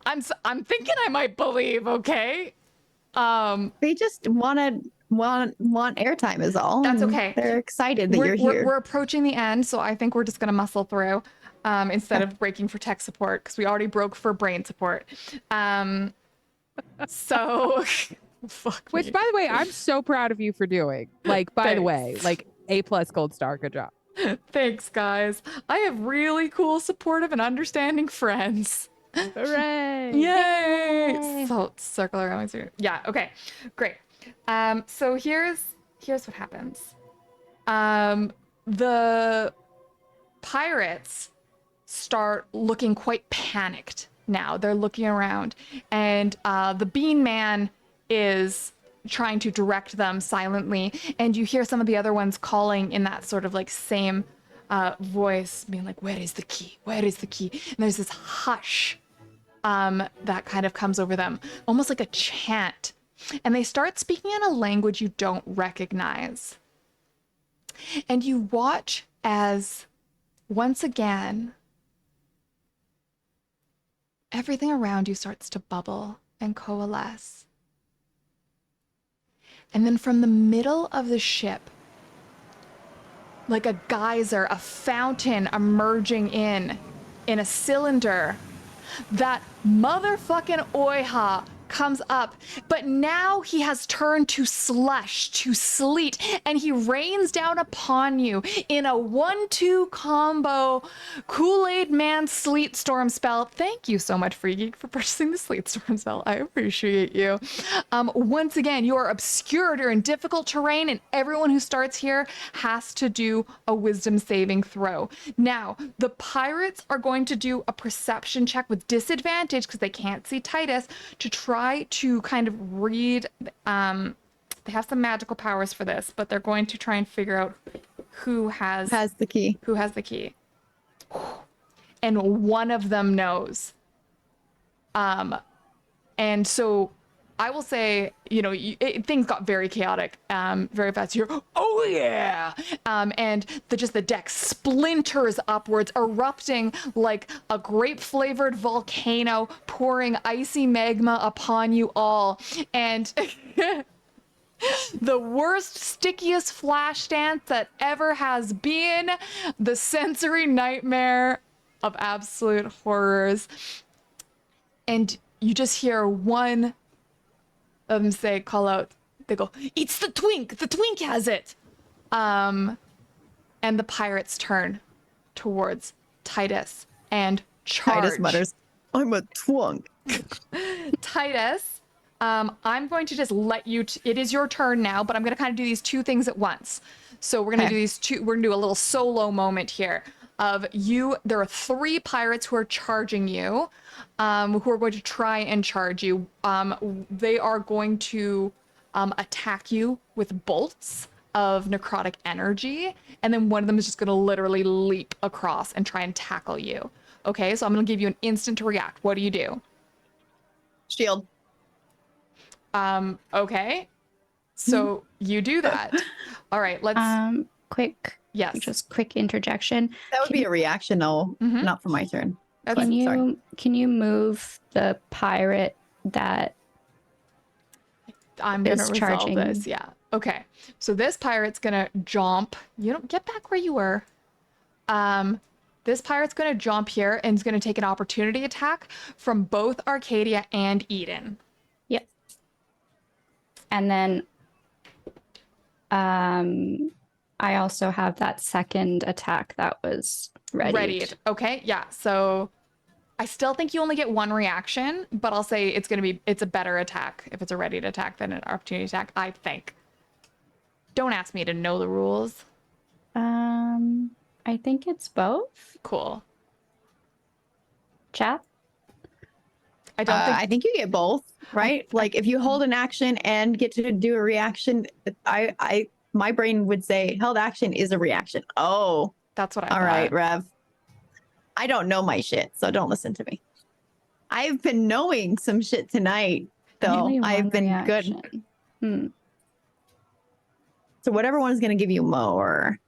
I'm thinking I might believe. Okay, They just want airtime is all. That's and okay. They're excited that you're here. We're approaching the end, so I think we're just gonna muscle through instead of breaking for tech support because we already broke for brain support. So, fuck Which, me. by the way, I'm so proud of you for doing. Like, by the way, Thanks. like A+ gold star. Good job. Thanks, guys. I have really cool, supportive, and understanding friends. Hooray! Yay! So circle around my screen. Yeah. Okay. Great. So here's what happens. The pirates start looking quite panicked now. They're looking around, and the Bean Man is trying to direct them silently, and you hear some of the other ones calling in that sort of like same voice, being like, "Where is the key? Where is the key?" And there's this hush that kind of comes over them, almost like a chant. And they start speaking in a language you don't recognize. And you watch as, once again, everything around you starts to bubble and coalesce. And then from the middle of the ship, like a geyser, a fountain emerging in a cylinder, that motherfucking Oiha comes up, but now he has turned to slush, to sleet, and he rains down upon you in a 1-2 combo Kool-Aid Man Sleet Storm spell. Thank you so much, Free Geek, for purchasing the Sleet Storm spell. I appreciate you. Once again, you are obscured or in difficult terrain, and everyone who starts here has to do a wisdom saving throw. Now, the pirates are going to do a perception check with disadvantage because they can't see Titus to try to kind of read. They have some magical powers for this, but they're going to try and figure out who has the key. Who has the key. And one of them knows. And so I will say, you know, things got very chaotic very fast here. Oh yeah! And the deck splinters upwards, erupting like a grape-flavored volcano, pouring icy magma upon you all. And the worst, stickiest flash dance that ever has been, the sensory nightmare of absolute horrors. And you just hear one of them call out, they go, "It's the twink! The twink has it!" And the pirates turn towards Titus and charge. Titus mutters, "I'm a twunk." Titus, I'm going to just let you, it is your turn now, but I'm going to kind of do these two things at once. So we're going to do these two, we're going to do a little solo moment here of you. There are 3 pirates who are charging you, who are going to try and charge you. They are going to attack you with bolts of necrotic energy, and then one of them is just going to literally leap across and try and tackle you. Okay, so I'm going to give you an instant to react. What do you do? Shield. Okay. So you do that. All right, let's Quick interjection. That would be a reaction, though, not for my turn. Can you move the pirate that I'm gonna is resolve charging this? Yeah. Okay. So this pirate's gonna jump. You don't get back where you were. This pirate's gonna jump here and is gonna take an opportunity attack from both Arcadia and Eden. Yep. And then I also have that second attack that was readied. Okay, yeah. So I still think you only get 1 reaction, but I'll say it's a better attack if it's a readied attack than an opportunity attack, I think. Don't ask me to know the rules. I think it's both. Cool. Chat? I don't think I think you get both, right? Like if you hold an action and get to do a reaction, my brain would say held action is a reaction. Oh, that's what I all thought. right, Rev. I don't know my shit, so don't listen to me. I've been knowing some shit tonight, though. Only one I've been reaction. good. So whatever one's going to give you more.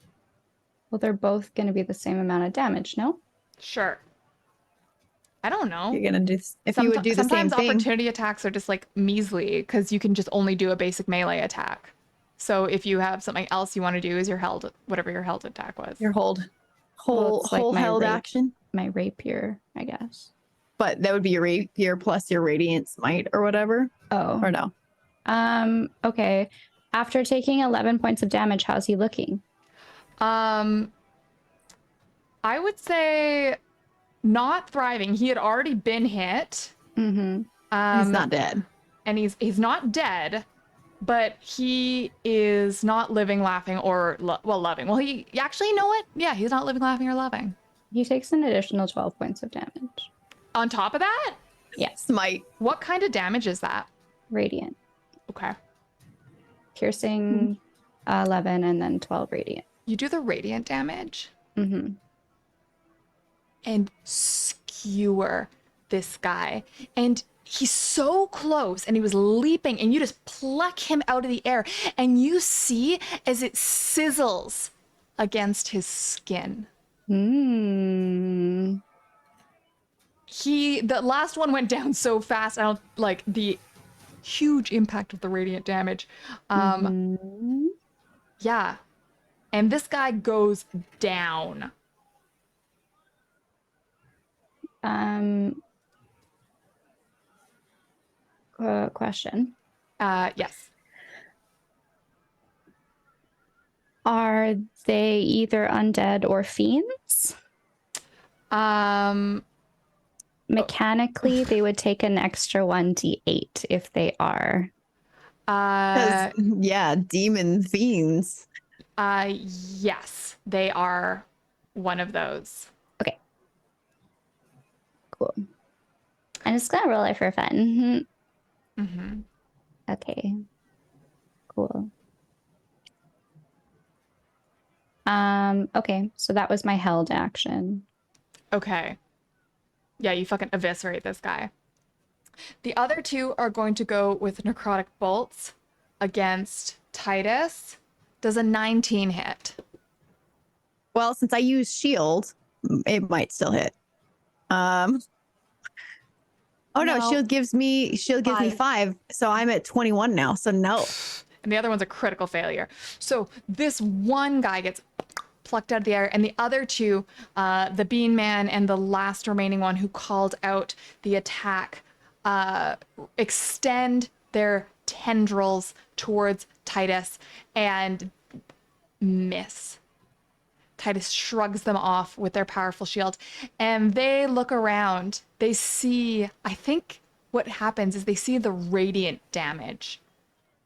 Well, they're both going to be the same amount of damage, no? Sure. I don't know. You're going to do, if you would do the same sometimes thing. opportunity attacks are just like measly because you can just only do a basic melee attack. So if you have something else you want to do is whatever your held attack was. Your whole It's like my held action. My rapier, I guess. But that would be your rapier plus your radiant smite or whatever. Oh. Or no. Okay. After taking 11 points of damage, how's he looking? I would say not thriving. He had already been hit. Mm-hmm. He's not dead. And he's not dead, but he is not living, laughing, or loving. Well, he actually, you know what? Yeah, he's not living, laughing, or loving. He takes an additional 12 points of damage. On top of that? Yes. Smite. What kind of damage is that? Radiant. Okay. Piercing 11 and then 12 radiant. You do the radiant damage Mm-hmm. and skewer this guy. And he's so close and he was leaping and you just pluck him out of the air and you see as it sizzles against his skin. Mm. The last one went down so fast. I don't like the huge impact of the radiant damage. Yeah. And this guy goes down. question. Yes. Are they either undead or fiends? Mechanically, they would take an extra 1d8 if they are. Yeah, demon fiends. Yes, they are one of those. Okay. Cool. I'm just gonna roll it for fun. Mm-hmm. Okay. Cool. Okay, so that was my held action. Okay. Yeah, you fucking eviscerate this guy. The other two are going to go with necrotic bolts against Titus. Does a 19 hit? Well, since I use shield, it might still hit. Oh no, No. shield gives me 5, so I'm at 21 now. So no. And the other one's a critical failure. So this one guy gets plucked out of the air, and the other two, the Bean Man and the last remaining one who called out the attack, extend their tendrils towards Titus and miss. Titus shrugs them off with their powerful shield, and they look around. They see, I think what happens is they see the radiant damage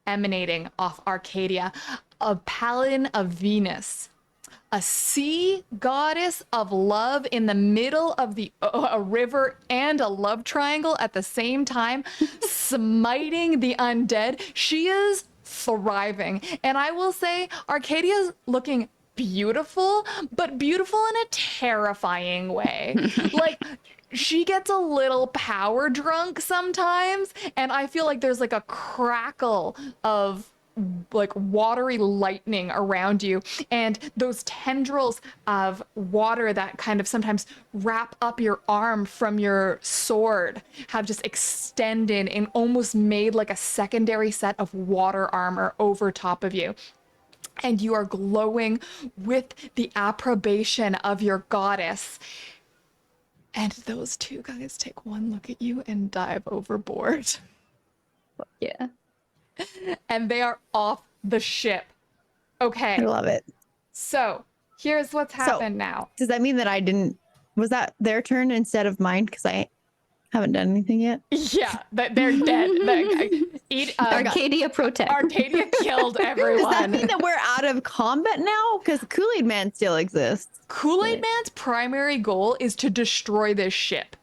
emanating off Arcadia, a paladin of Venus, a sea goddess of love in the middle of a river and a love triangle at the same time, smiting the undead. She is thriving. And I will say, Arcadia's looking beautiful, but beautiful in a terrifying way. Like, she gets a little power drunk sometimes, and I feel like there's like a crackle of like watery lightning around you, and those tendrils of water that kind of sometimes wrap up your arm from your sword have just extended and almost made like a secondary set of water armor over top of you. And you are glowing with the approbation of your goddess. And those two guys take one look at you and dive overboard. Yeah. And they are off the ship. I Okay, love it. so here's what's happened now. Does that mean that I didn't? Was that their turn instead of mine? Because I haven't done anything yet. Yeah, they're dead. Arcadia protect. Arcadia killed Does that everyone. mean that we're out of combat now? Because Kool-Aid Man still exists. Kool-Aid Man's primary goal is to destroy this ship.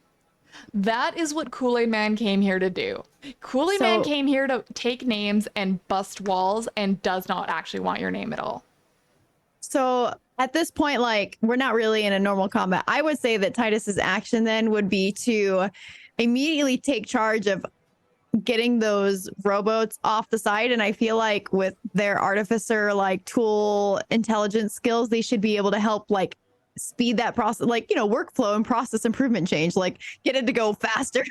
That is what Kool-Aid Man came here to do. Kool-Aid Man came here to take names and bust walls and does not actually want your name at all. So at this point, like, we're not really in a normal combat. I would say that Titus's action then would be to immediately take charge of getting those rowboats off the side. And I feel like with their artificer, like, tool intelligence skills, they should be able to help, like, speed that process, like, you know, workflow and process improvement change, like get it to go faster.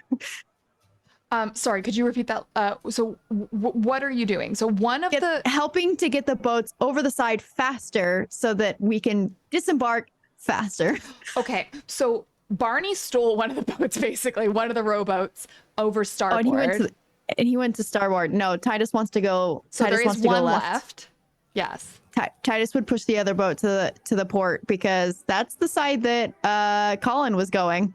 Sorry, could you repeat that? So what are you doing? So one of helping to get the boats over the side faster so that we can disembark faster. Okay, so Barney stole one of the boats, basically one of the rowboats over starboard. And he went to starboard. No, Titus wants to go. So Titus there wants is to go one left. Yes. Titus would push the other boat to the port because that's the side that Colin was going.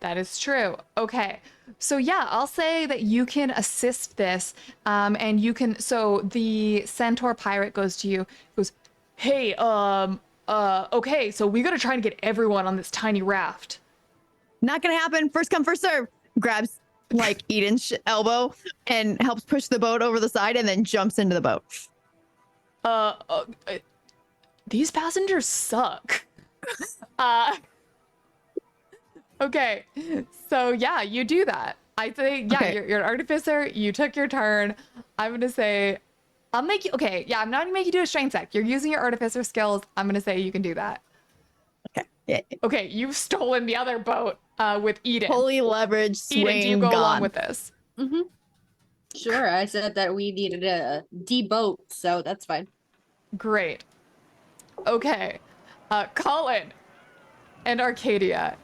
That is true. Okay. So yeah, I'll say that you can assist this, and you can. So the centaur pirate goes to you, goes, "Hey, okay, so we gotta try to get everyone on this tiny raft." Not gonna happen. First come, first serve. Grabs like Eden's elbow and helps push the boat over the side, and then jumps into the boat. These passengers suck. Okay, so yeah, you do that. I say, yeah, Okay. you're an artificer. You took your turn. I'm gonna say, I'll make you. Okay, yeah, I'm not gonna make you do a strength check. You're using your artificer skills. I'm gonna say you can do that. Okay. Yeah. Okay, you've stolen the other boat with Eden. Fully leveraged swing. Eden, do you go gone. along with this? Mm-hmm. Sure, I said that we needed a deboat, so that's fine. Great. Okay, Colin and Arcadia,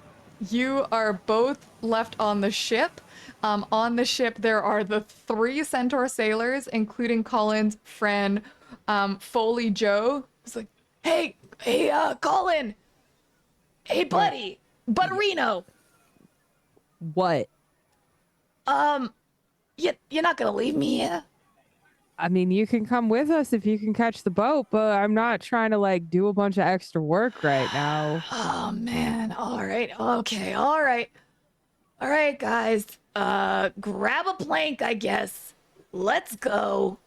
You are both left on the ship. On the ship, there are the 3 Centaur sailors, including Colin's friend, Foley Joe. It's like, hey, Colin. Hey, buddy. Butterino. What? You're not gonna leave me here? I mean, you can come with us if you can catch the boat, but I'm not trying to like do a bunch of extra work right now. Oh, man. All right. Okay. All right. All right, guys. Grab a plank, I guess. Let's go.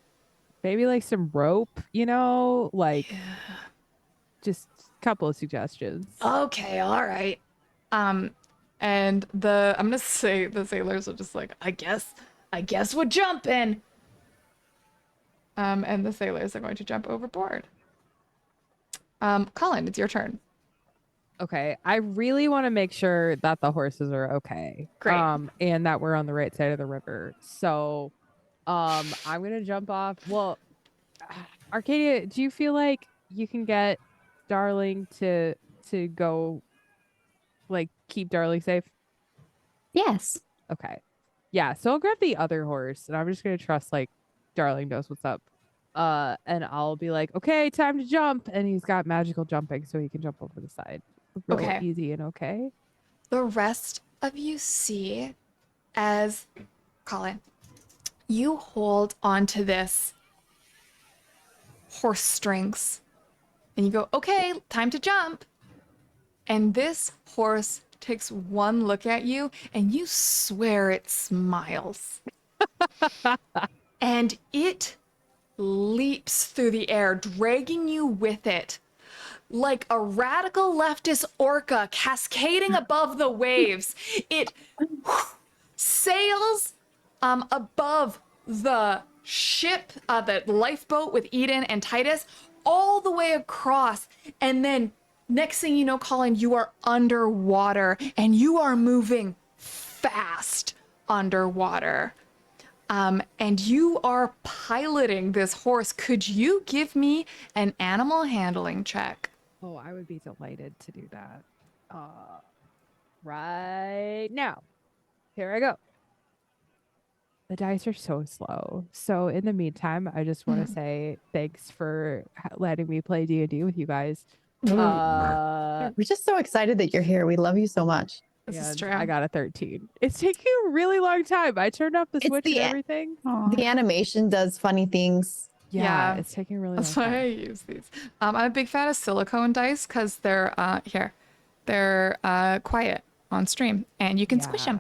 Maybe like some rope, like just a couple of suggestions. Okay. All right. And I'm gonna say the sailors are just like, I guess we're jumping. And the sailors are going to jump overboard. Colin, it's your turn. Okay, I really want to make sure that the horses are okay. Great. And that we're on the right side of the river. So, I'm gonna jump off. Well, Arcadia, do you feel like you can get Darling to go, like, keep Darling safe? Yes. Okay. Yeah, so I'll grab the other horse and I'm just gonna trust like Darling knows what's up. And I'll be like, okay, time to jump. And he's got magical jumping, so he can jump over the side. Real Okay. easy and okay. The rest of you see as Colin, you hold onto this horse strings and you go, okay, time to jump. And this horse takes one look at you and you swear it smiles. And it leaps through the air, dragging you with it. Like a radical leftist orca cascading above the waves. It sails above the ship, the lifeboat with Eden and Titus, all the way across. And then next thing you know, Colin, you are underwater and you are moving fast underwater. And you are piloting this horse. Could you give me an animal handling check? Oh, I would be delighted to do that. Right now. Here I go. The dice are so slow. So in the meantime, I just want to say thanks for letting me play D&D with you guys. We're just so excited that you're here. We love you so much. This is And true. I got a 13. It's taking a really long time. I turned off the It's switch the and e- everything. Aw. The animation does funny things. Yeah, Yeah. it's taking a really long That's why I time. use these. I'm a big fan of silicone dice because they're quiet on stream and you can squish Yeah.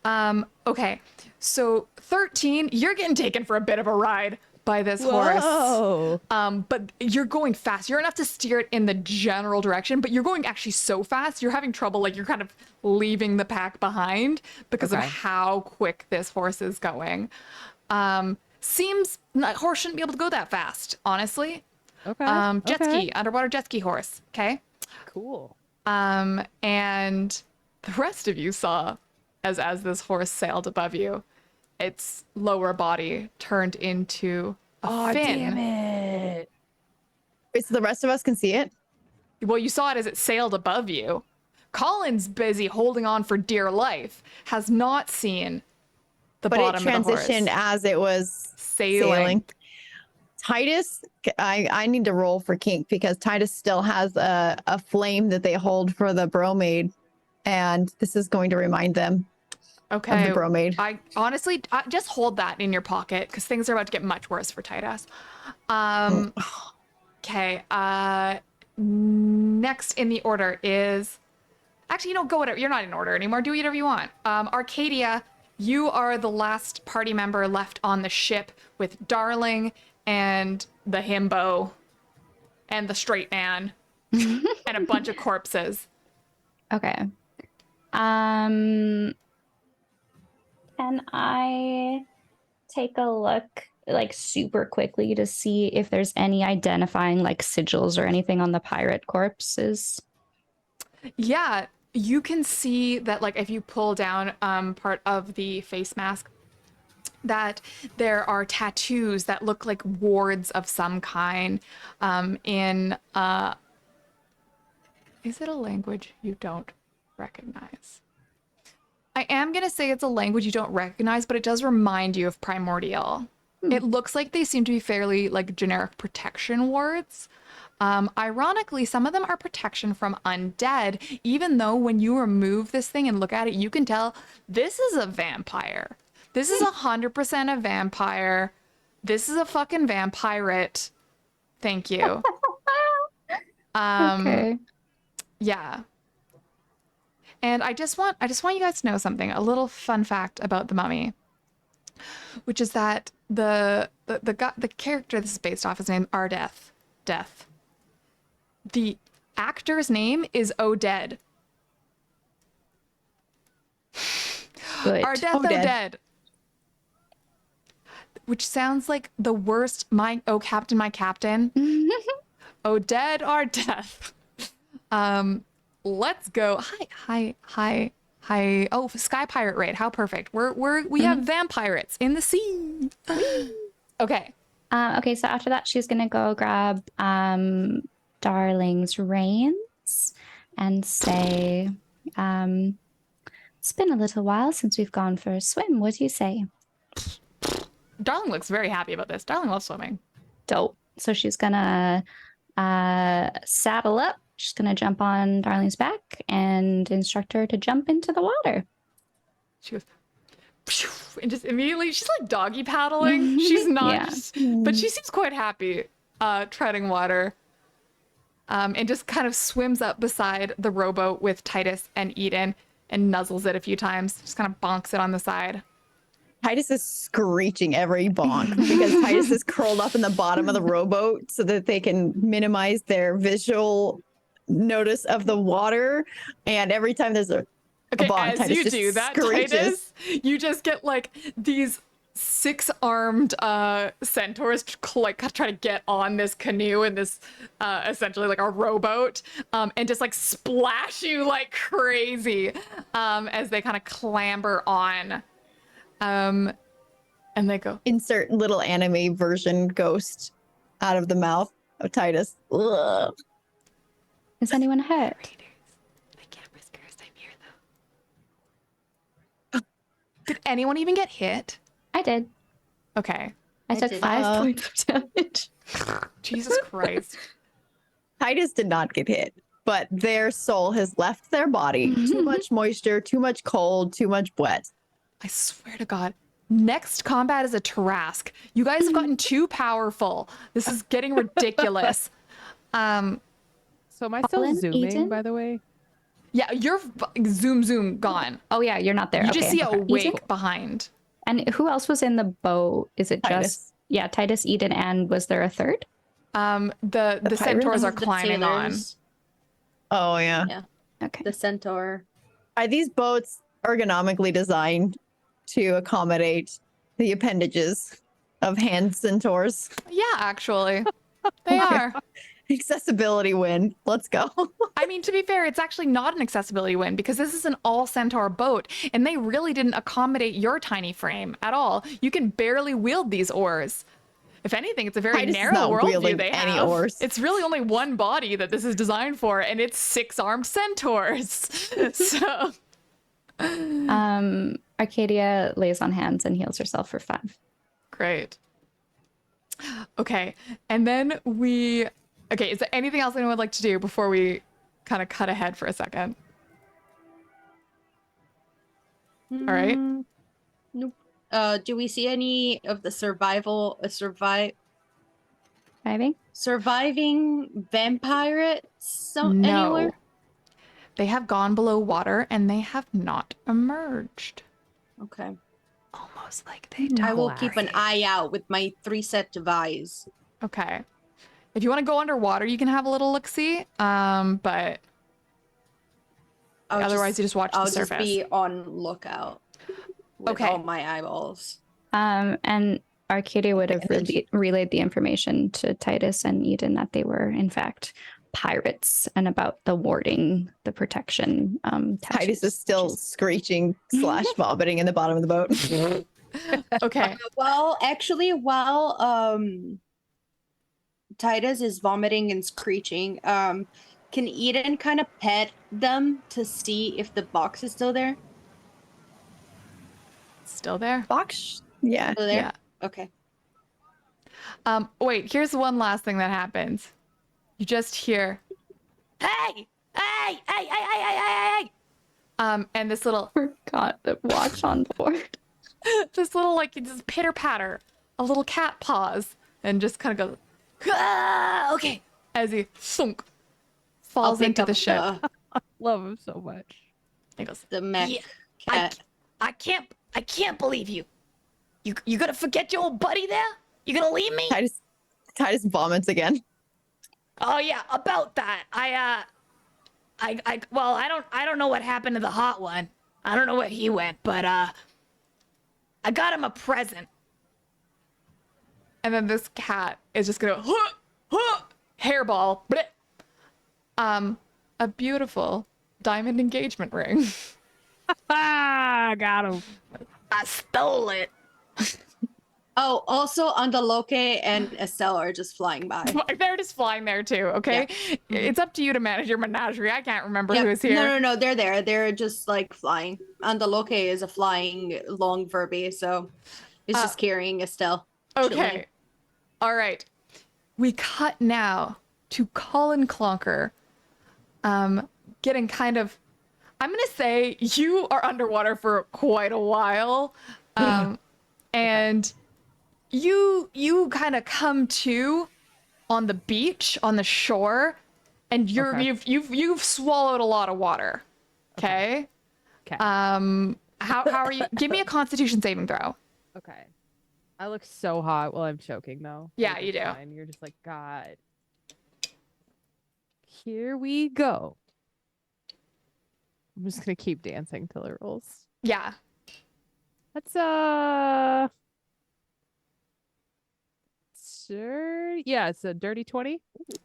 them. Okay, so 13, you're getting taken for a bit of a ride by this horse. Whoa. But you're going fast. You're enough to steer it in the general direction, but you're going actually so fast, you're having trouble. Like you're kind of leaving the pack behind because of Okay. how quick this horse is going. Seems a horse shouldn't be able to go that fast, honestly. Okay. Jet okay. ski, underwater jet ski horse. Okay. Cool. And the rest of you saw as this horse sailed above you, its lower body turned into a fin. Damn it. Wait, so the rest of us can see it? Well, you saw it as it sailed above you. Colin's busy holding on for dear life, has not seen the But it bottom of the horse. transitioned as it was Sailing. sailing. Titus, I need to roll for kink because Titus still has a flame that they hold for the bromade. And this is going to remind them Okay. of the bromade. I honestly just hold that in your pocket because things are about to get much worse for Titus. Okay. Next in the order is actually, go whatever. You're not in order anymore. Do whatever you want. Arcadia, you are the last party member left on the ship with Darling and the himbo and the straight man and a bunch of corpses. Okay. Can I take a look like super quickly to see if there's any identifying like sigils or anything on the pirate corpses? Yeah, you can see that like if you pull down part of the face mask, that there are tattoos that look like wards of some kind in is it a language you don't recognize. I am going to say it's a language you don't recognize, but it does remind you of Primordial. It looks like they seem to be fairly like generic protection words. Ironically, some of them are protection from undead, even though when you remove this thing and look at it, you can tell this is a vampire. This is 100% a vampire. This is a fucking vampirate. Thank you. Okay. Yeah. And I just want you guys to know something, a little fun fact about the mummy, which is that the character this is based off is named Ardeth. Death. The actor's name is Oded. Good. Ardeth Oded. Oded. Which sounds like the worst Captain, my captain. Oded Ardeth. Let's go. Hi. Oh, Sky Pirate Raid. How perfect. We have vampirates in the sea. Okay. Okay, so after that, she's gonna go grab Darling's reins and say, it's been a little while since we've gone for a swim. What do you say? Darling looks very happy about this. Darling loves swimming. Dope. So she's gonna saddle up. She's gonna jump on Darling's back and instruct her to jump into the water. She goes, "Phew," and just immediately, she's like doggy paddling. She's not, Yeah. but she seems quite happy treading water. And just kind of swims up beside the rowboat with Titus and Eden and nuzzles it a few times. Just kind of bonks it on the side. Titus is screeching every bonk because Titus is curled up in the bottom of the rowboat so that they can minimize their visual notice of the water. And every time there's a Okay, bonk, as Titus you just do that, screeches. Titus, you just get like these 6-armed centaurs like try to get on this canoe and this essentially like a rowboat and just like splash you like crazy as they kind of clamber on. And they go, Insert little anime version ghost out of the mouth of Titus. Ugh. Is anyone hurt? the camera's cursed, I'm here though. Did anyone even get hit? I did. Okay. I I took did. 5 points of damage. Jesus Christ. Titus did not get hit, but their soul has left their body. Too much moisture, too much cold, too much wet. I swear to God. Next combat is a Tarask. You guys have gotten too powerful. This is getting ridiculous. So am I still Colin, zooming, Eden? by the way? Yeah, you're zoom gone. Oh yeah, you're not there. You just Okay, see okay. a wake Eden? behind. And who else was in the boat? Is it Titus. just Titus, Eden, and was there a third? The pirates? centaurs are The climbing on. sailors, Oh, yeah. Okay. the centaur. Are these boats ergonomically designed to accommodate the appendages of hand centaurs? Yeah, actually. They are. Accessibility win. Let's go. I mean, to be fair, it's actually not an accessibility win because this is an all centaur boat and they really didn't accommodate your tiny frame at all. You can barely wield these oars. If anything, it's a very Titus is narrow not worldview wielding they any have. oars. It's really only one body that this is designed for, and it's 6-armed centaurs. So Arcadia lays on hands and heals herself for 5. great. Okay, and then okay, is there anything else anyone would like to do before we kind of cut ahead for a second? All right. Nope. Do we see any of the surviving vampirates anywhere? No. They have gone below water and they have not emerged. Okay. Almost like they don't. I will keep an eye out with my 3 sets of eyes. Okay. If you want to go underwater, you can have a little look-see. But otherwise you just watch I'll the surface. just be on lookout with Okay. all my eyeballs. And Arcadia would have relayed the information to Titus and Eden that they were, in fact, pirates and about the warding, the protection. Titus is still screeching / vomiting in the bottom of the boat. Okay. Well, actually, while Titus is vomiting and screeching, Can Eden kind of pet them to see if the box is still there? Still there? Box? Yeah. Still there? Yeah. Okay. Wait, here's one last thing that happens. You just hear, hey, hey, hey, hey, hey, hey, hey, hey. And this little, Forgot the watch on board. this little like just pitter patter, a little cat paws, and just kind of goes, ah, okay, as he thunk, I'll falls pick into up the ship. Love him so much. He goes, The mech "Yeah, cat. I can't believe you. You gonna forget your old buddy there? You gonna leave me? Titus vomits again. Oh yeah, about that. Well, I don't know what happened to the hot one. I don't know where he went, but I got him a present. And then this cat is just gonna hairball, bleh. A beautiful diamond engagement ring. Ah, got him. I stole it. Oh, also Andaloke and Estelle are just flying by. They're just flying there too, okay? It's up to you to manage your menagerie. I can't remember Yep. who's here. No, they're there. They're just like flying. Andaloke is a flying long Verbi, so it's just carrying Estelle. Okay. chilling. All right. We cut now to Colin Clonker. Getting kind of, I'm going to say you are underwater for quite a while. And you kind of come to on the beach, on the shore, and you've swallowed a lot of water. Okay? Okay. How are you? Give me a constitution saving throw. Okay. I look so hot while I'm choking, though. Yeah, Like, you it's do. fine. You're just like, God. Here we go. I'm just gonna keep dancing till it rolls. Yeah. That's sure. Yeah, it's a dirty 20.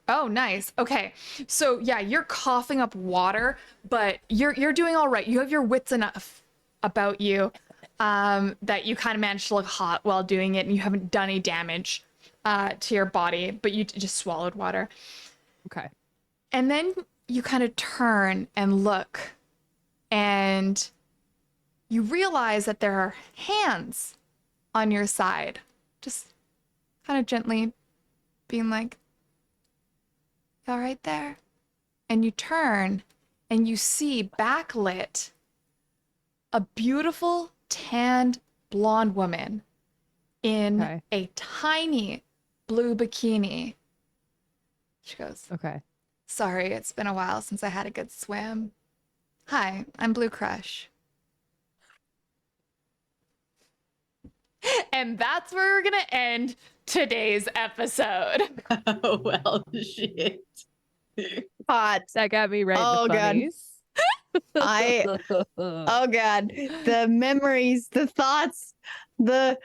Oh, nice. Okay. So yeah, you're coughing up water, but you're doing all right. You have your wits enough about you that you kind of managed to look hot while doing it, and you haven't done any damage to your body, but you just swallowed water. Okay. And then you kind of turn and look, and you realize that there are hands on your side, just kind of gently being like, "You all right there?" And you turn and you see backlit a beautiful tanned blonde woman in Okay. a tiny blue bikini. She goes, Okay. "Sorry, it's been a while since I had a good swim. Hi, I'm Blue Crush." And that's where we're gonna end today's episode. Oh, well, shit. Hot. That got me right Oh, in the God. funnies. Oh God. The memories, the thoughts, the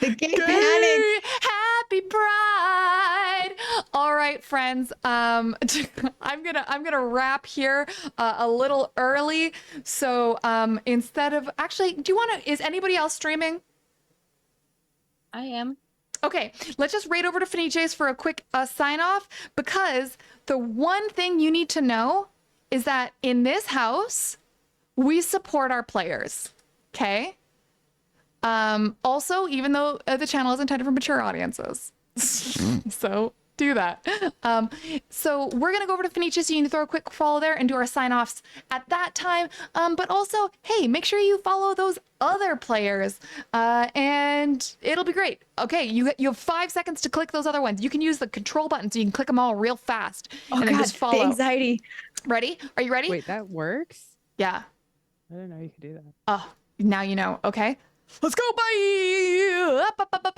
gay panic. Gay Happy Pride. All right, friends. I'm gonna wrap here a little early. So instead of actually, is anybody else streaming? I am. Okay, let's just raid over to Fenices for a quick sign off, because the one thing you need to know is that in this house, we support our players. Okay? Also, even though the channel is intended for mature audiences. So do that. So we're gonna go over to Fenices. You need to throw a quick follow there and do our sign-offs at that time. But also, hey, make sure you follow those other players, and it'll be great. Okay, you have 5 seconds to click those other ones. You can use the control button so you can click them all real fast, and then just The follow. anxiety. Ready? Are you ready? Wait, that works? Yeah. I didn't know you could do that. Oh, now you know. Okay. Let's go. Bye. Up, up, up, up,